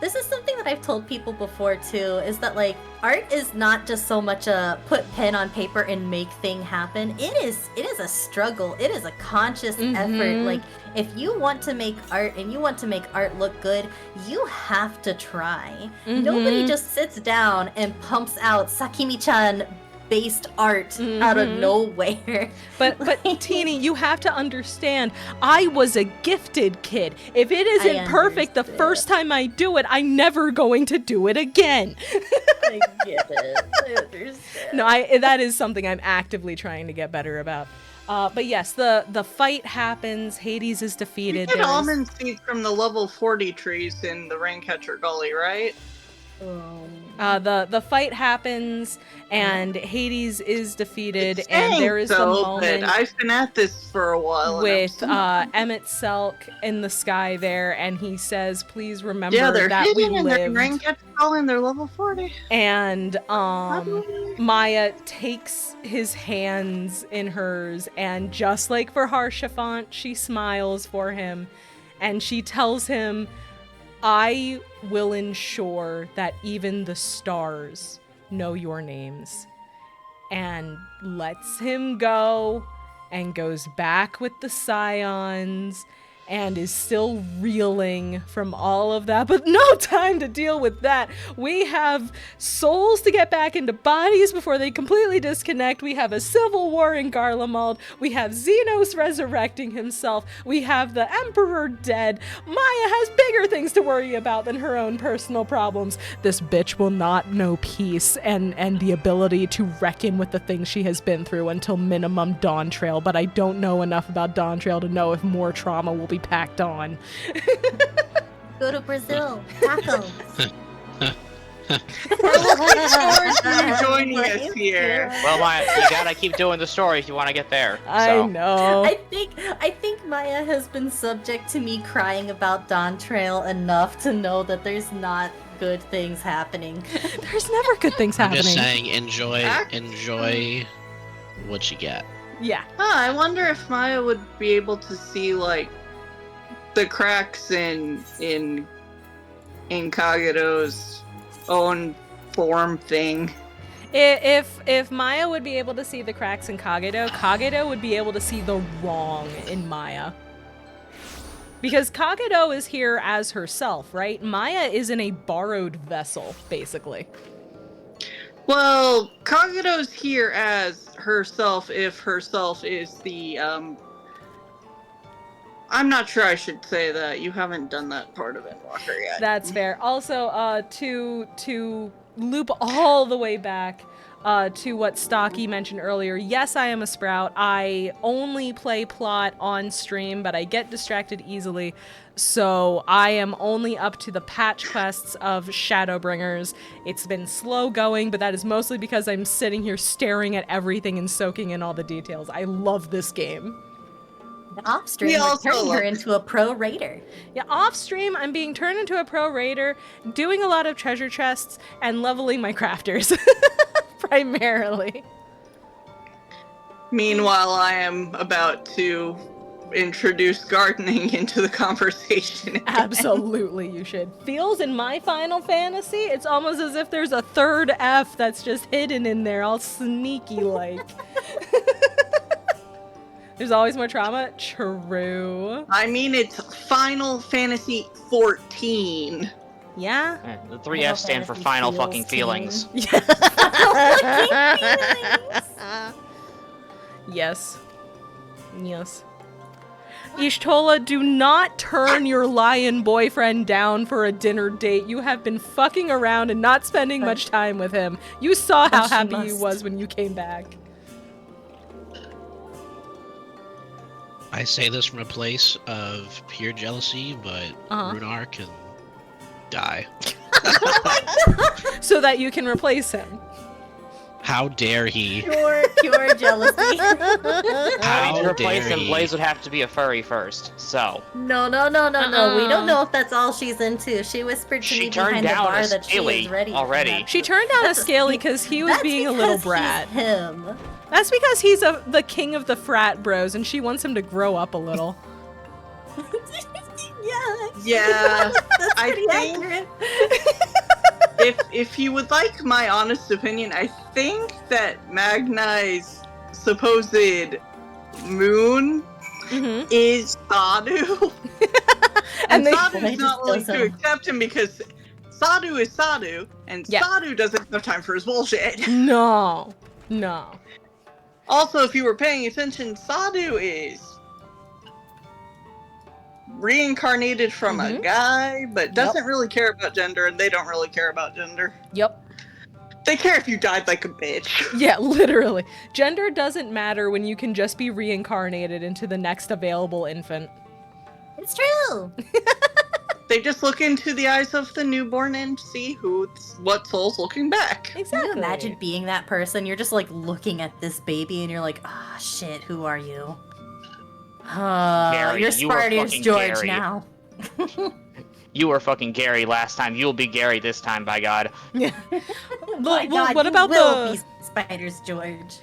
this is something that I've told people before too, is that like art is not just so much a put pen on paper and make thing happen. It is a struggle. It is a conscious effort. Like if you want to make art and you want to make art look good, you have to try. Nobody just sits down and pumps out Sakimi-chan based art out of nowhere. But Teeny, you have to understand, I was a gifted kid. If it isn't perfect the first time I do it, I'm never going to do it again. I get it. I understand. No, that is something I'm actively trying to get better about. But yes, the fight happens. Hades is defeated. You get almond seeds from the level 40 trees in the Raincatcher Gully, right? The fight happens and Hades is defeated, and there is the moment. I've been at this for a while with Emmett Selk in the sky there, and he says, "Please remember they're that we hidden lived." in their Raincatcher Gully, and they're level 40. And Maya takes his hands in hers, and just like for Harshafant, she smiles for him, and she tells him, "I will ensure that even the stars know your names," and lets him go and goes back with the Scions and is still reeling from all of that, but no time to deal with that. We have souls to get back into bodies before they completely disconnect. We have a civil war in Garlemald. We have Xenos resurrecting himself. We have the Emperor dead. Maya has bigger things to worry about than her own personal problems. This bitch will not know peace and the ability to reckon with the things she has been through until minimum Dawn Trail, but I don't know enough about Dawn Trail to know if more trauma will be packed on. Go to Brazil. Tacos. You're joining us here. Well, Maya, you gotta keep doing the story if you want to get there. I know. I think Maya has been subject to me crying about Dawn Trail enough to know that there's not good things happening. There's never good things I'm happening. just saying, enjoy what you get. Yeah. I wonder if Maya would be able to see like the cracks in Kageto's own form thing. If Maya would be able to see the cracks in Kageto would be able to see the wrong in Maya. Because Kageto is here as herself, right? Maya is in a borrowed vessel, basically. Well, Kageto's here as herself if herself is the, I'm not sure I should say that. You haven't done that part of Endwalker yet. That's fair. Also, to loop all the way back to what Stocky mentioned earlier, yes, I am a Sprout. I only play plot on stream, but I get distracted easily. So I am only up to the patch quests of Shadowbringers. It's been slow going, but that is mostly because I'm sitting here staring at everything and soaking in all the details. I love this game. Off stream, we're turning her into a pro raider. Yeah, off stream, I'm being turned into a pro raider, doing a lot of treasure chests, and leveling my crafters. Primarily. Meanwhile, I am about to introduce gardening into the conversation. Absolutely, you should. Feels in my Final Fantasy, it's almost as if there's a third F that's just hidden in there, all sneaky like. There's always more trauma. True. I mean, it's Final Fantasy XIV. Yeah. The 3 F stand for final fucking feelings. Yes. Yes. Ishtola, do not turn your lion boyfriend down for a dinner date. You have been fucking around and not spending much time with him. You saw how happy he was when you came back. I say this from a place of pure jealousy, but Runar can die. So that you can replace him. How dare he? Pure jealousy. To replace him, Blaze would have to be a furry first, so. No. We don't know if that's all she's into. She whispered to me behind the bar that she is ready already. She turned down a Scaly because he was being a little brat. He's him. That's because he's the king of the frat bros, and she wants him to grow up a little. Yes. Yeah, That's I pretty think- accurate. if you would like my honest opinion, I think that Magnai's supposed moon Mm-hmm. is Sadu. And they Sadu's not willing to doesn't. accept him because Sadu is Sadu, and Yeah. Sadu doesn't have time for his bullshit. No. Also, if you were paying attention, Sadu is reincarnated from a guy, but doesn't really care about gender, and they don't really care about gender. Yep. They care if you died like a bitch. Yeah, literally. Gender doesn't matter when you can just be reincarnated into the next available infant. It's true. They just look into the eyes of the newborn and see what soul's looking back. Can Exactly. you imagine being that person? You're just like looking at this baby and you're like, ah, shit, who are you? Gary, you're you were Spartacus fucking George Gary. now. You were fucking Gary last time. You'll be Gary this time, by God. Yeah. Oh my God, what you about will the be Spiders George?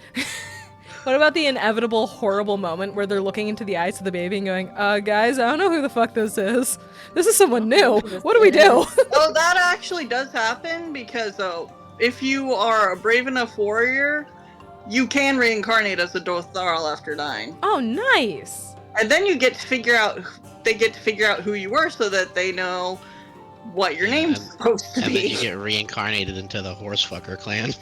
what about the inevitable horrible moment where they're looking into the eyes of the baby and going, guys, I don't know who the fuck this is. This is someone new. What do we do? Oh, that actually does happen because if you are a brave enough warrior, you can reincarnate as a Dothraki after dying. Oh, nice. And then you get to figure out who you were so that they know what your name's supposed to And be. then you get reincarnated into the horsefucker clan.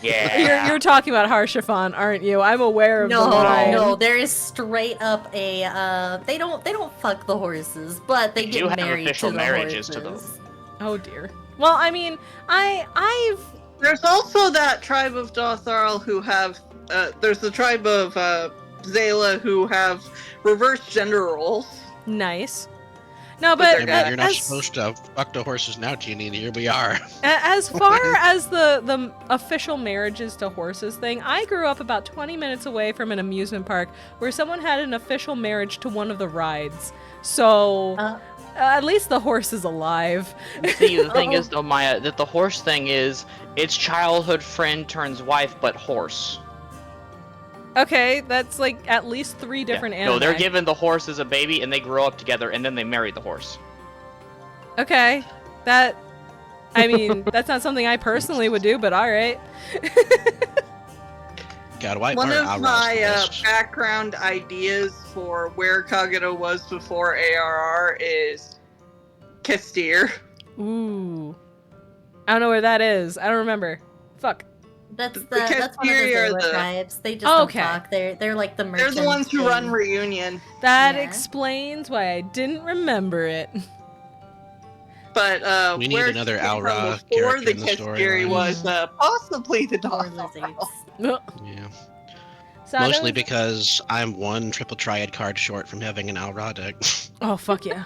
Yeah. You're talking about Harshafan, aren't you? I'm aware of the line. No, there is straight up a they don't fuck the horses, but they do get have married official to the marriages to horses. Oh dear. Well, I mean, I've There's also that tribe of Dothraki who have there's the tribe of Zayla who have reversed gender roles. nice. No, but they're You're not as, supposed to fuck the horses now, Genie, and here we are. as far as the official marriages to horses thing, I grew up about 20 minutes away from an amusement park where someone had an official marriage to one of the rides. So at least the horse is alive. See, the thing is, though, Maya, that the horse thing is, it's childhood friend turns wife, but horse. Okay, that's like at least 3 different anime. No, they're given the horse as a baby, and they grow up together, and then they marry the horse. Okay, I mean, that's not something I personally would do, but alright. God, why One aren't of my background ideas for where Kagero was before ARR is Kestir. Ooh. I don't know where that is. I don't remember. Fuck. That's The one of the Kestiri are Zayla the- tribes. They just Okay. don't talk. They're like the They're merchants. the ones who and- run Reunion. That Yeah. explains why I didn't remember it. But We need where another she came from Aura before character the in the Kestiri storyline. was possibly the Or Dothraki. lizards. Yeah. So Mostly because I'm one triple triad card short from having an Aura deck. Oh, fuck yeah.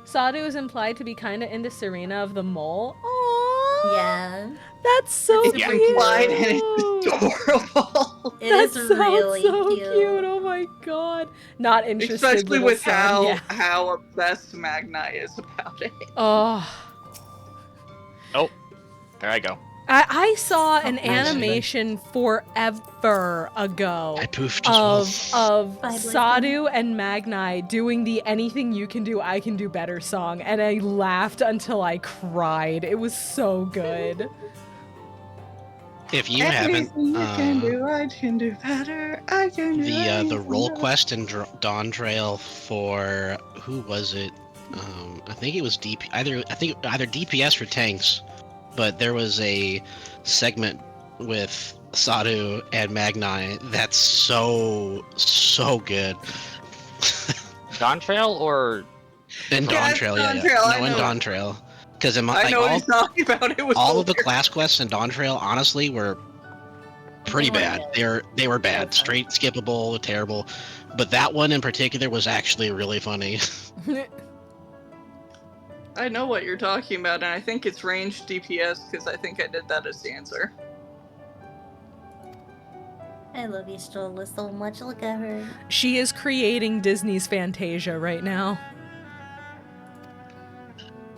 Sadu is implied to be kind of into Serena of the Mole. Aww. Yeah, That's so It's cute. implied and it's adorable. it That is sounds really so cute. Oh my god. Not interested. Especially little with son. Yeah. how obsessed Magna is about it. Oh. There I go. I saw an nice. animation forever ago I poofed as well. of By Sadu and Magnai doing the "Anything You Can Do, I Can Do Better" song, and I laughed until I cried. It was so good. If you haven't, Anything you can do, I can do better. I can do the anything role better. quest in Dawn Trail for who was it? I think it was either DPS or tanks, but there was a segment with Sadu and Magnai that's so good. Dawn Trail or In Yeah, Dawn it's Trail, Dawn yeah, Trail, I no, in know. Dawn Trail, because I know what he's talking about. It was all of the hilarious. class quests in Dawn Trail, honestly, were pretty bad. They were bad, straight skippable, terrible. But that one in particular was actually really funny. I know what you're talking about, and I think it's ranged DPS because I think I did that as the answer. I love you, Strolla, so much. Look at her. She is creating Disney's Fantasia right now.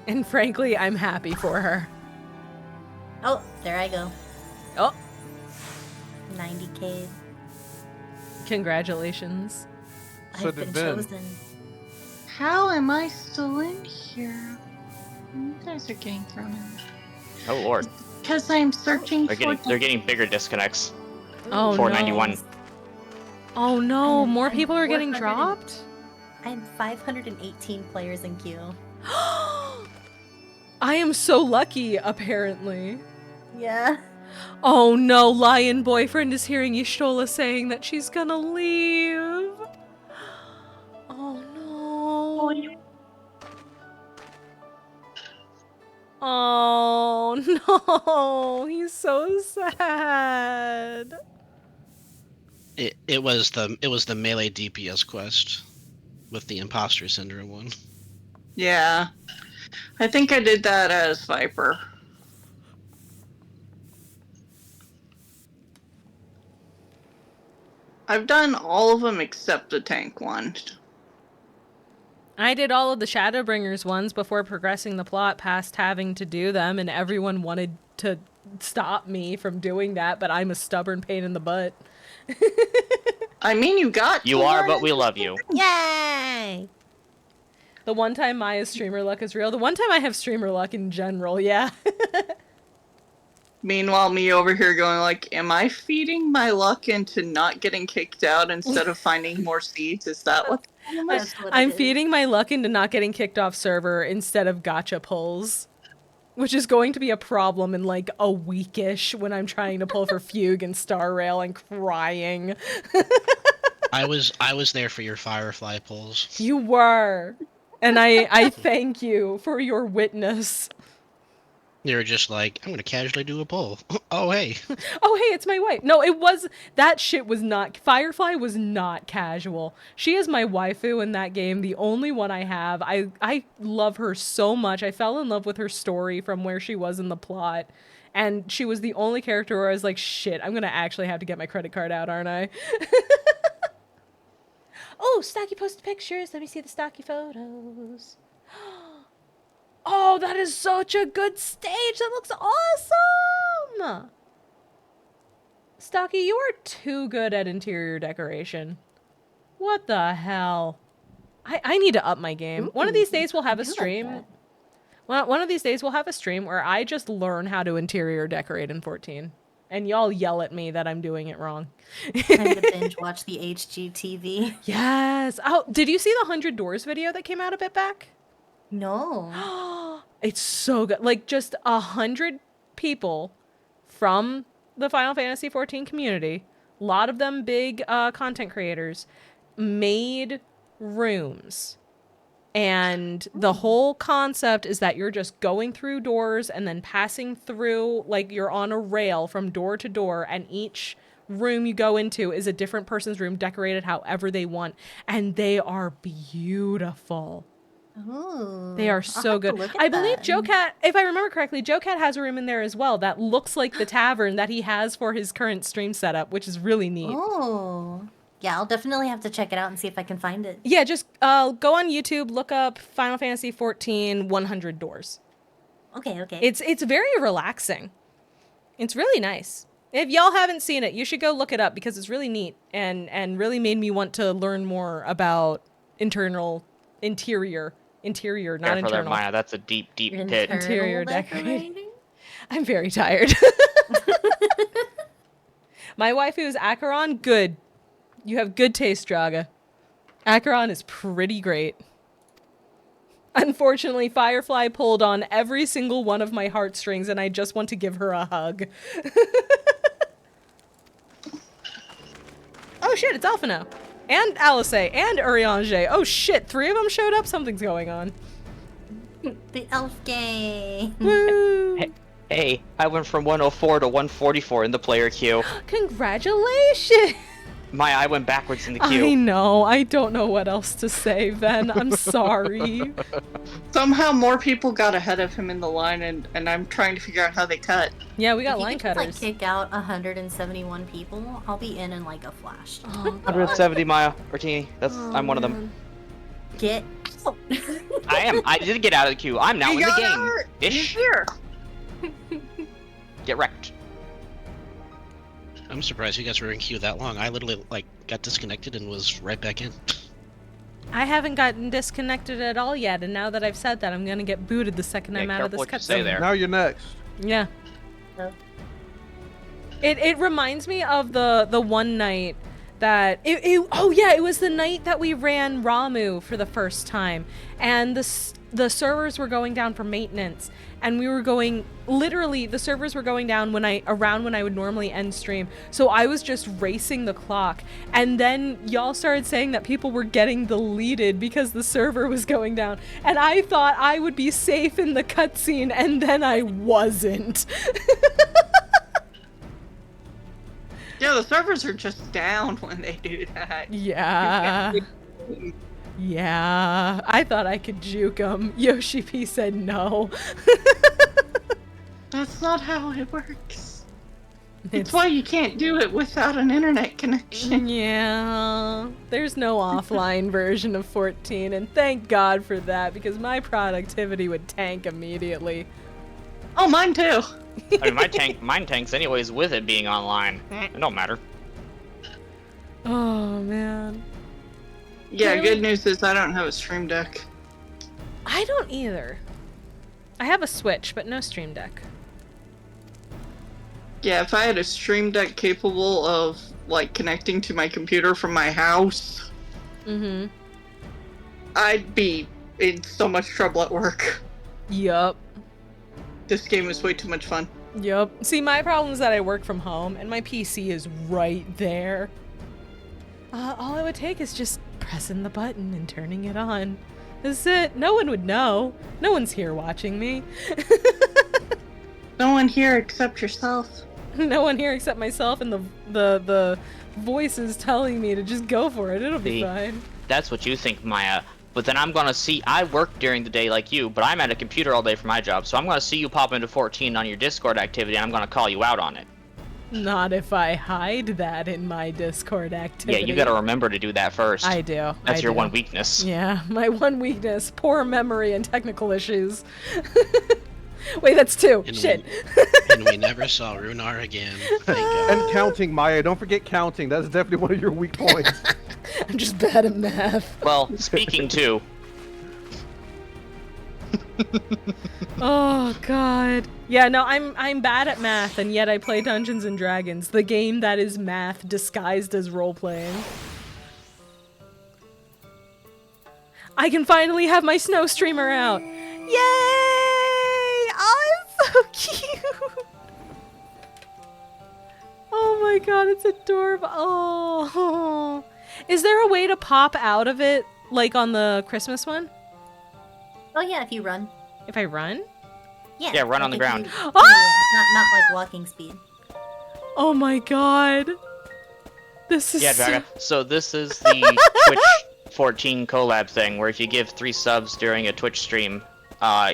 And frankly, I'm happy for her. Oh, there I go. Oh, 90K. congratulations. So I've been then- chosen. How am I still in here? You guys are getting thrown in. Oh lord. Because I'm searching They're for... getting bigger disconnects. Oh, 491. no. Oh no, I'm- more I'm people are getting 400 dropped? I have 518 players in queue. I am so lucky, apparently. Yeah. Oh no, Lion Boyfriend is hearing Y'shtola saying that she's gonna leave. Oh no. Oh no, he's so sad. It was the melee DPS quest with the imposter syndrome one. Yeah. I think I did that as Viper. I've done all of them except the tank one. I did all of the Shadowbringers ones before progressing the plot past having to do them, and everyone wanted to stop me from doing that, but I'm a stubborn pain in the butt. I mean, you got You to are, learn but we it. love you. Yay! The one time Maya's streamer luck is real. The one time I have streamer luck in general, yeah. Meanwhile, me over here going like, am I feeding my luck into not getting kicked out instead of finding more seeds? Is that what the problem is? That's what I'm it is. feeding my luck into not getting kicked off server instead of gacha pulls. Which is going to be a problem in like a weekish when I'm trying to pull for Fugue and Star Rail and crying. I was there for your Firefly pulls. You were. And I thank you for your witness. You were just like, I'm gonna casually do a pull. Oh hey. Oh, hey, it's my wife. No, that shit was not, Firefly was not casual. She is my waifu in that game, the only one I have. I love her so much. I fell in love with her story from where she was in the plot. And she was the only character where I was like, shit, I'm gonna actually have to get my credit card out, aren't I? Oh, Stocky posted pictures. Let me see the Stocky photos. Oh, that is such a good stage. That looks awesome. Stocky, you are too good at interior decoration. What the hell? I need to up my game. One of these days we'll have a stream. One of these days we'll have a stream where I just learn how to interior decorate in 14. And y'all yell at me that I'm doing it wrong. Time to binge watch the HGTV. Yes. Oh, did you see the 100 Doors video that came out a bit back? No. It's so good. Like, just 100 people from the Final Fantasy XIV community, a lot of them big content creators, made rooms. And the whole concept is that you're just going through doors and then passing through, like you're on a rail from door to door, and each room you go into is a different person's room decorated however they want. And they are beautiful. Ooh, They are I'll so have to good. look at I believe that. Joe Cat, if I remember correctly, Joe Cat has a room in there as well that looks like the tavern that he has for his current stream setup, which is really neat. Oh. Yeah, I'll definitely have to check it out and see if I can find it. Yeah, just go on YouTube, look up Final Fantasy XIV 100 Doors. Okay, okay. It's very relaxing. It's really nice. If y'all haven't seen it, you should go look it up because it's really neat and really made me want to learn more about interior, not Careful there, internal. Maya. That's a deep, deep pit. Interior decorating. decorating? I'm very tired. My waifu is Acheron. Good. You have good taste, Draga. Acheron is pretty great. Unfortunately, Firefly pulled on every single one of my heartstrings, and I just want to give her a hug. Oh shit, it's Alphino. And Alice. And Urianger. Oh shit, 3 of them showed up? Something's going on. The elf gang. Woo! Hey, I went from 104 to 144 in the player queue. Congratulations! Maya, I went backwards in the I queue. know. I don't know what else to say, Ben. I'm sorry. Somehow more people got ahead of him in the line, and I'm trying to figure out how they cut. Yeah, we got If you line could just, cutters. like, kick out 171 people, I'll be in like a flash. Oh, God. 170, Maya. Ortini. I'm one of them. Get out. I am. I did get out of the queue. I'm now You in the got game. out! He's Ish. here! Get wrecked. I'm surprised you guys were in queue that long. I literally like got disconnected and was right back in. I haven't gotten disconnected at all yet, and now that I've said that, I'm gonna get booted the second I'm out of this careful what you say cutscene. there. Now you're next. Yeah. Oh. It reminds me of the one night that it was the night that we ran Ramu for the first time, and the servers were going down for maintenance, and we were going, literally the servers were going down when I would normally end stream, so I was just racing the clock, and then y'all started saying that people were getting deleted because the server was going down, and I thought I would be safe in the cutscene, and then I wasn't. Yeah, the servers are just down when they do that. Yeah. Yeah. I thought I could juke him. Yoshi P said no. That's not how it works. It's why you can't do it without an internet connection. Yeah. There's no offline version of 14, and thank God for that, because my productivity would tank immediately. Oh, mine too. I mean, mine tanks anyways with it being online. It don't matter. Oh, man. Yeah, Really? good news is I don't have a Stream Deck. I don't either. I have a Switch, but no Stream Deck. Yeah, if I had a Stream Deck capable of, like, connecting to my computer from my house, I'd be in so much trouble at work. Yup. This game is way too much fun. Yup. See, my problem is that I work from home, and my PC is right there. All it would take is just pressing the button and turning it on. That's it. No one would know. No one's here watching me. No one here except yourself. No one here except myself and the voices telling me to just go for it. It'll be fine. That's what you think, Maya. But then I'm gonna see, I work during the day like you, but I'm at a computer all day for my job, so I'm gonna see you pop into 14 on your Discord activity, and I'm gonna call you out on it. Not if I hide that in my Discord activity. Yeah, you gotta remember to do that first. I do. That's your do. one weakness. Yeah, my one weakness. Poor memory and technical issues. Wait, that's two. And Shit. And we never saw Runar again. Thank God. And counting, Maya. Don't forget counting. That's definitely one of your weak points. I'm just bad at math. Well, speaking to... Oh God. Yeah, no, I'm bad at math, and yet I play Dungeons and Dragons, the game that is math disguised as role-playing. I can finally have my snow streamer out. Yay! Oh, it's so cute. Oh my God, it's adorable. Oh. Is there a way to pop out of it, like on the Christmas one? Oh yeah, if you run. If I run? Yeah, run on the if ground. you- not like walking speed. Oh my God. This is Yeah, so... Draga. So this is the Twitch 14 collab thing, where if you give 3 subs during a Twitch stream,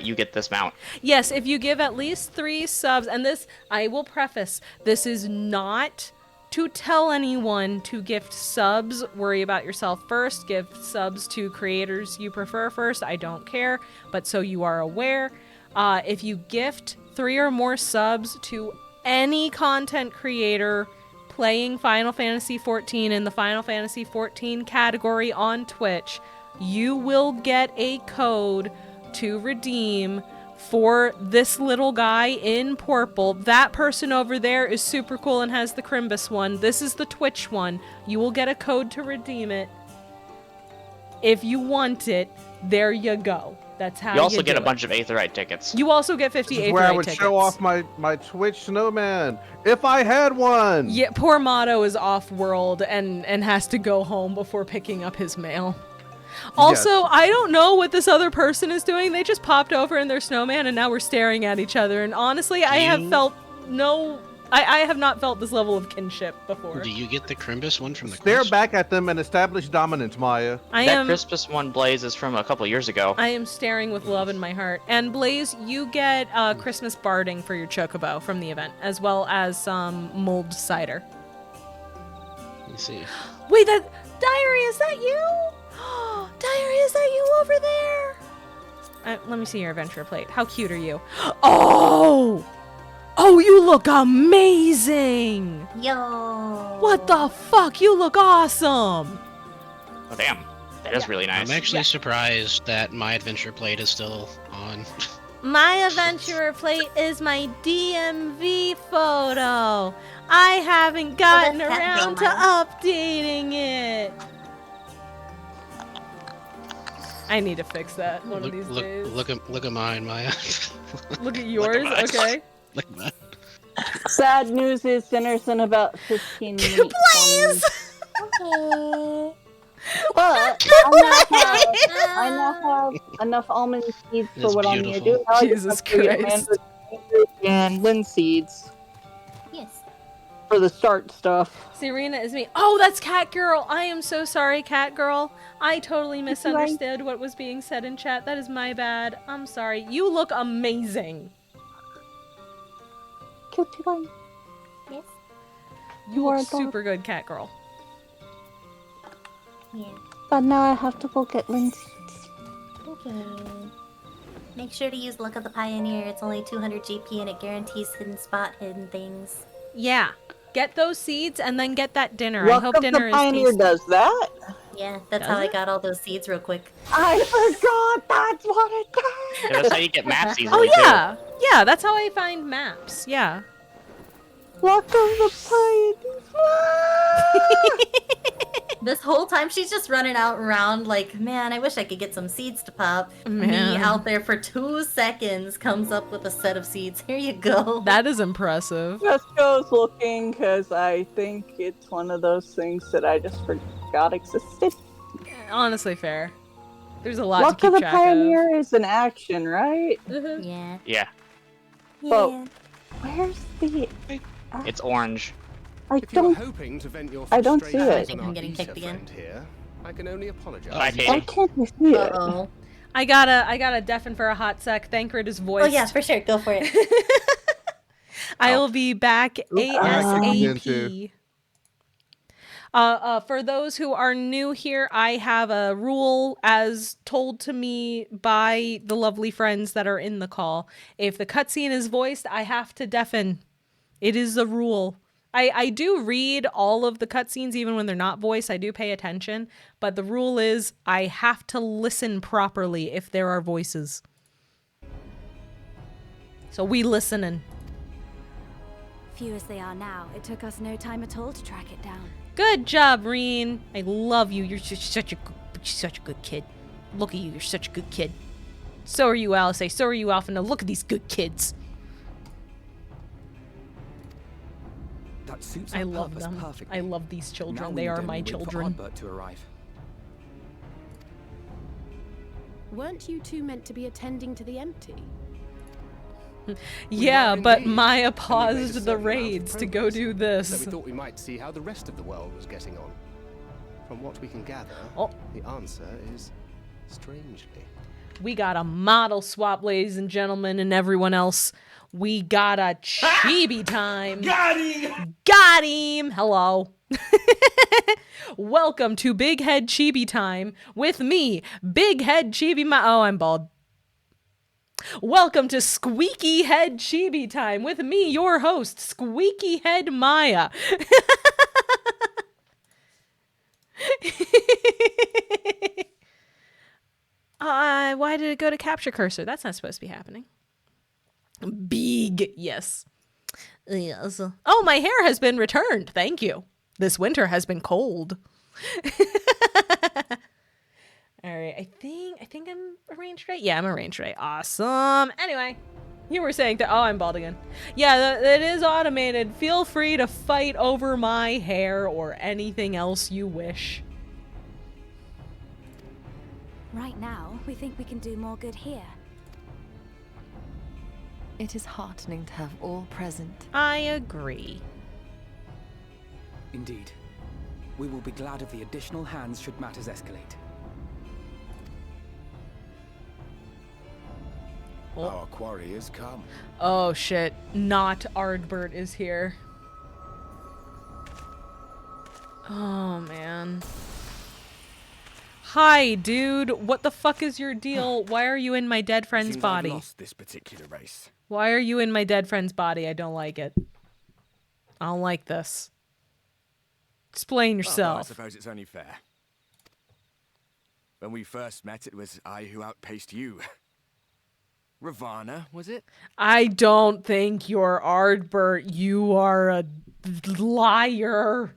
you get this mount. Yes, if you give at least 3 subs, and this, I will preface, this is not to tell anyone to gift subs. Worry about yourself first. Give subs to creators you prefer first. I don't care, but so you are aware. If you gift 3 or more subs to any content creator playing Final Fantasy XIV in the Final Fantasy XIV category on Twitch, you will get a code to redeem for this little guy in purple. That person over there is super cool and has the Crimbus one. This is the Twitch one. You will get a code to redeem it. If you want it, there you go. That's how You also do get a it. bunch of Aetherite tickets. You also get 50 This is where I Aetherite would tickets. show off my Twitch snowman if I had one. Yeah, poor Motto is off-world and has to go home before picking up his mail. Also, Yes. I don't know what this other person is doing. They just popped over in their snowman and now we're staring at each other. And honestly, I have felt I have not felt this level of kinship before. Do you get the Crimbus one from the Stare quest? back at them and establish dominance, Maya. That Christmas one, Blaze, is from a couple years ago. I am staring with love in my heart. And Blaze, you get Christmas barding for your chocobo from the event, as well as some mulled cider. Let me see. Wait, that Diary, is that you? Diary, is that you over there? Let me see your adventure plate. How cute are you? Oh! Oh, you look amazing! Yo. What the fuck? You look awesome! Oh, damn. That is really nice. I'm actually surprised that My Adventure Plate is still on. My adventurer plate is my DMV photo. I haven't gotten that's Cat Girl around to mine. updating it. I need to fix that one of these days. Look at mine, Maya. Look at yours, okay? Look at mine. Sad news is dinner's in about 15 minutes. Please! But I now have enough almond seeds for It's what I need to beautiful. do. Now I just Jesus have to get Christ. mango and linseeds Yes. for the start stuff. Serena is me. Oh, that's Cat Girl. I am so sorry, Cat Girl. I totally misunderstood what was being said in chat. That is my bad. I'm sorry. You look amazing. Cutie pie. Yes. You are look adorable. super good, Cat Girl. Yeah. But now I have to go get linseeds. Okay. Make sure to use Luck of the Pioneer. It's only 200 GP and it guarantees hidden spot, hidden things. Yeah. Get those seeds and then get that dinner. I Luck hope of dinner the is Pioneer tasty. does that? Yeah, that's Does how I it? got all those seeds real quick. I forgot that's what it does. Yeah, that's how you get maps Oh easily, yeah. Yeah, that's how I find maps. Yeah. Luck of the Pioneer. This whole time she's just running out around like, man, I wish I could get some seeds to pop. Man. Me out there for 2 seconds comes up with a set of seeds. Here you go. That is impressive. Just goes looking because I think it's one of those things that I just forgot existed. Honestly fair. There's a lot Luck to of keep the track Pioneer is an action, right? of. Yeah. Yeah, But where's the? it's orange. I If you were don't. hoping to vent your I don't see frustrations it. I think on I'm our getting Isa kicked again. friend here, I can only apologize. Bye, Why Katie. can't I see it? Uh-oh. I gotta deafen for a hot sec. Thancred is voiced. Oh yeah, for sure. Go for it. I will be back again, ASAP. For those who are new here, I have a rule as told to me by the lovely friends that are in the call. If the cutscene is voiced, I have to deafen. It is a rule. I do read all of the cutscenes even when they're not voiced. I do pay attention. But the rule is I have to listen properly if there are voices. So we listening. Few as they are now, it took us no time at all to track it down. Good job, Reen. I love you. You're such a good kid. Look at you. You're such a good kid. So are you, Alice. So are you, Alpha. Now look at these good kids. That suits I our love purpose them. perfectly. I love these children. Now we They need are only my wait for children. Ardbert to arrive. Weren't you two meant to be attending to the empty? Yeah, were but indeed. Maya And we made a paused the certain amount of raids to go progress, do So this. we thought we might see how the rest of the world was getting on. From what we can gather, Oh. the answer is strangely. We got a model swap, ladies and gentlemen, and everyone else. We got a chibi time. Got him! Got him! Hello. Welcome to Big Head Chibi Time with me, Big Head Chibi Oh, I'm bald. Welcome to Squeaky Head Chibi Time with me, your host, Squeaky Head Maya. Why did it go to capture cursor? That's not supposed to be happening. Big, yes. Yes. Oh, my hair has been returned. Thank you. This winter has been cold. All right, I think I'm arranged right. Yeah, I'm arranged right. Awesome. Anyway, you were saying that. Oh, I'm bald again. Yeah, it is automated. Feel free to fight over my hair or anything else you wish. Right now, we think we can do more good here. It is heartening to have all present. I agree. Indeed. We will be glad of the additional hands should matters escalate. Oh. Our quarry has come. Oh shit, not Ardbert is here. Oh man. Hi dude, what the fuck is your deal? Why are you in my dead friend's Seems I've body? lost this particular race. Why are you in my dead friend's body? I don't like it. I don't like this. Explain I yourself. suppose it's only fair. When we first met, it was I who outpaced you. Ravana, was it? I don't think you're Ardbert. You are a liar.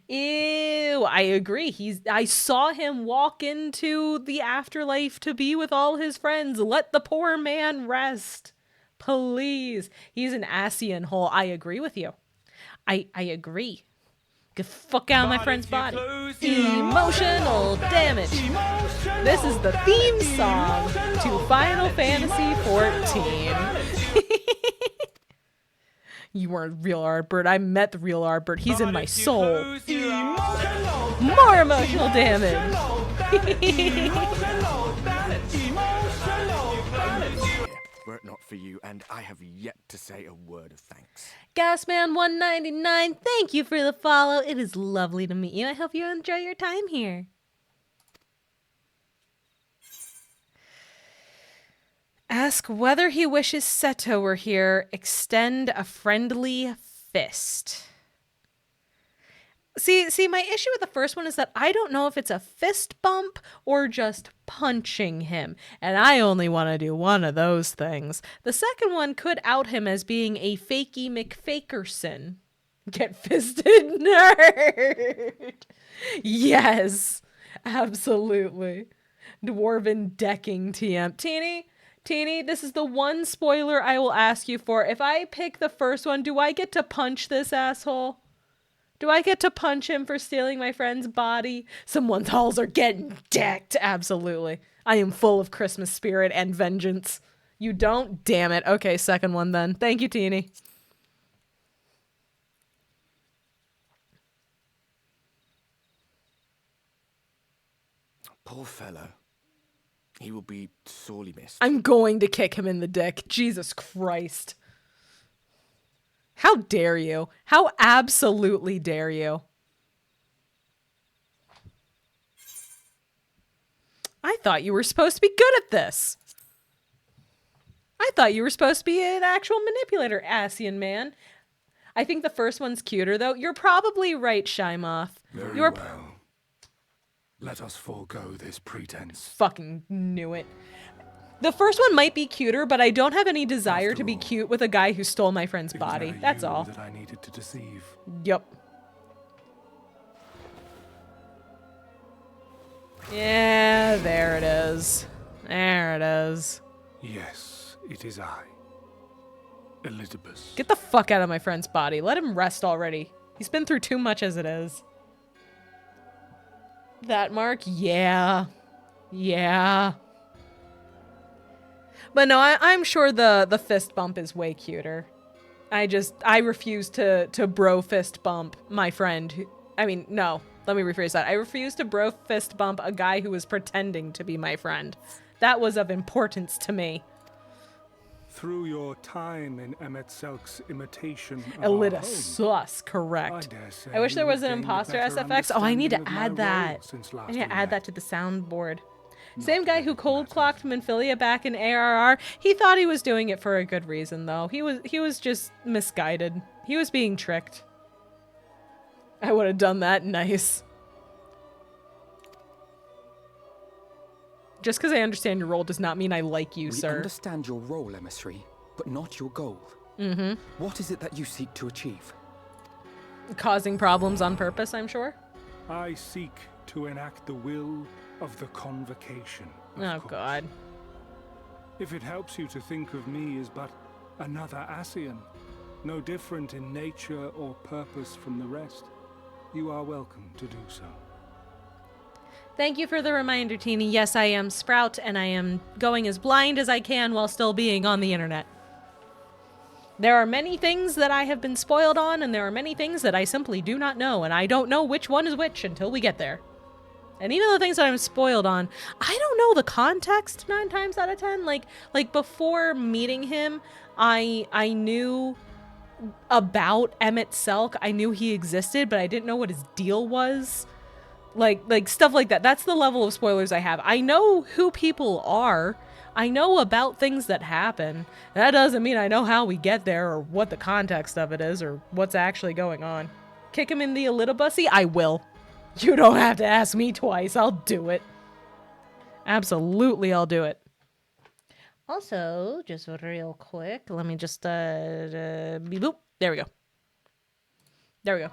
Ew, I agree. I saw him walk into the afterlife to be with all his friends. Let the poor man rest. Please. He's an Asian hole. I agree with you. I agree. Get the fuck out of my friend's body. Emotional damage. This is the theme song to Final Fantasy XIV. You weren't real Ardbert. I met the real Ardbert. He's in my soul. More emotional damage. Were it not for you, and I have yet to say a word of thanks. Gasman199, thank you for the follow. It is lovely to meet you. I hope you enjoy your time here. Ask whether he wishes Seto were here. Extend a friendly fist. See, my issue with the first one is that I don't know if it's a fist bump or just punching him, and I only want to do one of those things. The second one could out him as being a fakey McFakerson. Get fisted, nerd! Yes, absolutely. Dwarven decking TM. Teeny, this is the one spoiler I will ask you for. If I pick the first one, do I get to punch this asshole? Do I get to punch him for stealing my friend's body? Someone's halls are getting decked. Absolutely. I am full of Christmas spirit and vengeance. You don't? Damn it. Okay, second one then. Thank you, Teeny. Poor fellow. He will be sorely missed. I'm going to kick him in the dick. Jesus Christ. How dare you? How absolutely dare you? I thought you were supposed to be good at this. I thought you were supposed to be an actual manipulator, Asian man. I think the first one's cuter, though. You're probably right, Shymoth. Very well. Let us forego this pretense. Fucking knew it. The first one might be cuter, but I don't have any desire to be cute with a guy who stole my friend's body. That's all. That I needed to deceive. Yep. Yeah, there it is. There it is. Yes, it is I. Elizabeth. Get the fuck out of my friend's body. Let him rest already. He's been through too much as it is. That mark? Yeah. Yeah. But no, I'm sure the fist bump is way cuter. I refuse to bro fist bump my friend. No, let me rephrase that. I refuse to bro fist bump a guy who was pretending to be my friend. That was of importance to me. Through your time in Emet-Selk's imitation of Elita our home, Sus, correct. I wish there was an imposter SFX. Oh, I need to add that. I need to add that to the soundboard. Same guy who cold clocked Minfilia back in ARR. He thought he was doing it for a good reason, though. He was just misguided. He was being tricked. I would have done that nice. Just because I understand your role does not mean I like you, sir. We understand your role, emissary, but not your goal. Mm-hmm. What is it that you seek to achieve? Causing problems on purpose, I'm sure. I seek to enact the will of the Convocation. Oh, God. If it helps you to think of me as but another Asian, no different in nature or purpose from the rest, you are welcome to do so. Thank you for the reminder, Teeny. Yes, I am Sprout, and I am going as blind as I can while still being on the internet. There are many things that I have been spoiled on, and there are many things that I simply do not know, and I don't know which one is which until we get there. And even the things that I'm spoiled on, I don't know the context 9 times out of 10. Like before meeting him, I knew about Emet-Selk. I knew he existed, but I didn't know what his deal was. Like stuff like that. That's the level of spoilers I have. I know who people are. I know about things that happen. That doesn't mean I know how we get there or what the context of it is or what's actually going on. Kick him in the Elita bussy? I will. You don't have to ask me twice. I'll do it. Absolutely, I'll do it. Also, just real quick, let me just boop. There we go. There we go.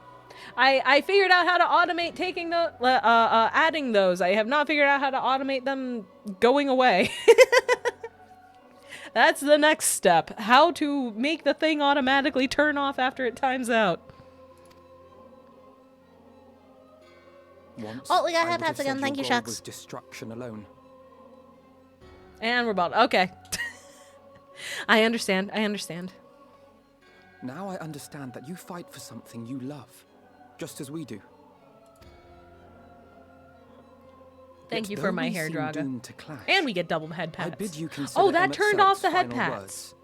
I figured out how to automate taking the adding those. I have not figured out how to automate them going away. That's the next step. How to make the thing automatically turn off after it times out. Once, Oh, we got I would have headpads again. said Thank your you, goal Shucks. was destruction alone. And we're about okay. I understand. I understand. Now I understand that you fight for something you love, just as we do. Thank Yet you though for my we hair, seem Draga. doomed to clash, And we get double head I pats. bid you consider Oh, that Emmett turned Selk's off the head final pats. words.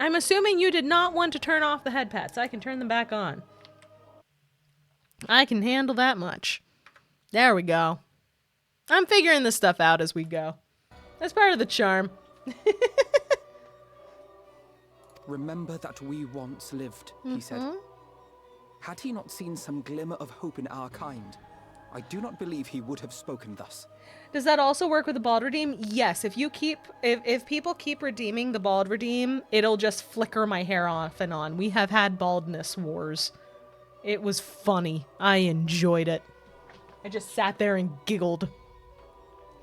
I'm assuming you did not want to turn off the head pats. I can turn them back on. I can handle that much. There we go. I'm figuring this stuff out as we go. That's part of the charm. Remember that we once lived, he said. Had he not seen some glimmer of hope in our kind, I do not believe he would have spoken thus. Does that also work with the bald redeem? Yes, if people keep redeeming the bald redeem, it'll just flicker my hair off and on. We have had baldness wars. It was funny. I enjoyed it. I just sat there and giggled.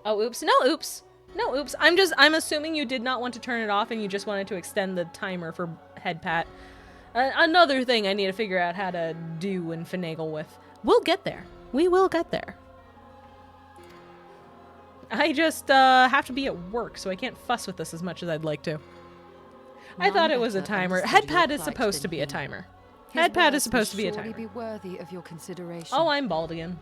Oh, oops. No, oops. No, oops. I'm assuming you did not want to turn it off and you just wanted to extend the timer for head pat. Another thing I need to figure out how to do and finagle with. We'll get there. We will get there. I just have to be at work, so I can't fuss with this as much as I'd like to. I thought it was a timer. Head pat is supposed to be a timer. Head pat is supposed to be a timer. Be worthy of your consideration. Oh, I'm bald again.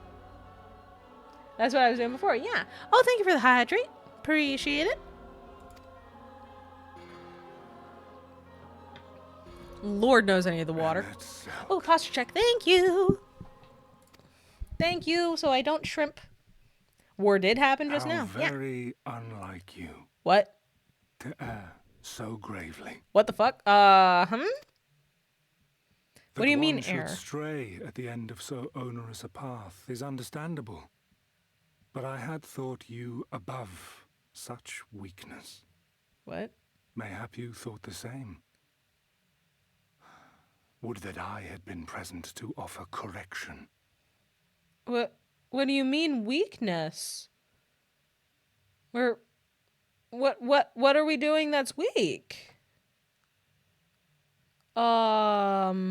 That's what I was doing before. Yeah. Oh, thank you for the hydrate. Appreciate it. Lord knows I need the water. Oh, posture check. Thank you. Thank you, so I don't shrimp. War did happen just now. Very unlike you. What? To err so gravely. What the fuck? What do you mean, That one error? should stray at the end of so onerous a path is understandable. But I had thought you above such weakness. What? Mayhap you thought the same. Would that I had been present to offer correction. What do you mean weakness? What are we doing that's weak? But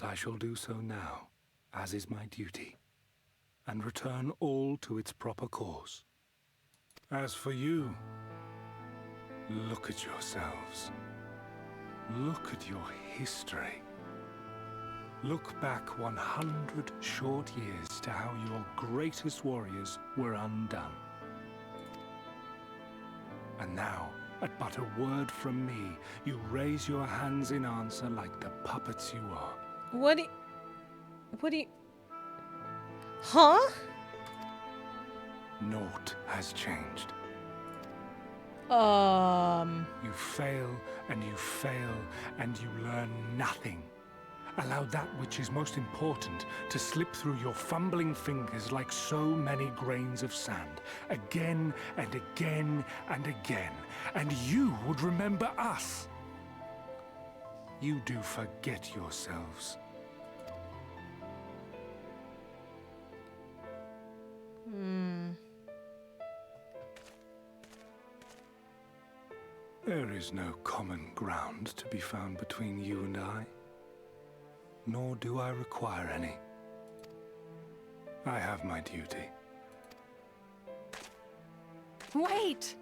I shall do so now, as is my duty, and return all to its proper course. As for you, look at yourselves. Look at your history. Look back 100 short years to how your greatest warriors were undone. And now, at but a word from me, you raise your hands in answer like the puppets you are. What do you... Huh? Naught has changed. You fail, and you fail, and you learn nothing. Allow that which is most important to slip through your fumbling fingers like so many grains of sand, again and again and again, and you would remember us. You do forget yourselves. There is no common ground to be found between you and I. Nor do I require any. I have my duty. Wait!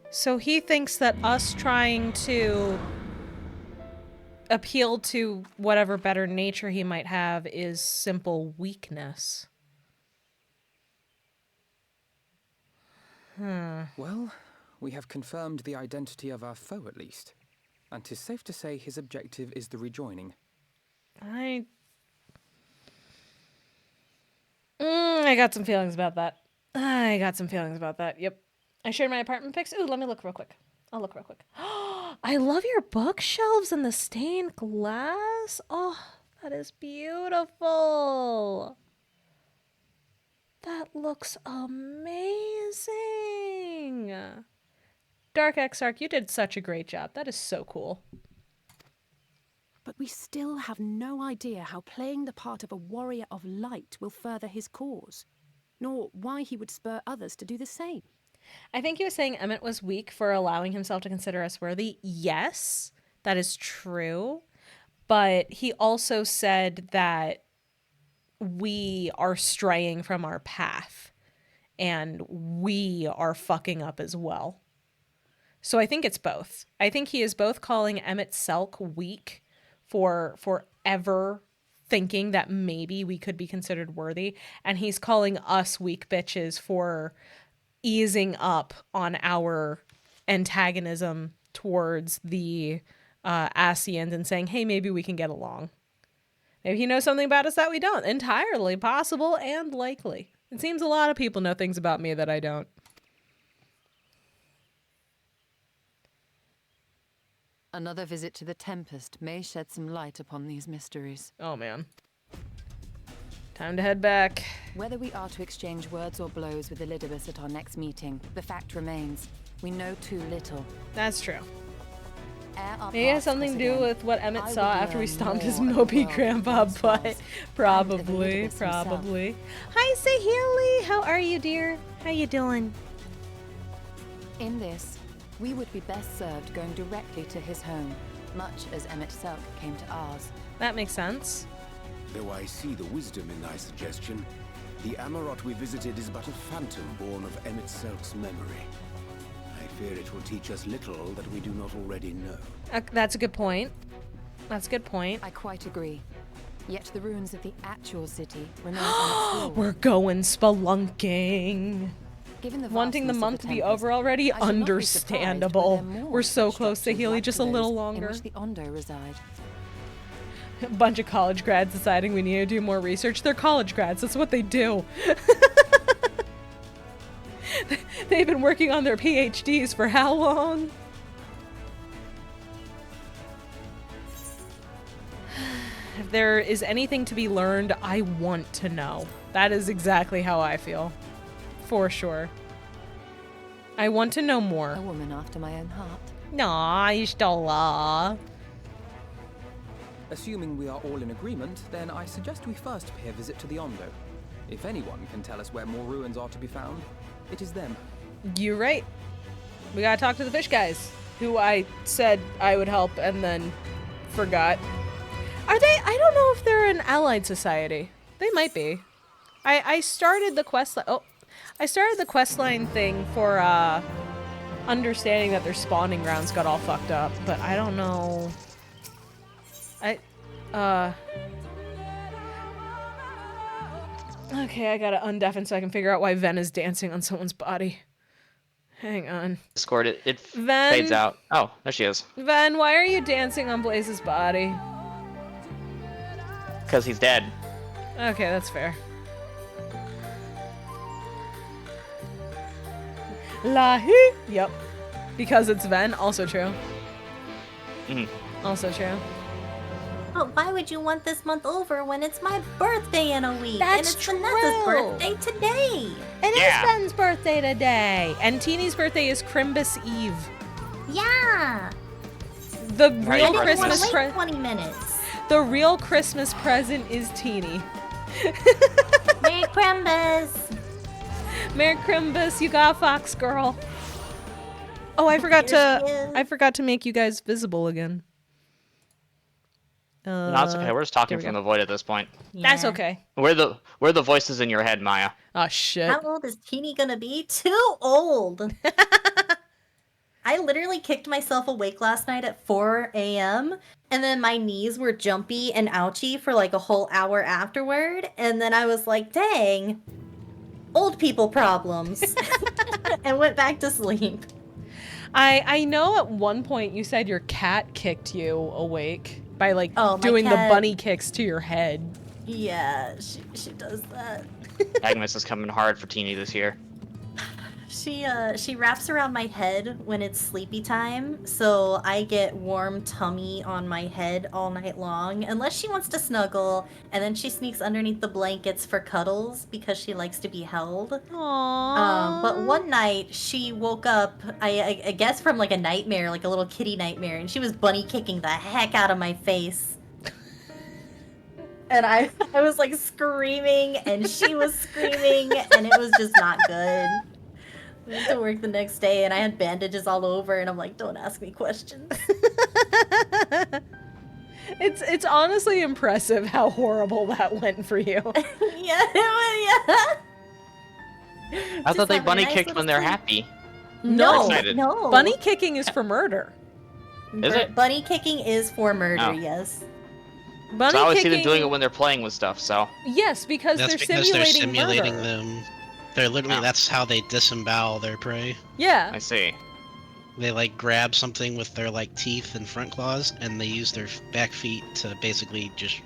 So he thinks that us trying to appeal to whatever better nature he might have is simple weakness. Well, we have confirmed the identity of our foe at least. And 'tis safe to say his objective is the rejoining. I got some feelings about that. Yep. I shared my apartment pics. Ooh, let me look real quick. I'll look real quick. I love your bookshelves and the stained glass. Oh, that is beautiful. That looks amazing. Dark Exarch, you did such a great job. That is so cool. But we still have no idea how playing the part of a warrior of light will further his cause, nor why he would spur others to do the same. I think he was saying Emmett was weak for allowing himself to consider us worthy. Yes, that is true. But he also said that we are straying from our path and we are fucking up as well. So I think it's both. I think he is both calling Emmett Selk weak for ever thinking that maybe we could be considered worthy, and he's calling us weak bitches for easing up on our antagonism towards the Asians and saying, hey, maybe we can get along. Maybe he knows something about us that we don't. Entirely possible and likely. It seems a lot of people know things about me that I don't. Another visit to the Tempest may shed some light upon these mysteries. Oh, man. Time to head back. Whether we are to exchange words or blows with Elidibus at our next meeting, the fact remains, we know too little. That's true. Maybe it has something to do with what Emmett saw after we stomped his mopey grandpa butt. Probably. Hi, Sahili! How are you, dear? How you doing? In this, we would be best served going directly to his home, much as Emmett Selk came to ours. That makes sense. Though I see the wisdom in thy suggestion, the Amarot we visited is but a phantom born of Emmett Selk's memory. I fear it will teach us little that we do not already know. That's a good point. That's a good point. I quite agree. Yet the ruins of the actual city remain unexplored. We're going spelunking. Wanting the month to be over already? Understandable. We're so close to Healy, just a little longer. In which the Ondo reside. A bunch of college grads deciding we need to do more research. They're college grads. That's what they do. They've been working on their PhDs for how long? If there is anything to be learned, I want to know. That is exactly how I feel. For sure. I want to know more. A woman after my own heart. Nah, you still are. Assuming we are all in agreement, then I suggest we first pay a visit to the Ondo. If anyone can tell us where more ruins are to be found, it is them. You're right. We gotta talk to the fish guys, who I said I would help and then forgot. Are they? I don't know if they're an allied society. They might be. I started the quest. I started the questline thing for understanding that their spawning grounds got all fucked up, but I don't know. Okay, I gotta undeafen so I can figure out why Ven is dancing on someone's body. Hang on. Discord, it fades out. Oh, there she is. Ven, why are you dancing on Blaze's body? Because he's dead. Okay, that's fair. Lahi. Yep. Because it's Ven, also true. Also true. But why would you want this month over when it's my birthday in a week? That's and it's true. Vanessa's birthday today. It is Ben's birthday today. And Teeny's birthday is Crimbus Eve. Yeah. The real Christmas present. 20 minutes. The real Christmas present is Teeny. Merry Crimbus. Merry Crimbus, you got Fox girl. Oh, I forgot to make you guys visible again. No, it's okay. We're just talking from the void at this point. Yeah. That's okay. We're the voices in your head, Maya. Oh shit. How old is Teeny gonna be? Too old. I literally kicked myself awake last night at 4 a.m. and then my knees were jumpy and ouchy for like a whole hour afterward. And then I was like, dang, old people problems. And went back to sleep. I know at one point you said your cat kicked you awake by like doing the bunny kicks to your head. Yeah, she does that. Agnes is coming hard for Teeny this year. She wraps around my head when it's sleepy time, so I get warm tummy on my head all night long, unless she wants to snuggle, and then she sneaks underneath the blankets for cuddles because she likes to be held. Aww. But one night she woke up, I guess from like a nightmare, like a little kitty nightmare, and she was bunny kicking the heck out of my face. And I was like screaming, and she was screaming, and it was just not good. I went to work the next day, and I had bandages all over, and I'm like, don't ask me questions. It's honestly impressive how horrible that went for you. Yeah. I thought they bunny kicked when they're happy. No, Excited. no. Bunny kicking is for murder. Is it? Bunny kicking is for murder, Oh. yes. Bunny So I always see kicking... them doing it when they're playing with stuff, so. Yes, because That's they're because simulating murder. them. They're literally, that's how they disembowel their prey. Yeah. I see. They like grab something with their like teeth and front claws, and they use their back feet to basically just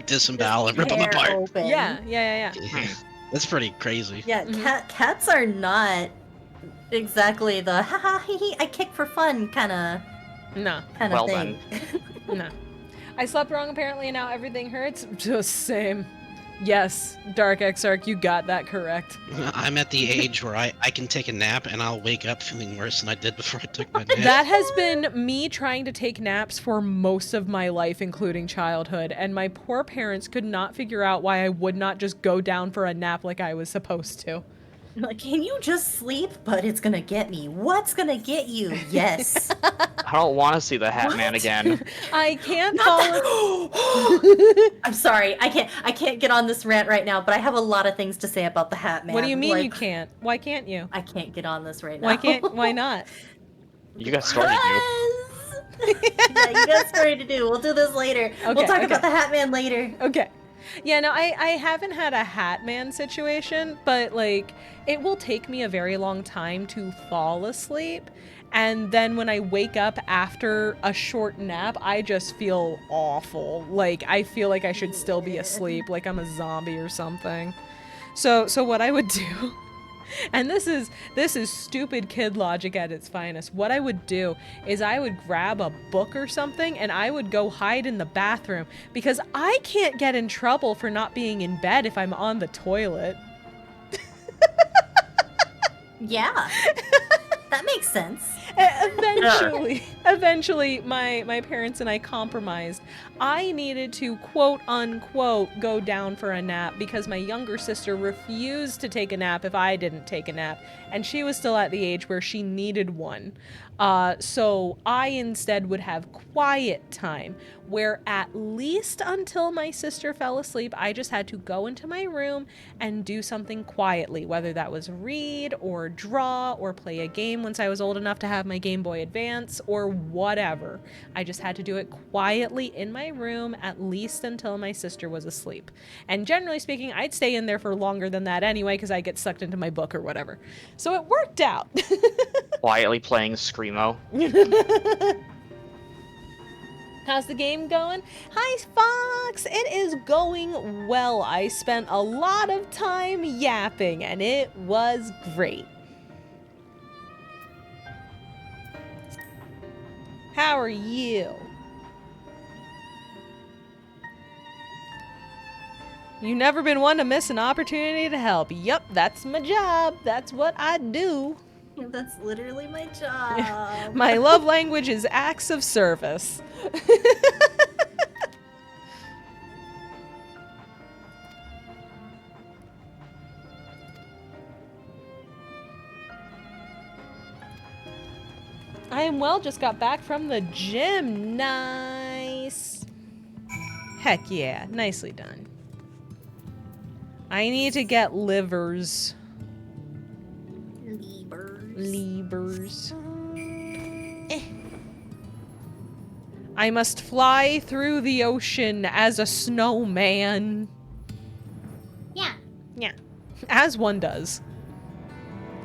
disembowel and rip them Tear apart. open. Yeah. That's pretty crazy. Yeah, cats are not exactly the haha hee hee I kick for fun kind of Well thing. No. I slept wrong apparently and now everything hurts. Just same. Yes, Dark Exarch, you got that correct. I'm at the age where I can take a nap and I'll wake up feeling worse than I did before I took my nap. That has been me trying to take naps for most of my life, including childhood, and my poor parents could not figure out why I would not just go down for a nap like I was supposed to. Like, can you just sleep? But it's gonna get me. What's gonna get you? Yes. I don't want to see the Hat Man again. I can't I'm sorry. I can't get on this rant right now, but I have a lot of things to say about the Hat Man. What do you mean like, you can't? Why can't you? I can't get on this right now. Why not? You got story to do. Yeah, you got story to do. We'll do this later. We'll talk about the Hat Man later. Okay. Yeah, no, I haven't had a Hat Man situation, but like it will take me a very long time to fall asleep. And then when I wake up after a short nap, I just feel awful. Like I feel like I should still be asleep, like I'm a zombie or something. So what I would do, and this is stupid kid logic at its finest. What I would do is I would grab a book or something and I would go hide in the bathroom because I can't get in trouble for not being in bed if I'm on the toilet. Yeah. That makes sense. Eventually, my parents and I compromised. I needed to quote unquote go down for a nap because my younger sister refused to take a nap if I didn't take a nap, and she was still at the age where she needed one. So I instead would have quiet time where at least until my sister fell asleep, I just had to go into my room and do something quietly, whether that was read or draw or play a game once I was old enough to have my Game Boy Advance or whatever. I just had to do it quietly in my room at least until my sister was asleep. And generally speaking, I'd stay in there for longer than that anyway because I get sucked into my book or whatever. So it worked out. Quietly playing Screamo. How's the game going? Hi, Fox! It is going well. I spent a lot of time yapping, and it was great. How are you? You've never been one to miss an opportunity to help. Yup, that's my job. That's what I do. That's literally my job. My love language is acts of service. I am well, just got back from the gym. Nice. Heck yeah, nicely done. I need to get livers. Levers. I must fly through the ocean as a snowman. Yeah. Yeah. As one does.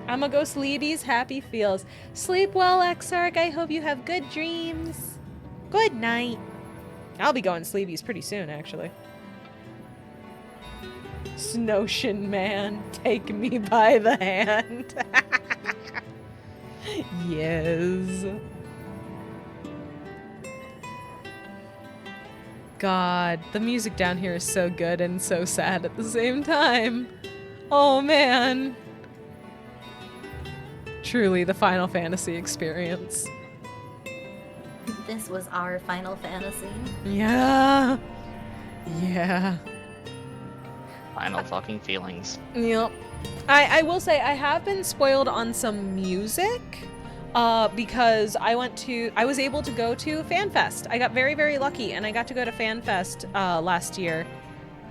I'ma go sleepies, happy feels. Sleep well, Exarch. I hope you have good dreams. Good night. I'll be going sleepies pretty soon, actually. Snowshin man, take me by the hand. Yes. God, the music down here is so good and so sad at the same time. Oh man. Truly the Final Fantasy experience. This was our Final Fantasy. Yeah. Yeah. Final fucking feelings. Yep. I will say I have been spoiled on some music because I was able to go to FanFest. I got very, very lucky and I got to go to FanFest last year.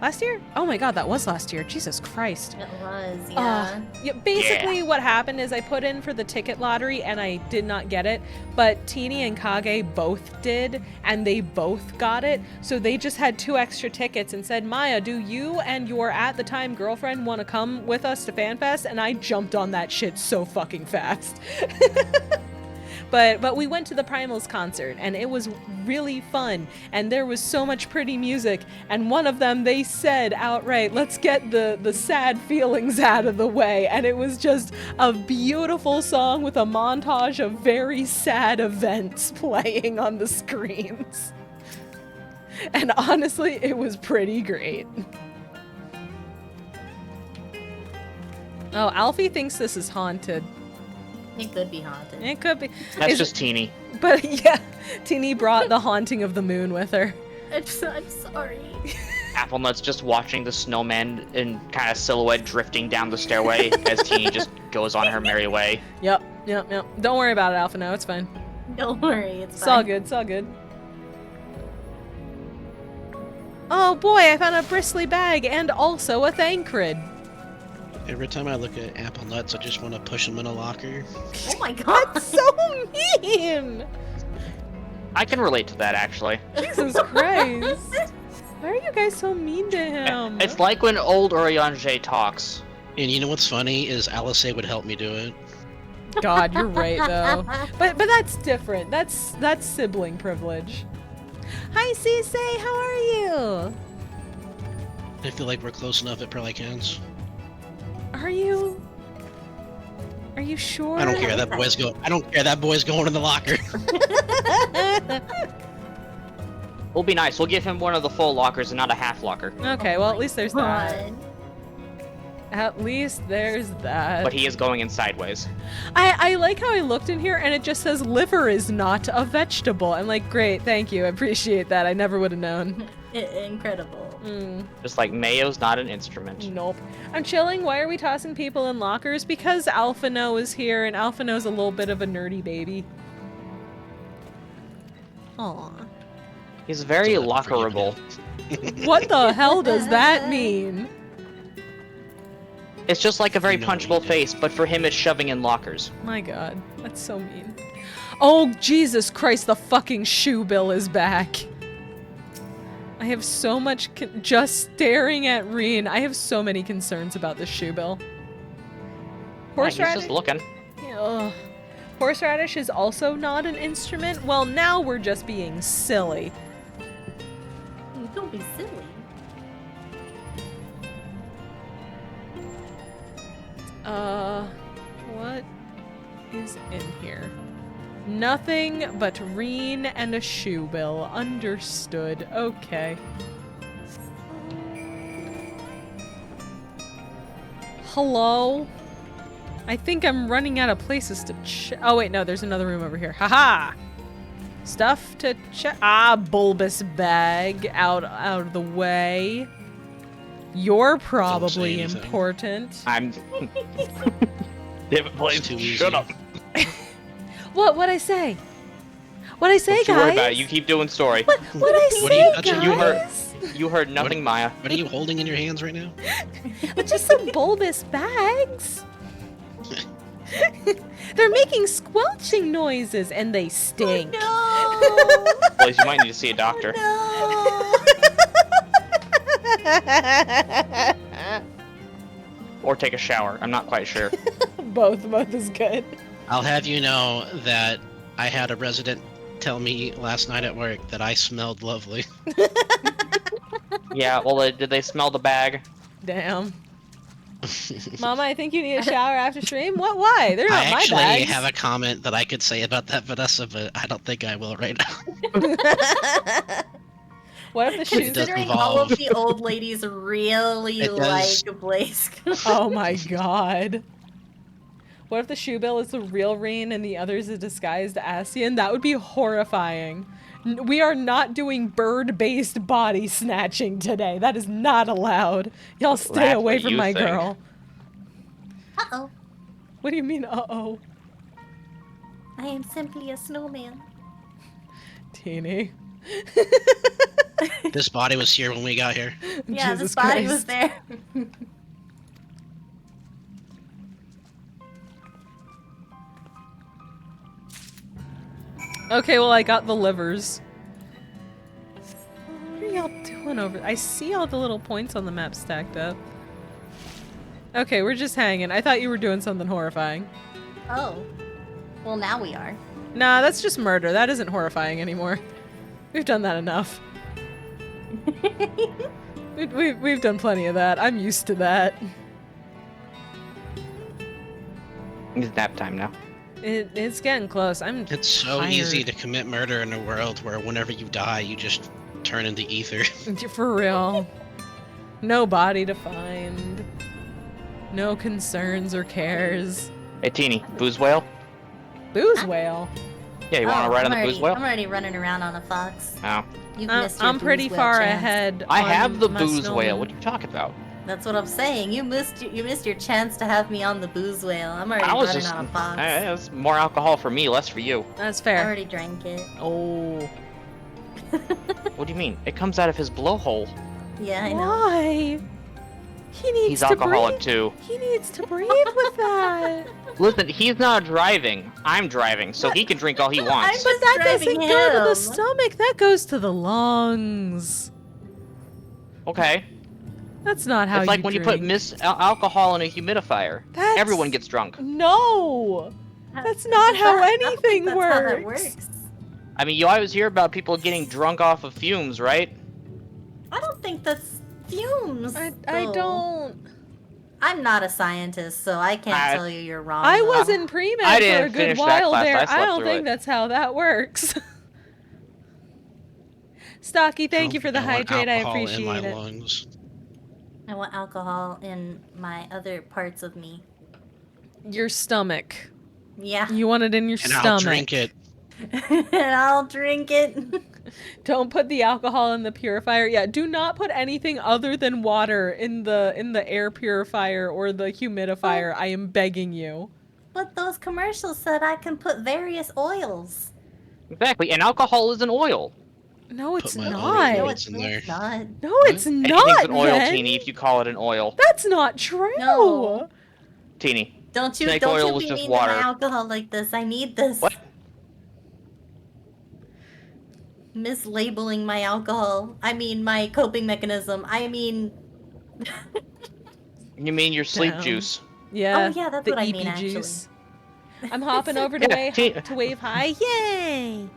Last year? Oh my god, that was last year. Jesus Christ. It was, yeah. Yeah, basically what happened is I put in for the ticket lottery and I did not get it, but Teeny and Kage both did, and they both got it, so they just had 2 extra tickets and said, Maya, do you and your at-the-time girlfriend want to come with us to FanFest? And I jumped on that shit so fucking fast. But we went to the Primals concert and it was really fun and there was so much pretty music, and one of them they said outright, let's get the sad feelings out of the way, and it was just a beautiful song with a montage of very sad events playing on the screens. And honestly, it was pretty great. Oh, Alfie thinks this is haunted. It could be haunted. It could be. That's just Teeny. But yeah, Teeny brought the haunting of the moon with her. I'm sorry. Applenut's just watching the snowman in kind of silhouette drifting down the stairway as Teeny just goes on her merry way. Yep. Don't worry about it, Alpha. No, it's fine. Don't worry, it's all good. It's all good. Oh boy, I found a bristly bag and also a Thancred. Every time I look at apple nuts, I just want to push them in a locker. Oh my god! That's so mean! I can relate to that, actually. Jesus Christ. Why are you guys so mean to him? It's like when old Oriange talks. And you know what's funny is Alice would help me do it. God, you're right though. But that's different. That's sibling privilege. Hi, Cisse, how are you? I feel like we're close enough, it probably counts. Are you sure? I don't care. That boy's go. I don't care. That boy's going in the locker. We'll be nice. We'll give him one of the full lockers and not a half locker. Okay, well at least there's that. At least there's that. But he is going in sideways. I like how I looked in here and it just says liver is not a vegetable. I'm like, great, thank you. I appreciate that. I never would have known. Incredible. Just like mayo's not an instrument. Nope. I'm chilling. Why are we tossing people in lockers? Because Alphino is here, and Alphino's a little bit of a nerdy baby. Aw. He's very lockerable. What the hell does that mean? It's just like a very punchable face, but for him it's shoving in lockers. My god, that's so mean. Oh, Jesus Christ, the fucking shoe bill is back. I have so much just staring at Reen. I have so many concerns about this shoe bill. He's just looking. Ugh. Horseradish is also not an instrument. Well, now we're just being silly. Don't be silly. What is in here? Nothing but Reen and a shoe bill. Understood. Okay. Hello? I think I'm running out of places to check. Oh wait, no, there's another room over here. Haha! Stuff to check. Ah, bulbous bag. Out of the way. You're probably important. I'm... Damn it, Blaze, shut up. What'd I say? What'd I say, Don't guys? you worry about it. You keep doing story. What'd I say, guys? You heard nothing, Maya. What are you holding in your hands right now? Just some bulbous bags. They're making squelching noises and they stink. Oh, no. Blaze, you might need to see a doctor. Or take a shower. I'm not quite sure. Both is good. I'll have you know that I had a resident tell me last night at work that I smelled lovely. Yeah, well, did they smell the bag? Damn. Mama, I think you need a shower after stream. What? Why? They're not I my actually bags. have a comment that I could say about that, Vanessa, but I don't think I will right now. What if the shoes? Considering all of the old ladies really like Blaze. Oh my god. What if the shoe bill is the real Reen and the other's a disguised Ascian? That would be horrifying. We are not doing bird-based body snatching today. That is not allowed. Y'all stay That's away what from you my think. girl. Uh-oh. What do you mean, uh-oh? I am simply a snowman. Teeny. This body was here when we got here. Yeah, Jesus this body Christ. was there. Okay, well, I got the livers. What are y'all doing over? I see all the little points on the map stacked up. Okay, we're just hanging. I thought you were doing something horrifying. Oh. Well, now we are. Nah, that's just murder. That isn't horrifying anymore. We've done that enough. We've done plenty of that. I'm used to that. It's nap time now. It's getting close. It's so tired. easy to commit murder in a world where whenever you die, you just turn into ether. For real. No body to find. No concerns or cares. Hey, Teeny, booze whale? Booze whale? Yeah, you want to ride on the booze whale? I'm already running around on a fox. Oh. You've missed your I'm pretty booze whale far chance. ahead. I on have the my booze snowman. whale. What are you talking about? That's what I'm saying. You missed your chance to have me on the booze whale. I'm already I was running just. on a fox. It's more alcohol for me, less for you. That's I fair. already drank it. Oh. What do you mean? It comes out of his blowhole. Yeah, I know. Why? He needs He's to alcoholic breathe. too. He needs to breathe with that. Listen, he's not driving. I'm driving, so he can drink all he wants. But that doesn't driving go to the him. stomach. That goes to the lungs. Okay. That's not how It's like when you put drink. alcohol in a humidifier. That's- Everyone gets drunk. No. That's not how anything That's works. how that works. I mean, you always hear about people getting drunk off of fumes, right? I don't think that's fumes. I though. don't. I'm not a scientist, so I can't tell you you're wrong. I though. was in pre-med I for didn't a good finish that while class. there. I I slept don't through think it. that's how that works. Stocky, thank you for the hydrate. I appreciate it. Lungs. I want alcohol in my other parts of me. Your stomach. Yeah. You want it in your And stomach. I'll drink it. And I'll drink it. Don't put the alcohol in the purifier. Yeah, do not put anything other than water in the air purifier or the humidifier. I am begging you. But those commercials said I can put various oils. Exactly, and alcohol is an oil. No, it's Put my not. oil in there. Not. No, it's not. Anything's an oil, then. Teeny, if you call it an oil. That's not true. No. Teeny. Don't you Snake don't oil you was be just mean water. to my alcohol like this. I need this. What? Mislabeling my alcohol. I mean my coping mechanism. I mean You mean your sleep Down. juice? Yeah. Oh, yeah, that's the what I EP mean, actually. juice. I'm hopping over to, Yeah, wave high. Yay!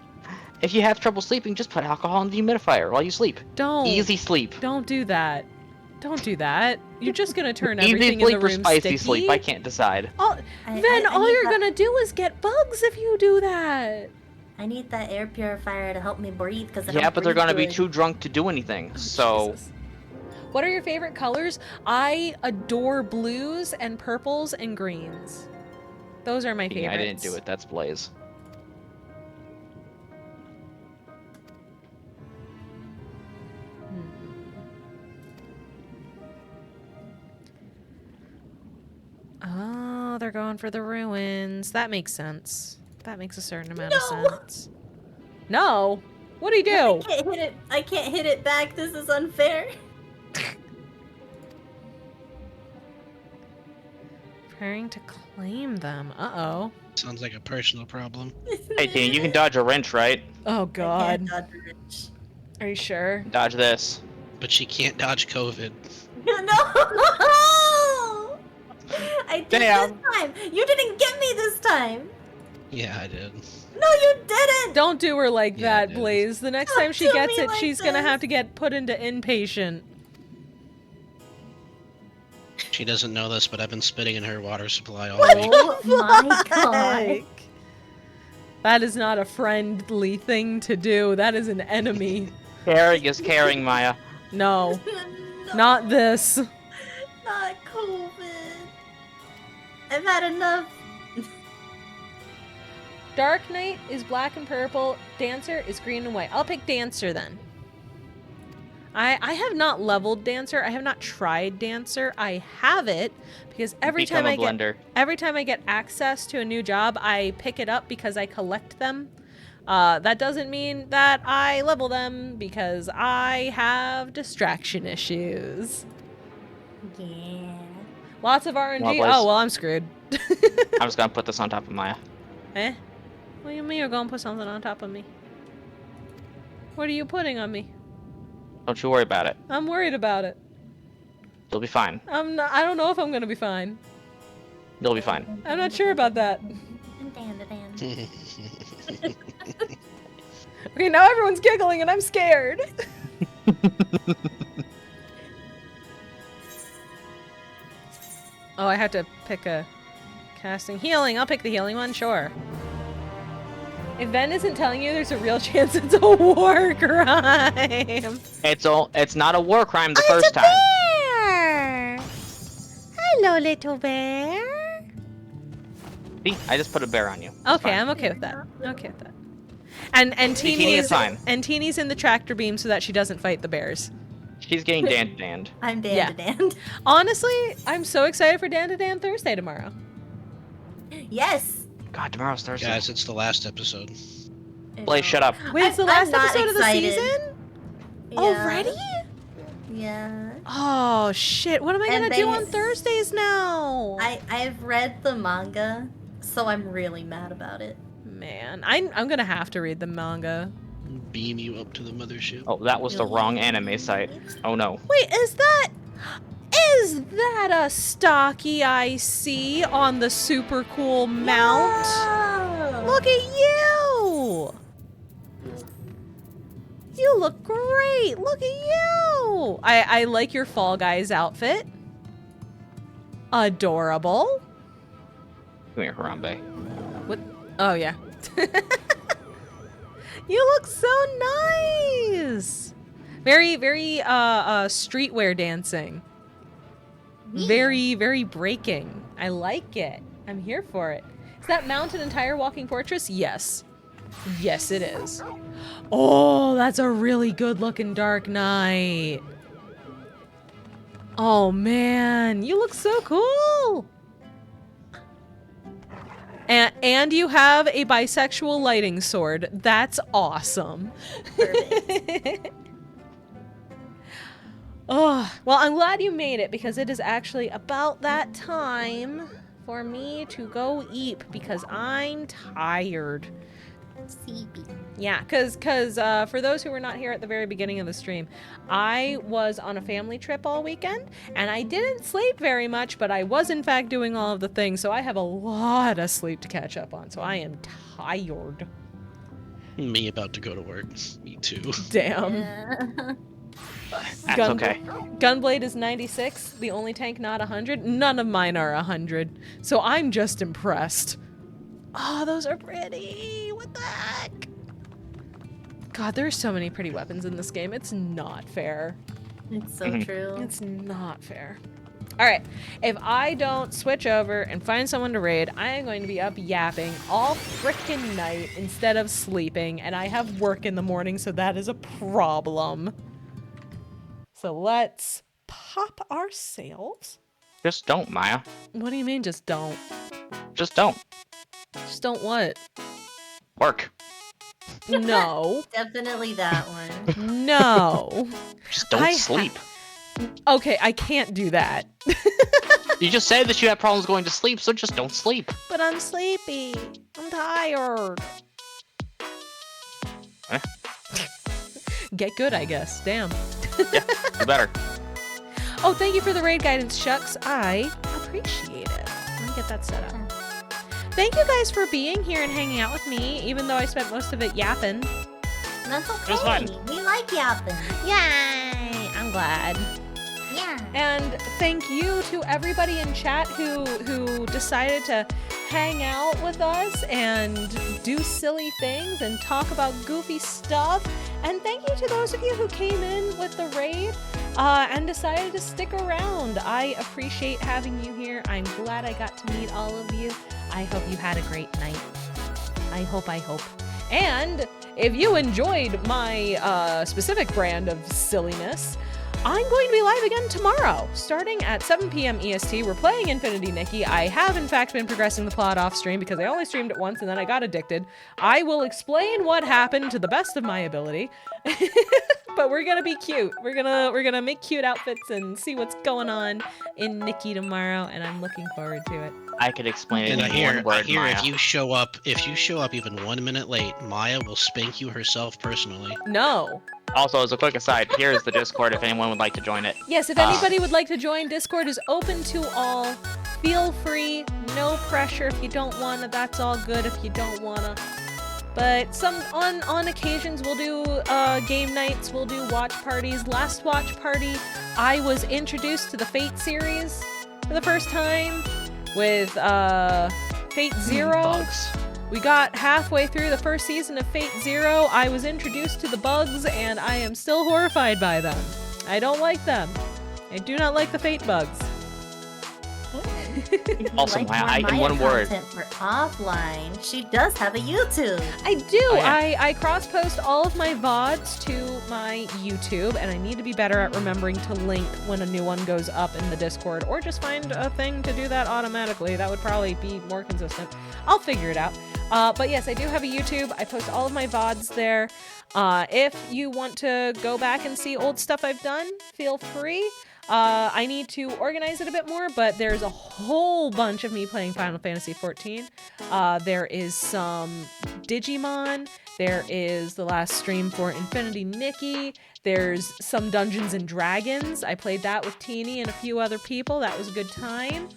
If you have trouble sleeping, just put alcohol in the humidifier while you sleep. Don't. Easy sleep. Don't do that. Don't do that. You're just gonna turn Easy everything in sleep the or room spicy sticky. sleep. I can't decide. Then all need you're that- gonna do is get bugs if you do that. I need that air purifier to help me breathe because Yeah, but they're gonna be too drunk to do anything. So Jesus. What are your favorite colors? I adore blues and purples and greens. Those are my yeah, favorites. I didn't do it. That's Blaze. Oh, they're going for the ruins. That makes sense. That makes a certain amount of sense. No. What do you do? I can't hit it. I can't hit it back. This is unfair. Preparing to claim them. Uh-oh. Sounds like a personal problem. Hey, Tina, you can dodge a wrench, right? Oh, I God. can't dodge a wrench. Are you sure? Dodge this. But she can't dodge COVID. No! I did Damn. this time. You didn't get me this time. Yeah, I did. No, you didn't. Don't do her like Yeah, I that, did. Blaze. The next Don't time she do gets me it, like she's gonna this. have to get put into inpatient. She doesn't know this, but I've been spitting in her water supply all What week. the my God. fuck? That is not a friendly thing to do. That is an enemy. Caring is caring, Maya. No. Not this. Not COVID. I've had enough. Dark Knight is black and purple. Dancer is green and white. I'll pick Dancer then. I have not leveled Dancer. I have not tried Dancer. I have it because every time I get access to a new job, I pick it up because I collect them. That doesn't mean that I level them because I have distraction issues. Yeah. Lots of RNG. Well, oh, well, I'm screwed. I'm just gonna put this on top of Maya. Eh? What do you mean you're gonna put something on top of me? What are you putting on me? Don't you worry about it. I'm worried about it. You'll be fine. I don't know if I'm gonna be fine. You'll be fine. I'm not sure about that. Okay, now everyone's giggling and I'm scared. Oh, I have to pick a casting. Healing. I'll pick the healing one, sure. If Ben isn't telling you, there's a real chance it's a war crime. It's not a war crime the first time. Bear! Hello, little bear. See, I just put a bear on you. Okay, I'm okay with that. Okay with that. And Teeny's in the tractor beam so that she doesn't fight the bears. She's getting Dan-to-Dan. I'm Dan-to-Dan. Honestly, I'm so excited for Dan-to-Dan Thursday tomorrow. Yes. God, tomorrow's Thursday. Guys, it's the last episode. Blaze, shut up. Wait, it's the last not episode excited. of the season? Yeah. Already? Yeah. Oh shit! What am I gonna do on Thursdays now? I've read the manga, so I'm really mad about it. Man, I'm gonna have to read the manga. Beam you up to the mothership. Oh, that was the wrong anime site. Oh no. Wait, is that a stocky I see on the super cool mount? Yeah. Look at you! You look great! Look at you! I like your Fall Guys outfit. Adorable. Come here, Harambe. What? Oh, yeah. You look so nice! Very, very, streetwear dancing. Very, very breaking. I like it. I'm here for it. Is that mount an entire walking fortress? Yes. Yes, it is. Oh, that's a really good looking Dark Knight. Oh, man. You look so cool. And you have a bisexual lighting sword. That's awesome. Perfect. Oh, well, I'm glad you made it because it is actually about that time for me to go eat because I'm tired. Sleepy. Yeah, because for those who were not here at the very beginning of the stream, I was on a family trip all weekend and I didn't sleep very much, but I was in fact doing all of the things, so I have a lot of sleep to catch up on, so I am tired. Me about to go to work. Me too. Damn. Yeah. That's okay. Gunblade is 96, the only tank not 100. None of mine are 100, so I'm just impressed. Oh, those are pretty. What the heck? God, there are so many pretty weapons in this game. It's not fair. It's so true. It's not fair. All right, if I don't switch over and find someone to raid, I am going to be up yapping all frickin' night instead of sleeping, and I have work in the morning, so that is a problem. So let's pop ourselves. Just don't, Maya. What do you mean, just don't? Just don't. Just don't what? Work. No. Definitely that one. No. Just don't sleep. Okay, I can't do that. You just said that you have problems going to sleep, so just don't sleep. But I'm sleepy. I'm tired. Eh? Get good, I guess. Damn. Yeah, you better. Oh, thank you for the raid guidance, Shucks. I appreciate it. Let me get that set up. Thank you guys for being here and hanging out with me, even though I spent most of it yapping. That's okay. It was fun. We like yapping. Yay! I'm glad. Yeah. And thank you to everybody in chat who decided to hang out with us and do silly things and talk about goofy stuff. And thank you to those of you who came in with the raid and decided to stick around. I appreciate having you here. I'm glad I got to meet all of you. I hope you had a great night. I hope. And if you enjoyed my specific brand of silliness, I'm going to be live again tomorrow, starting at 7 p.m. EST. We're playing Infinity Nikki. I have, in fact, been progressing the plot off stream because I only streamed it once and then I got addicted. I will explain what happened to the best of my ability. But we're gonna be cute. We're gonna make cute outfits and see what's going on in Nikki tomorrow, and I'm looking forward to it. I could explain it And in one word, I hear Maya. if you show up even 1 minute late, Maya will spank you herself personally. No. Also, as a quick aside, here is the Discord if anyone would like to join it. Yes, if anybody would like to join, Discord is open to all. Feel free, no pressure. If you don't wanna, that's all good if you don't wanna. But on occasions we'll do game nights, we'll do watch parties. Last watch party, I was introduced to the Fate series for the first time with Fate Zero. Bugs. We got halfway through the first season of Fate Zero. I was introduced to the bugs and I am still horrified by them. I don't like them. I do not like the Fate bugs. Also, Maya, in one word. For offline, she does have a YouTube. I do. Oh, yeah. I cross-post all of my VODs to my YouTube, and I need to be better at remembering to link when a new one goes up in the Discord, or just find a thing to do that automatically. That would probably be more consistent. I'll figure it out. But yes, I do have a YouTube. I post all of my VODs there. If you want to go back and see old stuff I've done, feel free. I need to organize it a bit more, but there's a whole bunch of me playing Final Fantasy XIV. There is some Digimon. There is the last stream for Infinity Nikki. There's some Dungeons and Dragons. I played that with Teeny and a few other people. That was a good time.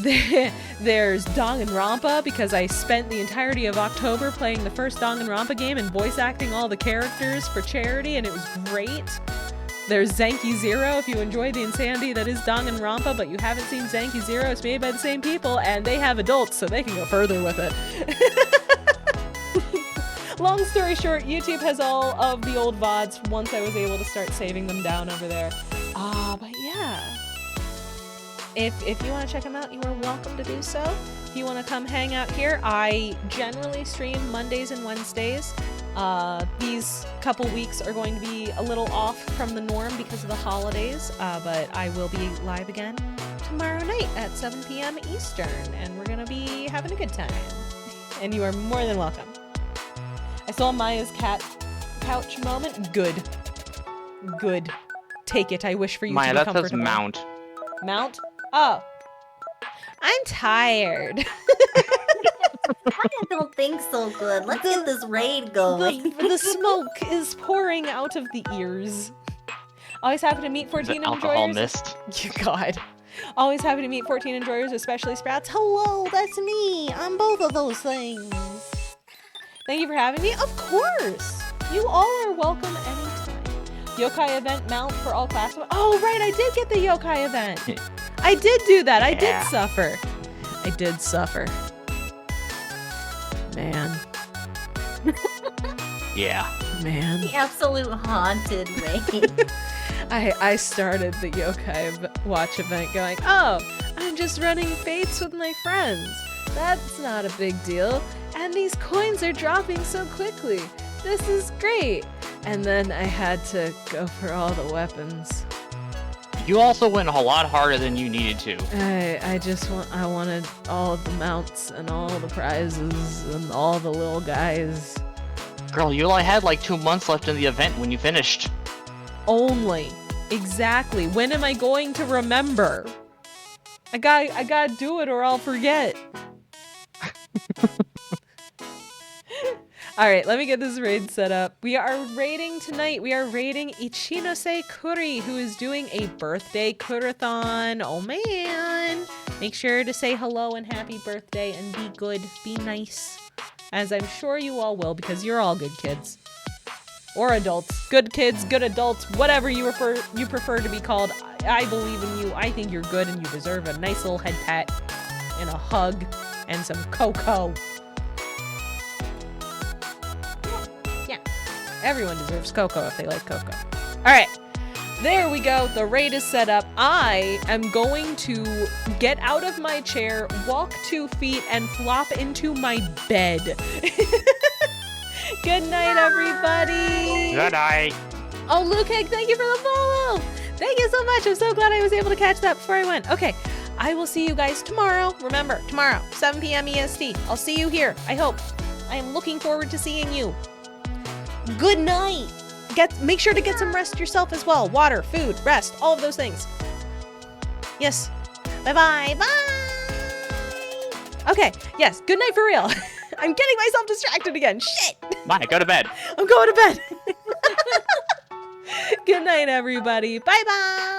There's Danganronpa, because I spent the entirety of October playing the first Danganronpa game and voice acting all the characters for charity, and it was great. There's Zanki Zero, if you enjoy the insanity that is Danganronpa, but you haven't seen Zanki Zero. It's made by the same people, and they have adults, so they can go further with it. Long story short, YouTube has all of the old VODs once I was able to start saving them down over there. But yeah. If you want to check them out, you are welcome to do so. If you want to come hang out here, I generally stream Mondays and Wednesdays. These couple weeks are going to be a little off from the norm because of the holidays, but I will be live again tomorrow night at 7 p.m. Eastern, and we're going to be having a good time. And you are more than welcome. I saw Maya's cat couch moment. Good. Good. Take it. I wish for you Maya, to be that says comfortable. mount. Mount? Oh. I'm tired. I don't think so good. Let's get this raid going. The smoke is pouring out of the ears. Always happy to meet 14 alcohol enjoyers. mist. You God. Always happy to meet 14 enjoyers, especially Sprouts. Hello, that's me. I'm both of those things. Thank you for having me. Of course. You all are welcome anytime. Yokai event mount for all classes. Oh, right. I did get the yokai event. I did do that. I did suffer. I did suffer. Man. Yeah. Man. The absolute haunted raid. I started the yokai watch event going, oh, I'm just running fates with my friends. That's not a big deal. And these coins are dropping so quickly. This is great. And then I had to go for all the weapons. You also went a lot harder than you needed to. I wanted all of the mounts and all the prizes and all the little guys. Girl, you only had like 2 months left in the event when you finished. Only. Exactly. When am I going to remember? I gotta do it or I'll forget. Alright, let me get this raid set up. We are raiding tonight. We are raiding Ichinose Kuri, who is doing a birthday Kurathon. Oh man! Make sure to say hello and happy birthday and be good, be nice. As I'm sure you all will, because you're all good kids. or adults, good kids, good adults, whatever you prefer to be called. I believe in you. I think you're good and you deserve a nice little head pat and a hug and some cocoa. Yeah. Everyone deserves cocoa if they like cocoa. All right. There we go. The raid is set up. I am going to get out of my chair, walk 2 feet, and flop into my bed. Good night, everybody. Good night. Oh, Luke Egg, thank you for the follow. Thank you so much. I'm so glad I was able to catch that before I went. Okay, I will see you guys tomorrow. Remember, tomorrow, 7 p.m. EST. I'll see you here. I hope. I am looking forward to seeing you. Good night. Make sure to get some rest yourself as well. Water, food, rest, all of those things. Yes. Bye-bye. Bye. Okay. Yes. Good night for real. I'm getting myself distracted again. Shit. Maya, go to bed. I'm going to bed. Good night, everybody. Bye-bye.